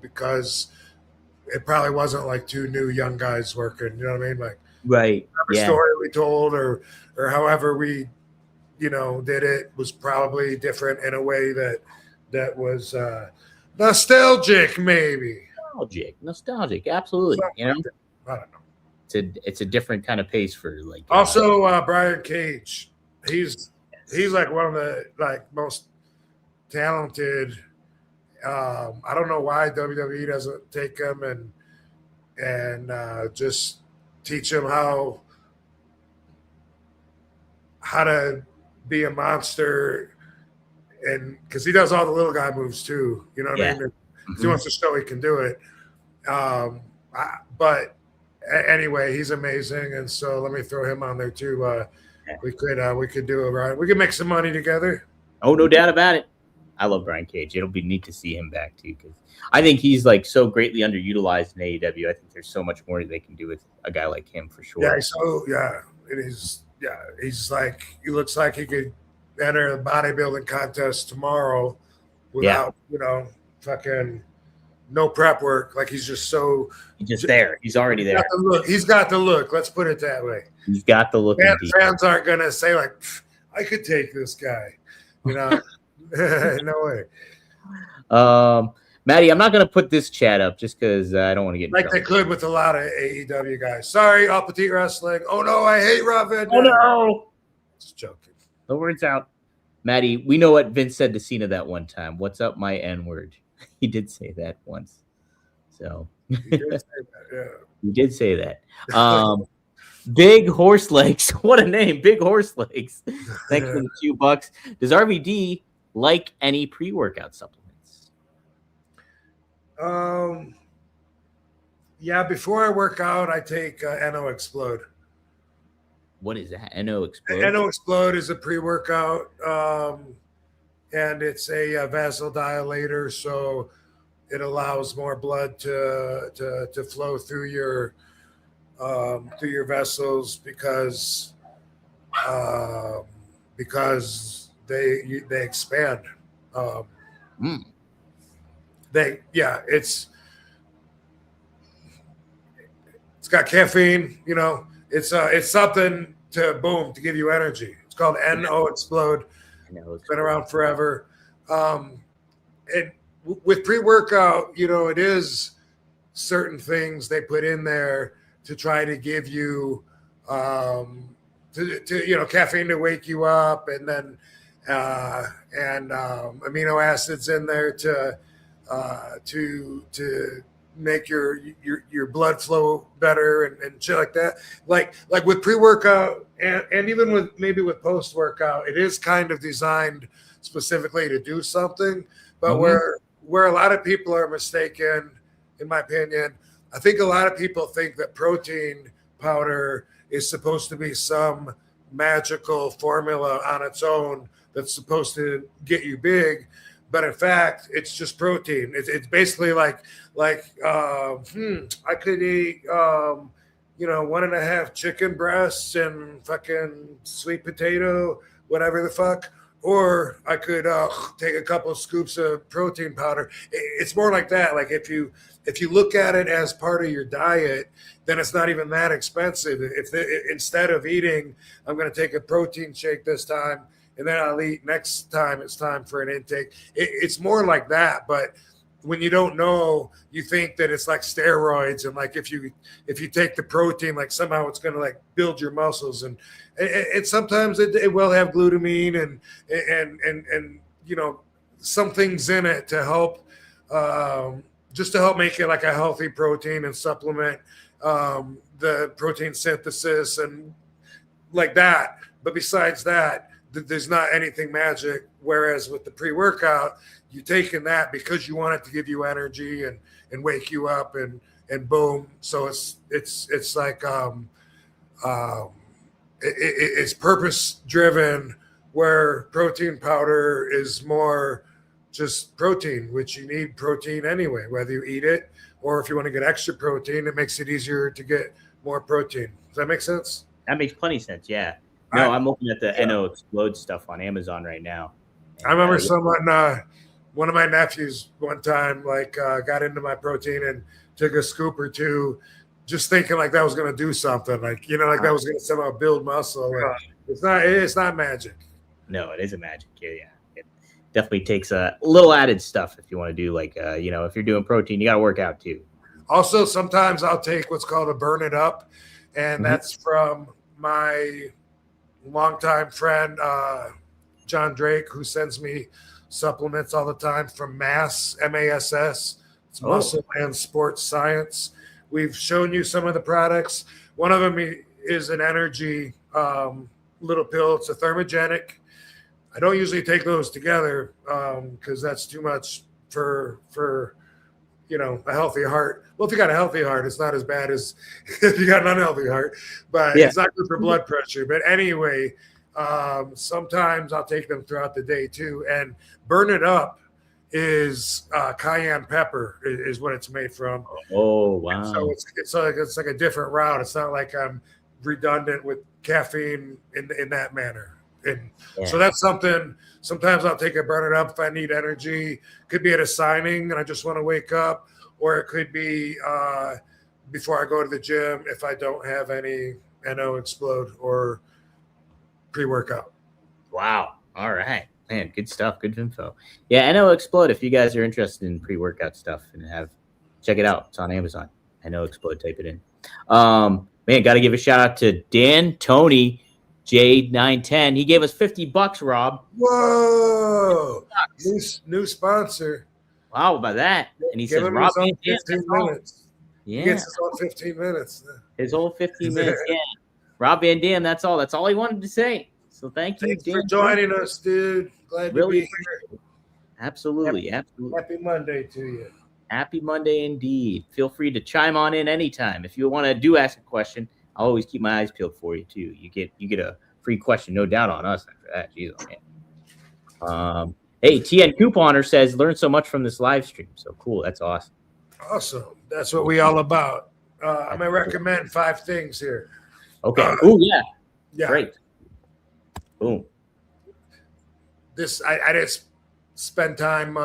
because it probably wasn't like two new young guys working, you know what I mean? Like, right. The story we told or however we, did it was probably different in a way that was nostalgic, maybe. Nostalgic, absolutely. I don't know. It's a different kind of pace for like. Also, Brian Cage, he's like one of the like most talented. I don't know why WWE doesn't take him and just teach him how to be a monster, and because he does all the little guy moves too, you know what I mean? He wants to show he can do it. But anyway, he's amazing, and so let me throw him on there too. We could do it right. We could make some money together. Oh, no doubt about it. I love Brian Cage. It'll be neat to see him back too, because I think he's like so greatly underutilized in AEW. I think there's so much more they can do with a guy like him for sure. It is. Yeah, he's like, he looks like he could enter a bodybuilding contest tomorrow without, fucking no prep work. Like he's just so. He's just there. He's already there. He's got the look. Let's put it that way. He's got the look. Fans aren't gonna say like, I could take this guy. No way. Maddie, I'm not going to put this chat up just because I don't want to get in like trouble. they could with a lot of AEW guys. Sorry, All Petite Wrestling. Oh no, I hate Robin. Oh no, just joking. The word's out. Maddie, we know what Vince said to Cena that one time. What's up, my N word? He did say that once. So You did say that, yeah. He did say that. Big Horse Legs. What a name, Big Horse Legs. Thanks for the $2. Does RVD like any pre-workout supplements? Yeah, before I work out, I take NO Explode. What is that? NO Explode? NO Explode is a pre-workout, and it's a vasodilator, so it allows more blood to flow through your vessels because they expand. It's got caffeine, it's something to give you energy. It's called NO Explode. It's been around forever. And with pre-workout, it is certain things they put in there to try to give you caffeine to wake you up, and then amino acids in there to make your blood flow better and shit like that. Like with pre-workout and even with post-workout, it is kind of designed specifically to do something. But where a lot of people are mistaken, in my opinion, I think a lot of people think that protein powder is supposed to be some magical formula on its own that's supposed to get you big. But in fact, it's just protein. It's basically like I could eat 1.5 chicken breasts and fucking sweet potato, whatever the fuck, or I could take a couple of scoops of protein powder. It's more like that. Like if you look at it as part of your diet, then it's not even that expensive. Instead of eating, I'm going to take a protein shake this time, and then I'll eat next time it's time for an intake. It's more like that. But when you don't know, you think that it's like steroids, and like if you take the protein, like somehow it's going to like build your muscles, and sometimes it will have glutamine and some things in it to help, just to help make it like a healthy protein and supplement the protein synthesis and like that. But besides that, there's not anything magic. Whereas with the pre-workout, you're taking that because you want it to give you energy and wake you up and boom. So it's like it's purpose driven, where protein powder is more just protein, which you need protein anyway, whether you eat it or if you want to get extra protein, it makes it easier to get more protein. Does that make sense? That makes plenty of sense. Yeah. No, I'm looking at the NO Explode stuff on Amazon right now. And, I remember one of my nephews one time, got into my protein and took a scoop or two, just thinking like that was going to do something, like that was going to somehow build muscle. It's not magic. No, it isn't magic. Yeah. It definitely takes a little added stuff if you want to do if you're doing protein, you got to work out too. Also, sometimes I'll take what's called a burn it up, and that's from my longtime friend John Drake, who sends me supplements all the time from MASS, M-A-S-S. It's Muscle and Sports Science. We've shown you some of the products. One of them is an energy little pill. It's a thermogenic. I don't usually take those together because that's too much for a healthy heart. Well, if you got a healthy heart, it's not as bad as if you got an unhealthy heart, but it's not good for blood pressure. But anyway, Sometimes I'll take them throughout the day too. And Burn It Up is cayenne pepper is what it's made from. Oh, wow. So it's like a different route. It's not like I'm redundant with caffeine in that manner. And so that's something. Sometimes I'll take a Burn It Up if I need energy. Could be at a signing and I just want to wake up, or it could be before I go to the gym if I don't have any NO Explode or pre-workout. Wow. All right. Man, good stuff. Good info. Yeah, NO Explode. If you guys are interested in pre-workout stuff and check it out. It's on Amazon. NO Explode. Type it in. Man, got to give a shout out to Dan Tony J910. He gave us $50, Rob. Whoa! New sponsor. Wow, about that. And he Give says, him Rob, his own 15 minutes. yeah, He gets his own 15 minutes. his whole 15 minutes. Yeah, Rob Van Dam. That's all. That's all he wanted to say. So thank you, Thanks Dan. for joining us, dude. Glad Really to be here. Absolutely. Happy Monday to you. Happy Monday indeed. Feel free to chime on in anytime. If you want to ask a question, I'll always keep my eyes peeled for you too. You get a free question, no doubt, on us after that. Jeez, man. Hey, TN Couponer says, learned so much from this live stream. So cool. That's awesome. Awesome. That's what we all about. I'm gonna recommend 5 things here. Okay. Oh yeah. Yeah. Great. Boom. This I didn't spend time.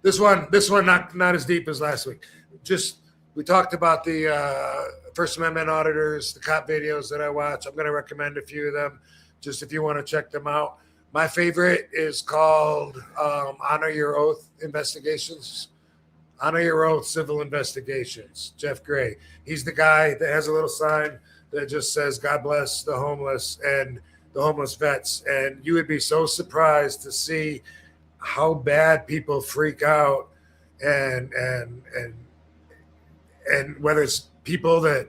This one not as deep as last week. Just we talked about the First Amendment auditors, the cop videos that I watch. I'm going to recommend a few of them, just if you want to check them out. My favorite is called Honor Your Oath Investigations. Honor Your Oath Civil Investigations. Jeff Gray. He's the guy that has a little sign that just says, God bless the homeless and the homeless vets. And you would be so surprised to see how bad people freak out and whether it's people that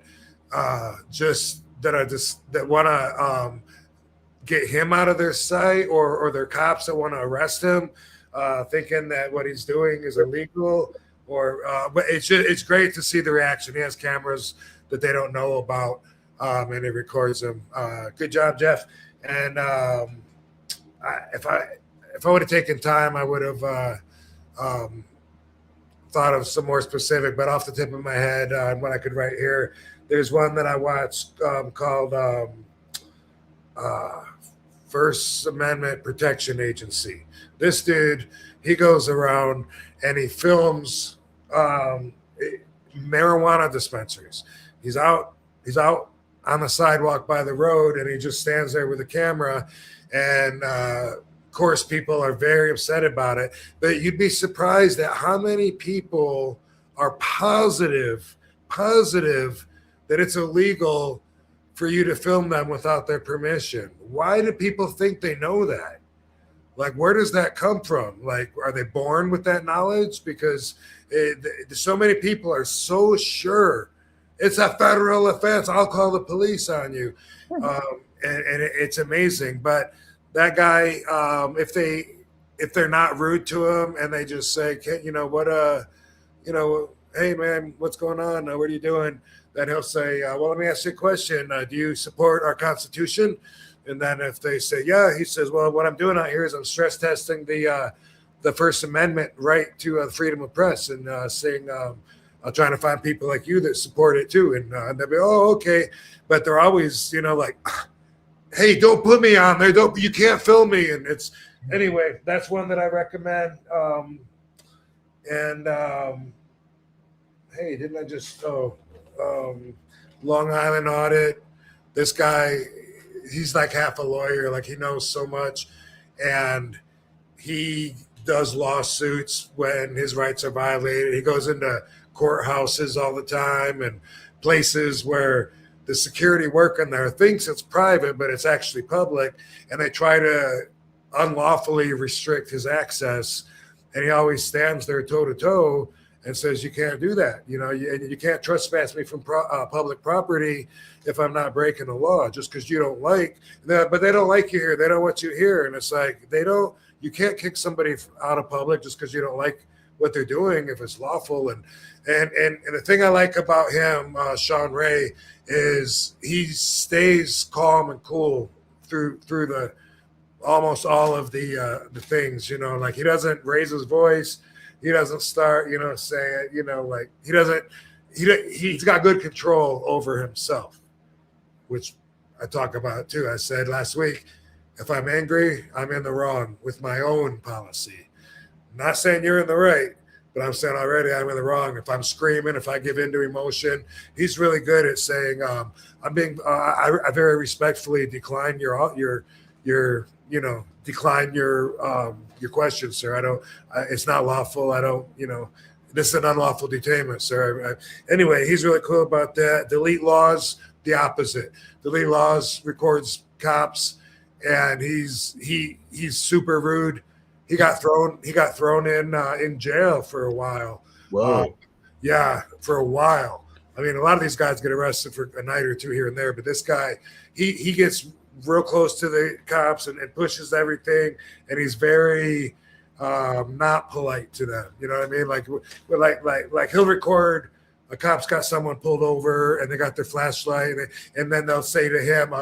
want to get him out of their sight or their cops that want to arrest him, thinking that what he's doing is illegal. But it's great to see the reaction. He has cameras that they don't know about, and it records them. Good job, Jeff. And if I would have taken time, I would have thought of some more specific. But off the tip of my head, what I could write here, there's one that I watched called First Amendment Protection Agency. This dude, he goes around and he films marijuana dispensaries. He's out on the sidewalk by the road, and he just stands there with a camera. And of course, people are very upset about it. But you'd be surprised at how many people are positive that it's illegal for you to film them without their permission. Why do people think they know that? Like, where does that come from? Like, are they born with that knowledge? Because so many people are so sure it's a federal offense. I'll call the police on you. And it's amazing. But that guy, if they're not rude to him and they just say, hey man, what's going on? What are you doing? Then he'll say, well, let me ask you a question. Do you support our Constitution? And then if they say, yeah, he says, well, what I'm doing out here is I'm stress testing the First Amendment right to freedom of press, and saying, I'm trying to find people like you that support it too. And they'll be, oh, okay. But they're always, like, hey, don't put me on there. You can't film me. And anyway, that's one that I recommend. Hey, didn't I just, Long Island audit. This guy, he's like half a lawyer. Like, he knows so much. And he does lawsuits when his rights are violated. He goes into courthouses all the time and places where the security working there thinks it's private, but it's actually public. And they try to unlawfully restrict his access. And he always stands there toe to toe and says, you can't do that. You can't trespass me from public property if I'm not breaking the law, just because you don't like that. But they don't like you here. They don't want you here. And it's like, you can't kick somebody out of public just because you don't like what they're doing if it's lawful. And the thing I like about him, Sean Ray, is he stays calm and cool through the almost all of the things, you know, like he doesn't raise his voice, he doesn't start, you know, saying, you know, like he's got good control over himself, which I talk about too. I said last week, if I'm angry, I'm in the wrong with my own policy. I'm not saying you're in the right, but I'm saying already I'm in the wrong. If I'm screaming, if I give into emotion, he's really good at saying, I'm being, I very respectfully decline your decline your question, sir. It's not lawful. I don't, you know, this is an unlawful detainment, sir. Anyway, he's really cool about that. Delete laws, the opposite. Delete laws records cops, and he's super rude. He got thrown in jail for a while. Whoa. Yeah, for a while. I mean, a lot of these guys get arrested for a night or two here and there, but this guy, he gets real close to the cops and pushes everything, and he's very not polite to them. You know what I mean? Like he'll record a cop's got someone pulled over and they got their flashlight, and then they'll say to him,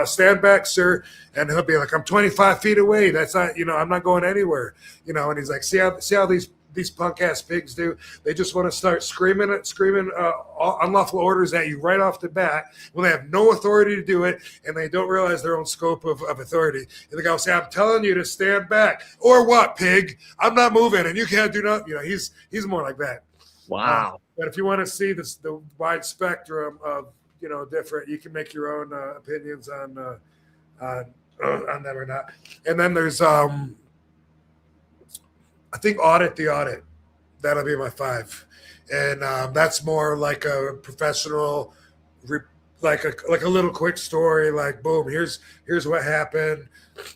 stand back, sir. And he'll be like, I'm 25 feet away. That's not, you know, I'm not going anywhere. You know, and he's like, see how these punk ass pigs do? They just want to start screaming unlawful orders at you right off the bat when they have no authority to do it, and they don't realize their own scope of authority. And the guy will say, I'm telling you to stand back. Or what, pig? I'm not moving and you can't do nothing. You know, he's more like that. Wow. But if you want to see the wide spectrum of, you know, different, you can make your own opinions on them or not. And then there's I think Audit the Audit. That'll be my 5, and that's more like a professional, like a little quick story. Like, boom, here's what happened.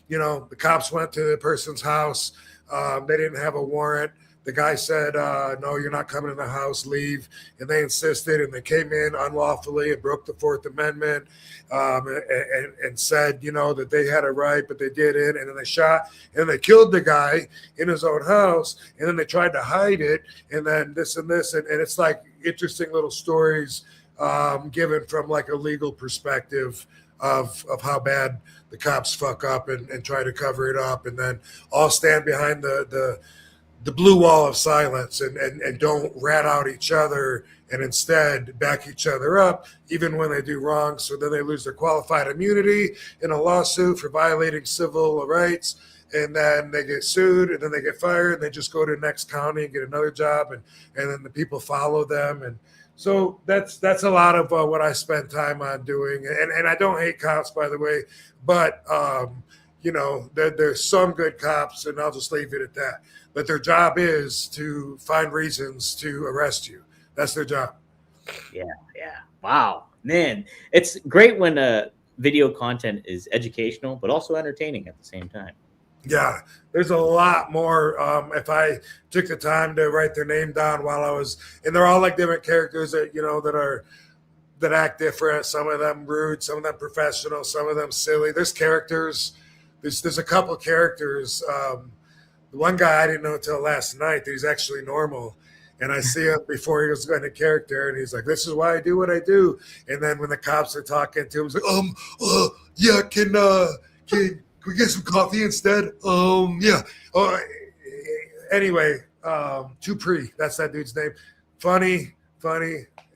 You know, the cops went to the person's house. They didn't have a warrant. The guy said, no, you're not coming in the house, leave. And they insisted, and they came in unlawfully and broke the 4th Amendment and said, you know, that they had a right, but they didn't. And then they shot and they killed the guy in his own house. And then they tried to hide it. And then this and this. And it's like interesting little stories given from like a legal perspective of how bad the cops fuck up and try to cover it up. And then all stand behind the blue wall of silence and don't rat out each other, and instead back each other up even when they do wrong. So then they lose their qualified immunity in a lawsuit for violating civil rights, and then they get sued, and then they get fired, and they just go to the next county and get another job, and then the people follow them. And so that's a lot of what I spend time on doing. And I don't hate cops, by the way, but you know, there's some good cops, and I'll just leave it at that. But their job is to find reasons to arrest you. That's their job. Yeah. Wow, man. It's great when video content is educational, but also entertaining at the same time. Yeah, there's a lot more. If I took the time to write their name down while I was, and they're all like different characters that, you know, that act different. Some of them rude, some of them professional, some of them silly. There's characters. There's a couple characters. The one guy I didn't know until last night that he's actually normal. And I see him before he was going to character, and he's like, this is why I do what I do. And then when the cops are talking to him, he's like, yeah, can we get some coffee instead? Yeah. Anyway, Tupri, that's that dude's name. Funny.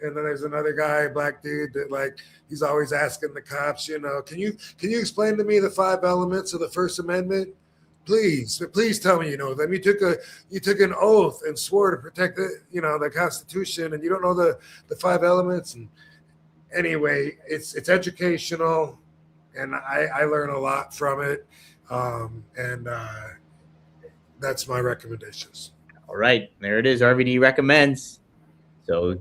And then there's another guy, black dude, that like he's always asking the cops, you know, can you explain to me the 5 elements of the First Amendment? Please tell me you know them. You took an oath and swore to protect the Constitution, and you don't know the 5 elements. And anyway, it's educational, and I learn a lot from it. And that's my recommendations. All right, there it is. RVD recommends. So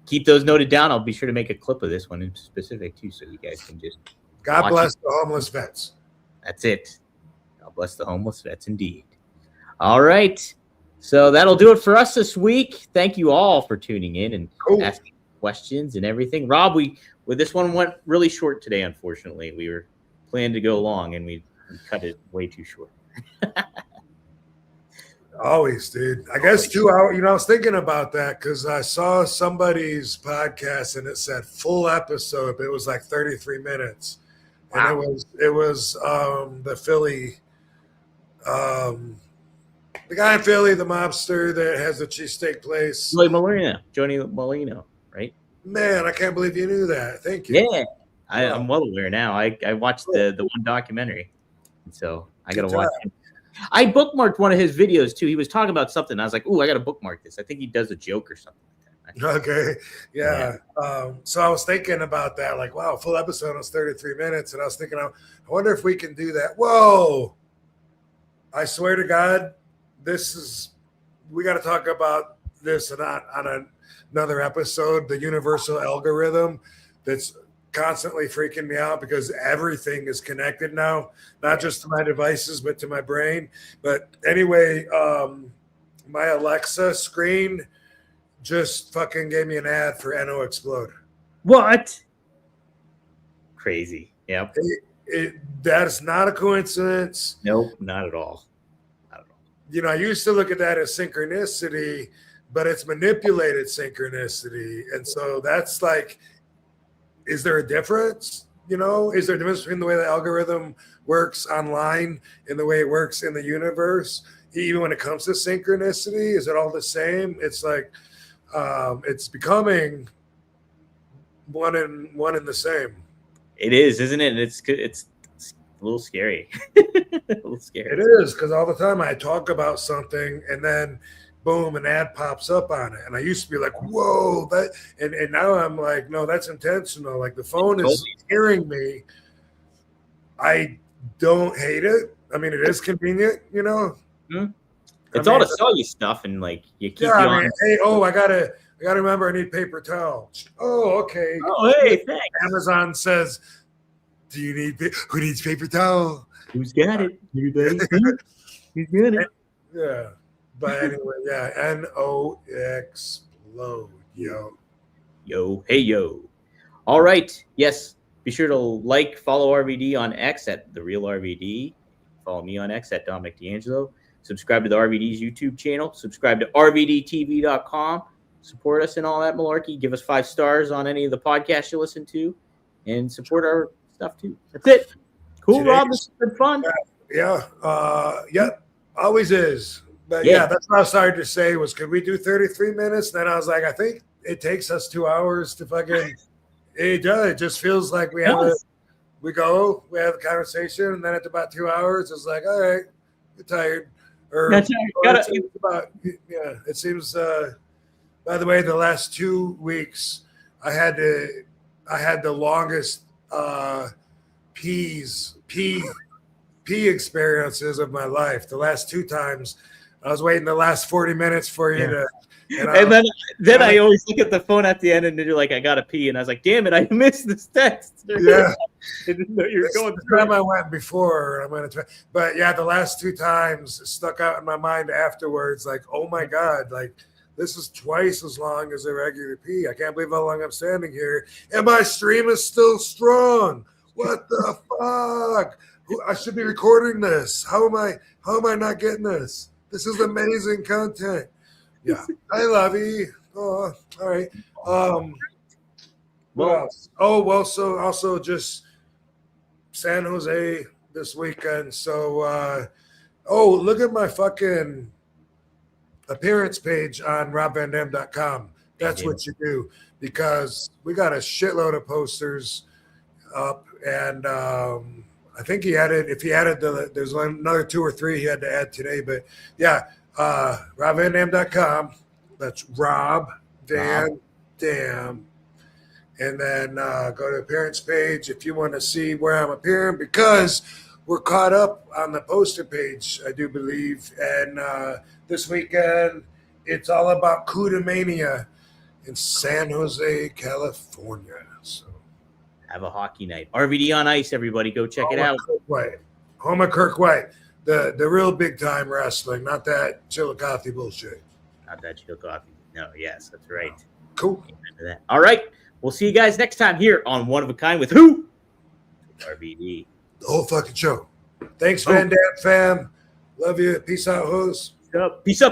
keep those noted down. I'll be sure to make a clip of this one in specific too, so you guys can just. God bless the homeless vets. That's it. God bless the homeless vets, indeed. All right. So that'll do it for us this week. Thank you all for tuning in and asking questions and everything. Rob, this one went really short today, unfortunately. We were planning to go long, and we cut it way too short. Always, dude. I guess 2 hours. You know, I was thinking about that because I saw somebody's podcast and it said full episode, but it was like 33 minutes. And it was the Philly, the guy in Philly, the mobster that has the cheesesteak place. Johnny Molino, right? Man, I can't believe you knew that. Thank you. Yeah, I'm well aware now. I watched the one documentary, and so I got to watch it. I bookmarked one of his videos too. He was talking about something. I was like, "Ooh, I got to bookmark this." I think he does a joke or something like that. Okay, yeah. So I was thinking about that. Like, wow, full episode was 33 minutes, and I was thinking, I wonder if we can do that. Whoa! I swear to God, we got to talk about this on another episode. The universal algorithm that's constantly freaking me out because everything is connected now, not just to my devices, but to my brain. But anyway, my Alexa screen just fucking gave me an ad for NO Explode. What? Crazy. Yep. That is not a coincidence. Nope, not at all. Not at all. You know, I used to look at that as synchronicity, but it's manipulated synchronicity. And so that's like, is there a difference? You know, is there a difference between the way the algorithm works online and the way it works in the universe? Even when it comes to synchronicity, is it all the same? It's like it's becoming one and the same. It is, isn't it? It's a little scary. A little scary. It is, because all the time I talk about something and then boom, an ad pops up on it. And I used to be like, whoa, and now I'm like, no, that's intentional. Like the phone is hearing me. I don't hate it. I mean, it is convenient, you know. Mm-hmm. It's all to sell you stuff, and like you keep. Yeah, I mean, hey, I gotta remember I need paper towel. Oh, okay. Oh, hey, thanks. Amazon says, "Do you need? Who needs paper towel? Who's got it? Everybody? Who's got it?" Yeah. But anyway, yeah, NO Explode, yo. Hey, yo. All right. Yes. Be sure to follow RVD on X at The Real RVD. Follow me on X at Dominic D'Angelo. Subscribe to the RVD's YouTube channel. Subscribe to RVDTV.com. Support us in all that malarkey. Give us 5 stars on any of the podcasts you listen to. And support our stuff, too. That's it. Cool, Rob. This has been fun. Yeah. Always is. But yeah, that's what I started to say was, could we do 33 minutes? Then I was like, I think it takes us 2 hours to fucking. It does. It just feels like we have we have a conversation, and then at about 2 hours, it's like, all right, you're tired. It seems. By the way, the last 2 weeks, I had the longest pee experiences of my life. The last 2 times. I was waiting the last 40 minutes for you to. And then I always look at the phone at the end, and you're like, I gotta pee, and I was like, damn it, I missed this text. Yeah, I didn't know you were going. The time I went before, but yeah, the last 2 times it stuck out in my mind afterwards. Like, oh my god, like this is twice as long as a regular pee. I can't believe how long I'm standing here, and my stream is still strong. What the fuck? I should be recording this. How am I not getting this? This is amazing content. Yeah, I love you. Oh, all right. What else? Oh, well, so also just San Jose this weekend. So, look at my fucking appearance page on robvandam.com. That's what you do, because we got a shitload of posters up, and I think if he added there's another 2 or 3 he had to add today, but yeah, robvandam.com. That's Rob Van Dam. And then go to appearance page if you want to see where I'm appearing, because we're caught up on the poster page, I do believe. And this weekend, it's all about Cuda Mania in San Jose, California. So have a hockey night. RVD on Ice, everybody. Go check it out. Home of Kirk White. The real big time wrestling, not that Chillicothe bullshit. Not that Chillicothe. No, yes, that's right. Cool. All right. We'll see you guys next time here on One of a Kind with who? RVD. The whole fucking show. Thanks, Van Dam fam. Love you. Peace out, hoes. Peace up.